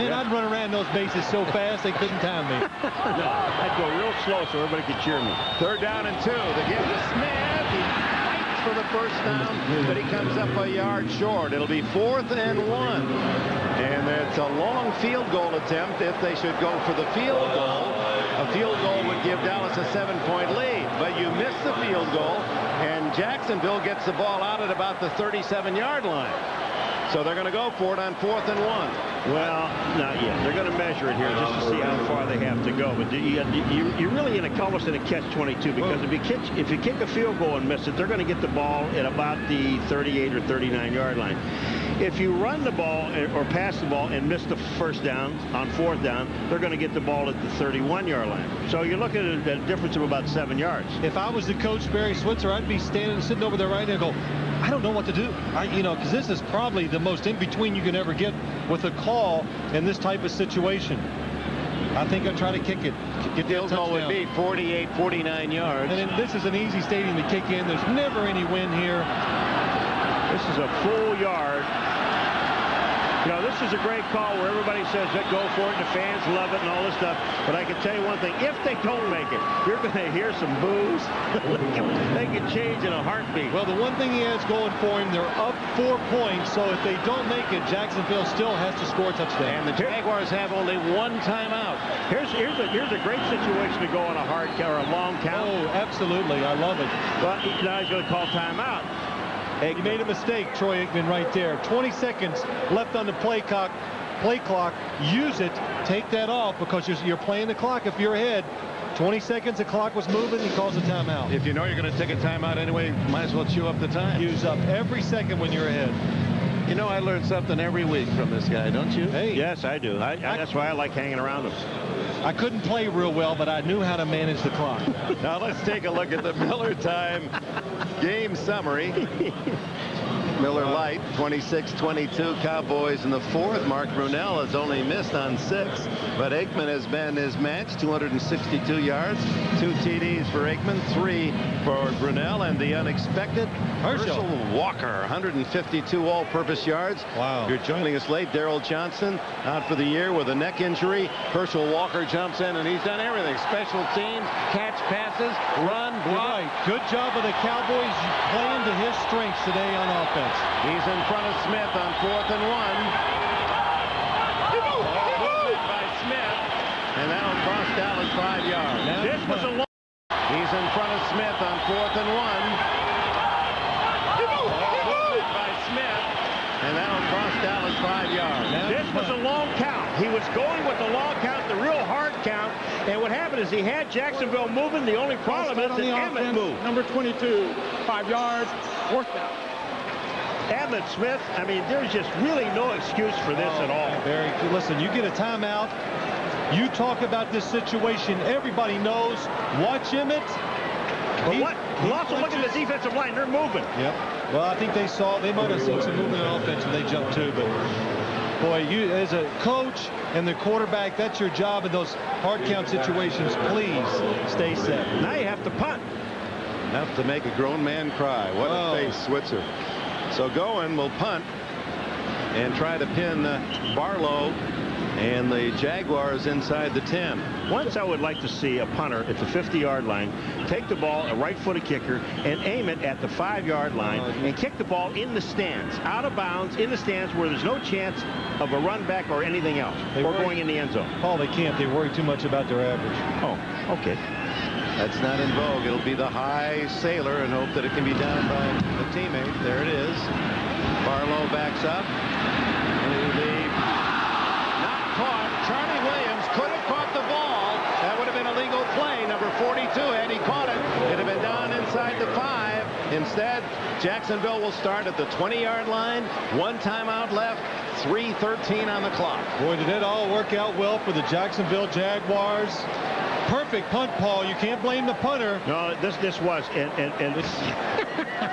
Man, I'd run around those bases so fast they couldn't time me. No, I'd go real slow so everybody could cheer me. 3rd down and 2. The give to Smith. He fights for the first down, but he comes up a yard short. It'll be 4th and 1. And it's a long field goal attempt if they should go for the field goal. A field goal would give Dallas a 7-point lead, but you miss the field goal, and Jacksonville gets the ball out at about the 37-yard line. So they're going to go for it on 4th and 1. Well, not yet. They're going to measure it here just to see how far they have to go. But you're really in almost in a catch-22 because if you kick a field goal and miss it, they're going to get the ball at about the 38 or 39-yard line. If you run the ball or pass the ball and miss the first down on 4th down, they're going to get the ball at the 31-yard line. So you're looking at a difference of about 7 yards. If I was the coach, Barry Switzer, I'd be sitting over there right now and go, I don't know what to do. Because this is probably the most in between you can ever get with a call in this type of situation. I think I'll try to kick it. Get the Field goal would be 48, 49 yards. And then this is an easy stadium to kick in. There's never any wind here. This is a full yard. This is a great call where everybody says, go for it, and the fans love it and all this stuff. But I can tell you one thing, if they don't make it, you're going to hear some boos. They can change in a heartbeat. Well, the one thing he has going for him, they're up 4 points, so if they don't make it, Jacksonville still has to score a touchdown. And the Jaguars have only one timeout. Here's a great situation to go on a hard count or a long count. Oh, absolutely. I love it. Well, now he's going to call timeout. He made a mistake, Troy Aikman, right there. 20 seconds left on the play clock. Use it. Take that off because you're playing the clock if you're ahead. 20 seconds, the clock was moving. He calls a timeout. If you know you're going to take a timeout anyway, might as well chew up the time. Use up every second when you're ahead. I learn something every week from this guy, don't you? Hey. Yes, I do. That's why I like hanging around him. I couldn't play real well, but I knew how to manage the clock. Now let's take a look at the Miller time game summary. Miller Lite, 26-22 Cowboys in the fourth. Mark Brunell has only missed on 6, but Aikman has been his match, 262 yards, 2 TDs for Aikman, 3 for Brunell, and the unexpected Herschel Walker, 152 all-purpose yards. Wow. If you're joining us late, Darrell Johnson out for the year with a neck injury. Herschel Walker jumps in, and he's done everything. Special teams, catch passes, run, block. Right. Good job of the Cowboys playing to his strengths today on offense. He's in front of Smith on 4th and 1. Movement by Smith, and that'll cross Dallas 5 yards. This was a long. He's in front of Smith on 4th and 1. Movement by Smith, and that'll cross Dallas 5 yards. This was a long count. He was going with the long count, the real hard count. And what happened is he had Jacksonville moving. The only problem is that Emmett moved. Number 22, 5 yards, 4th down. Emmitt Smith, I mean, there's just really no excuse for this at all. Barry, listen, you get a timeout. You talk about this situation. Everybody knows. Watch Emmett. But also look at the defensive line. They're moving. Yep. Well, I think they might have seen some movement on offense when they jumped too. But boy, you as a coach and the quarterback, that's your job in those hard count situations. Please stay set. Now you have to punt. Enough to make a grown man cry. What a face, Switzer. So Goen will punt and try to pin Barlow and the Jaguars inside the 10. Once I would like to see a punter at the 50-yard line take the ball, a right-footed kicker, and aim it at the 5-yard line and kick the ball in the stands, out of bounds, in the stands where there's no chance of a run back or anything else, or going in the end zone. Paul, they can't. They worry too much about their average. Oh, okay. That's not in vogue. It'll be the high sailor and hope that it can be done by a teammate. There it is. Barlow backs up. It'll be not caught. Charlie Williams could have caught the ball. That would have been a legal play. Number 42, had he caught it, it'd have been down inside the 5. Instead, Jacksonville will start at the 20-yard line. 1 timeout left. 3:13 on the clock. Boy, did it all work out well for the Jacksonville Jaguars. Perfect punt, Paul. You can't blame the punter. No, this was.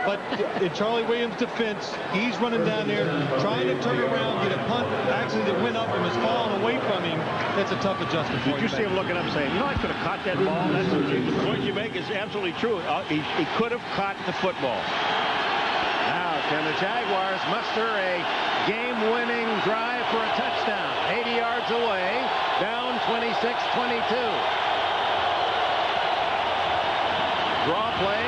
But in Charlie Williams' defense, he's running down there trying to turn around, get a punt actually that went up and was falling away from him. That's a tough adjustment for him. Did you see him looking up saying, I could have caught that ball? That's the point you make is absolutely true. He could have caught the football. Now, can the Jaguars muster a game-winning drive for a touchdown? 80 yards away, down 26-22. Draw play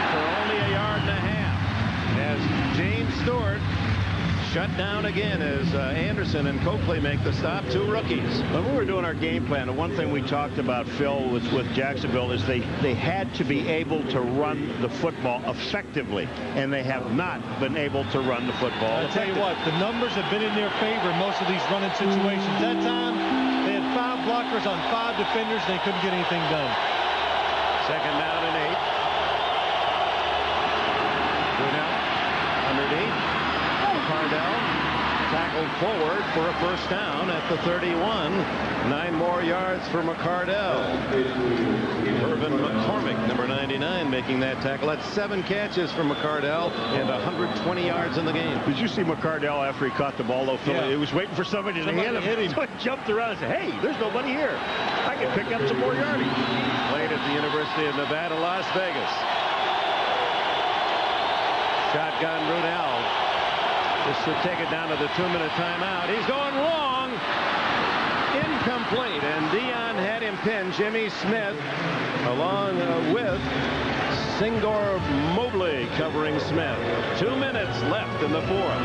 for only 1.5 yards as James Stewart shut down again as Anderson and Coakley make the stop. 2 rookies. When we were doing our game plan, the one thing we talked about, Phil, with Jacksonville is they had to be able to run the football effectively, and they have not been able to run the football. I'll tell you what, the numbers have been in their favor in most of these running situations. That time, they had 5 blockers on 5 defenders. They couldn't get anything done. 2nd down and 8. Brunell underneath. Cardell. Tackle tackled forward for a first down at the 31. 9 more yards for McCardell. Irvin McCormick, number 99, making that tackle. That's 7 catches for McCardell and 120 yards in the game. Did you see McCardell after he caught the ball, though, Phil? Yeah. He was waiting for somebody to hit him. So he jumped around and said, hey, there's nobody here. I can pick up some more yardage. Played at the University of Nevada, Las Vegas. Shotgun Brunell. This should take it down to the 2-minute timeout. He's going long. Incomplete. And Dion had him pinned. Jimmy Smith along with Singor Mobley covering Smith. 2 minutes left in the 4th.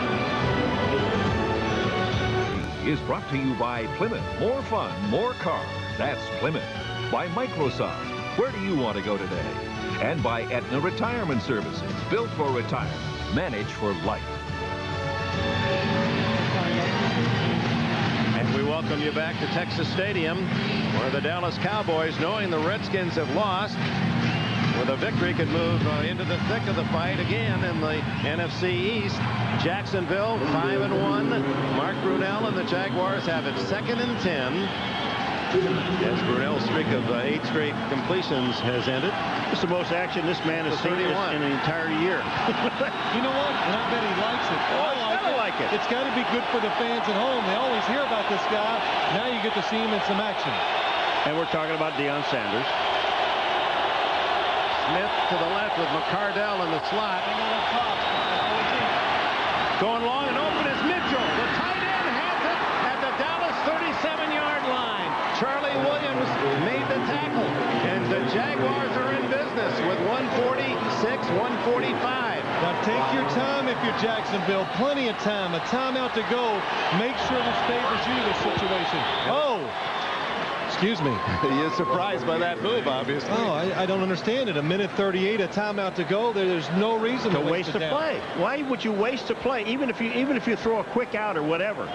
Is brought to you by Plymouth. More fun, more cars. That's Plymouth. By Microsoft. Where do you want to go today? And by Aetna Retirement Services. Built for retirement. Managed for life. And we welcome you back to Texas Stadium, where the Dallas Cowboys, knowing the Redskins have lost, with a victory could move into the thick of the fight again in the NFC East. Jacksonville 5-1. Mark Brunell and the Jaguars have it 2nd and 10. Yes, Brunell's streak of 8 straight completions has ended. It's the most action this man has seen in an entire year. You know what? And I bet he likes it. I like it. It's got to be good for the fans at home. They always hear about this guy. Now you get to see him in some action. And we're talking about Deion Sanders. Smith to the left with McCardell in the slot. Going long and open is Mitchell. The tight end has it at the Dallas 37-yard line. Charlie Williams made the tackle. And the Jaguars are in business with 1:46, 1:45. Now take your time if you're Jacksonville. Plenty of time. A timeout to go. Make sure this favors you, this situation. Oh! Excuse me. You're surprised by that move, obviously. Oh, I don't understand it. 1:38, a timeout to go. There's no reason to waste a play. Why would you waste a play, even if you throw a quick out or whatever?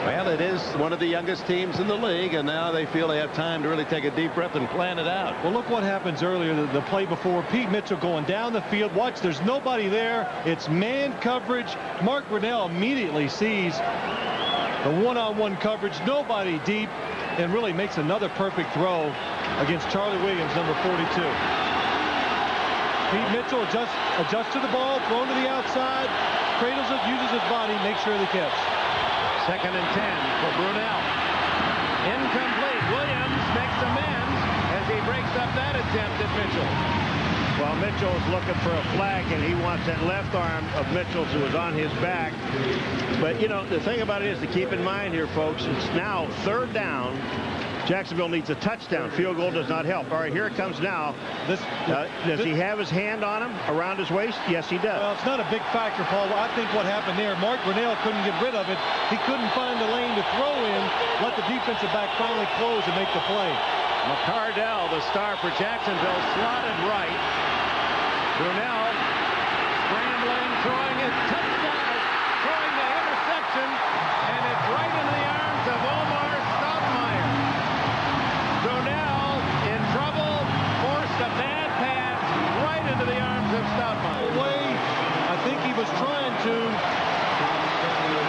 Well, it is one of the youngest teams in the league, and now they feel they have time to really take a deep breath and plan it out. Well, look what happens earlier, the play before. Pete Mitchell going down the field. Watch, there's nobody there. It's man coverage. Mark Brunell immediately sees the one-on-one coverage. Nobody deep, and really makes another perfect throw against Charlie Williams, number 42. Pete Mitchell adjusts to the ball, thrown to the outside, cradles it, uses his body, makes sure of the catch. 2nd and 10 for Brunell. Incomplete. Williams makes amends as he breaks up that attempt at Mitchell. Well, Mitchell is looking for a flag, and he wants that left arm of Mitchell's who was on his back. But, you know, the thing about it is to keep in mind here, folks, it's now 3rd down. Jacksonville needs a touchdown. Field goal does not help. All right, here it comes now. Does he have his hand on him around his waist? Yes, he does. Well, it's not a big factor, Paul. I think what happened there, Mark Brunell couldn't get rid of it. He couldn't find the lane to throw in. Let the defensive back finally close and make the play. McCardell, the star for Jacksonville, slotted right. Brunell scrambling, throwing it, touchdown, throwing the interception, and it's right into the arms of Omar Stoudemire. Brunell in trouble, forced a bad pass right into the arms of Stoudemire. I think he was trying to,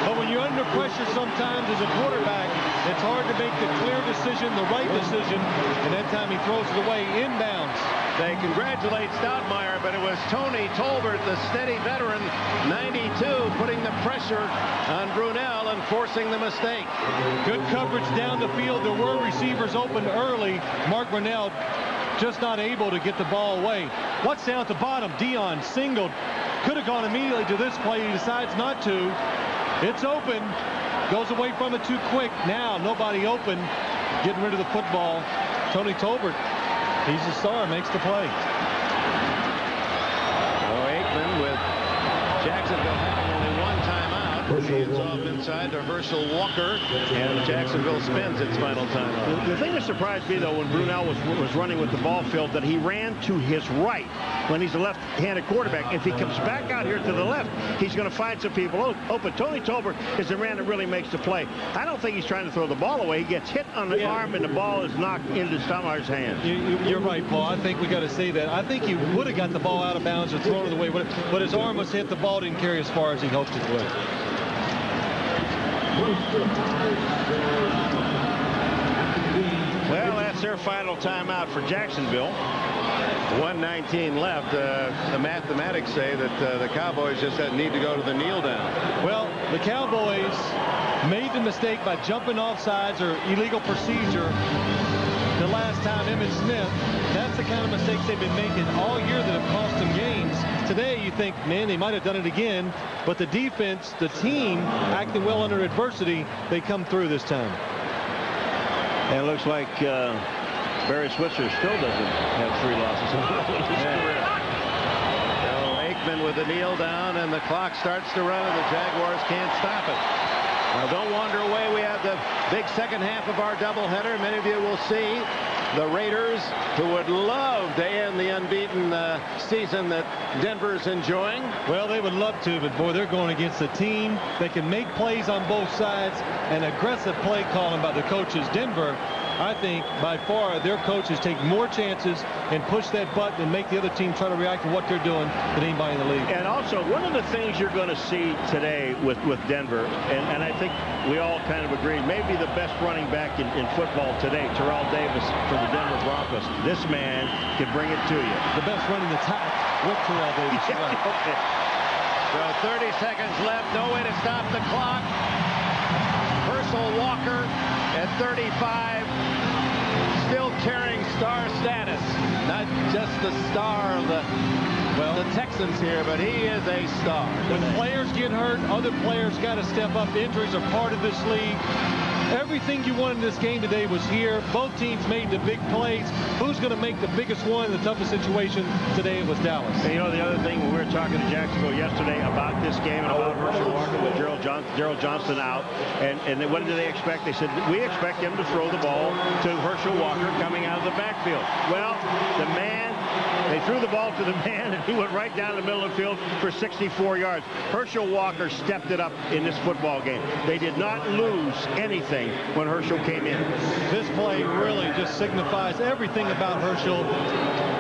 but when you're under pressure sometimes as a quarterback, it's hard to make the clear decision, the right decision, and that time he throws it away inbounds. They congratulate Stoudemire, but it was Tony Tolbert, the steady veteran, 92, putting the pressure on Brunell and forcing the mistake. Good coverage down the field. There were receivers open early. Mark Brunell just not able to get the ball away. What's down at the bottom? Dion singled. Could have gone immediately to this play. He decides not to. It's open. Goes away from it too quick. Now nobody open. Getting rid of the football. Tony Tolbert. He's the star, makes the play. Aikman with Jacksonville having only one timeout. Hands off inside to Herschel Walker, and Jacksonville spends its final timeout. The thing that surprised me, though, when Brunell was running with the ball, Phil, that he ran to his right when he's a left-handed quarterback. If he comes back out here to the left, he's going to find some people open. Tony Tolbert is the man that really makes the play. I don't think he's trying to throw the ball away. He gets hit on the arm, and the ball is knocked into Stoudemire's hands. You're right, Paul. I think we got to say that. I think he would have got the ball out of bounds or thrown it away, but his arm was hit. The ball didn't carry as far as he hoped it would. Well, that's their final timeout for Jacksonville. 1:19 left. The mathematics say that the Cowboys just need to go to the kneel down. Well, the Cowboys made the mistake by jumping offsides or illegal procedure the last time, Emmitt Smith. That's the kind of mistakes they've been making all year that have cost them games. Today, you think, man, they might have done it again. But the defense, the team, acting well under adversity, they come through this time. And it looks like Barry Switzer still doesn't have 3 losses in his career. So Aikman with the kneel down, and the clock starts to run, and the Jaguars can't stop it. Now, don't wander away. We have the big second half of our doubleheader. Many of you will see the Raiders, who would love to end the unbeaten season that Denver's enjoying. Well, they would love to, but boy, they're going against a team that can make plays on both sides, and aggressive play calling by the coaches. Denver, I think, by far, their coaches take more chances and push that button and make the other team try to react to what they're doing than anybody in the league. And also, one of the things you're going to see today with Denver, and I think we all kind of agree, maybe the best running back in football today, Terrell Davis for the Denver Broncos. This man can bring it to you. The best running attack with Terrell Davis. Right. Okay. So 30 seconds left. No way to stop the clock. Herschel Walker at 35. Still carrying star status. Not just the star of the Texans here, but he is a star. When players get hurt, other players got to step up. Injuries are part of this league. Everything you wanted in this game today was here. Both teams made the big plays. Who's going to make the biggest one in the toughest situation? Today it was Dallas. And you know, the other thing, when we were talking to Jacksonville yesterday about this game and about Herschel Walker with Gerald Johnson out, and what did they expect? They said, we expect him to throw the ball to Herschel Walker coming out of the backfield. Well, the man, they threw the ball to the man, and he went right down the middle of the field for 64 yards. Herschel Walker stepped it up in this football game. They did not lose anything when Herschel came in. This play really just signifies everything about Herschel.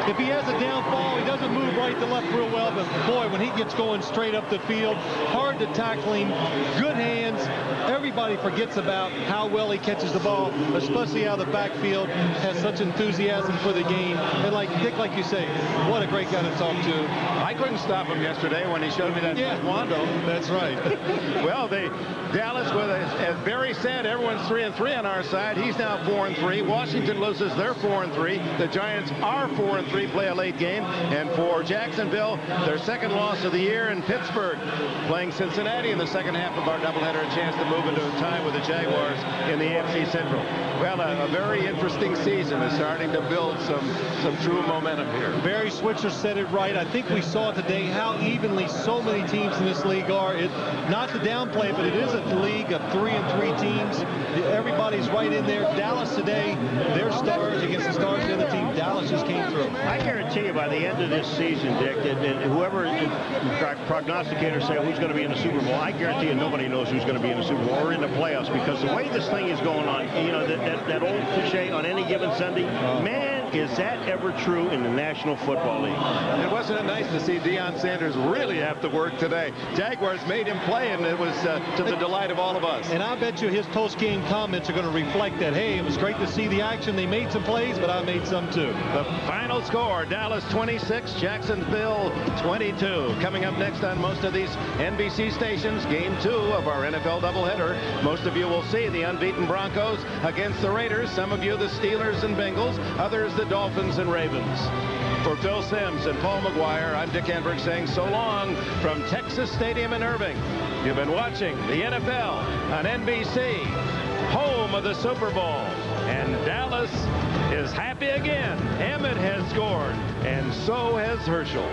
If he has a downfall, he doesn't move right to left real well, but boy, when he gets going straight up the field, hard to tackle him, good hands. Everybody forgets about how well he catches the ball, especially out of the backfield, has such enthusiasm for the game. And like Dick, like you say, what a great guy to talk to. I couldn't stop him yesterday when he showed me that Wando. That's right. Well, Dallas, as Barry said, everyone's 3-3 on our side. He's now 4-3. Washington loses, they're 4-3. The Giants are 4-3, play a late game. And for Jacksonville, their second loss of the year, in Pittsburgh playing Cincinnati in the second half of our doubleheader, a chance to move into a tie with the Jaguars in the AFC Central. Well, a very interesting season is starting to build some true momentum here. Barry Switzer said it right. I think we saw today how evenly so many teams in this league are. Not to downplay, but it is a league of 3-3 teams. Everybody's right in there. Dallas today, their stars against the stars of the other team. Dallas just came through. I guarantee you by the end of this season, Dick, and whoever prognosticators say who's going to be in the Super Bowl, I guarantee you nobody knows who's going to be in the Super Bowl or in the playoffs, because the way this thing is going on, you know, that old cliche, on any given Sunday, man, is that ever true in the National Football League? And wasn't it nice to see Deion Sanders really have to work today? Jaguars made him play, and it was to the delight of all of us. And I bet you his post-game comments are going to reflect that. Hey, it was great to see the action. They made some plays, but I made some too. The final score, Dallas 26, Jacksonville 22. Coming up next on most of these NBC stations, Game 2 of our NFL doubleheader. Most of you will see the unbeaten Broncos against the Raiders. Some of you the Steelers and Bengals. Others the Dolphins and Ravens. For Phil Simms and Paul McGuire, I'm Dick Enberg saying so long from Texas Stadium in Irving. You've been watching the NFL on NBC, home of the Super Bowl. And Dallas is happy again. Emmitt has scored, and so has Herschel.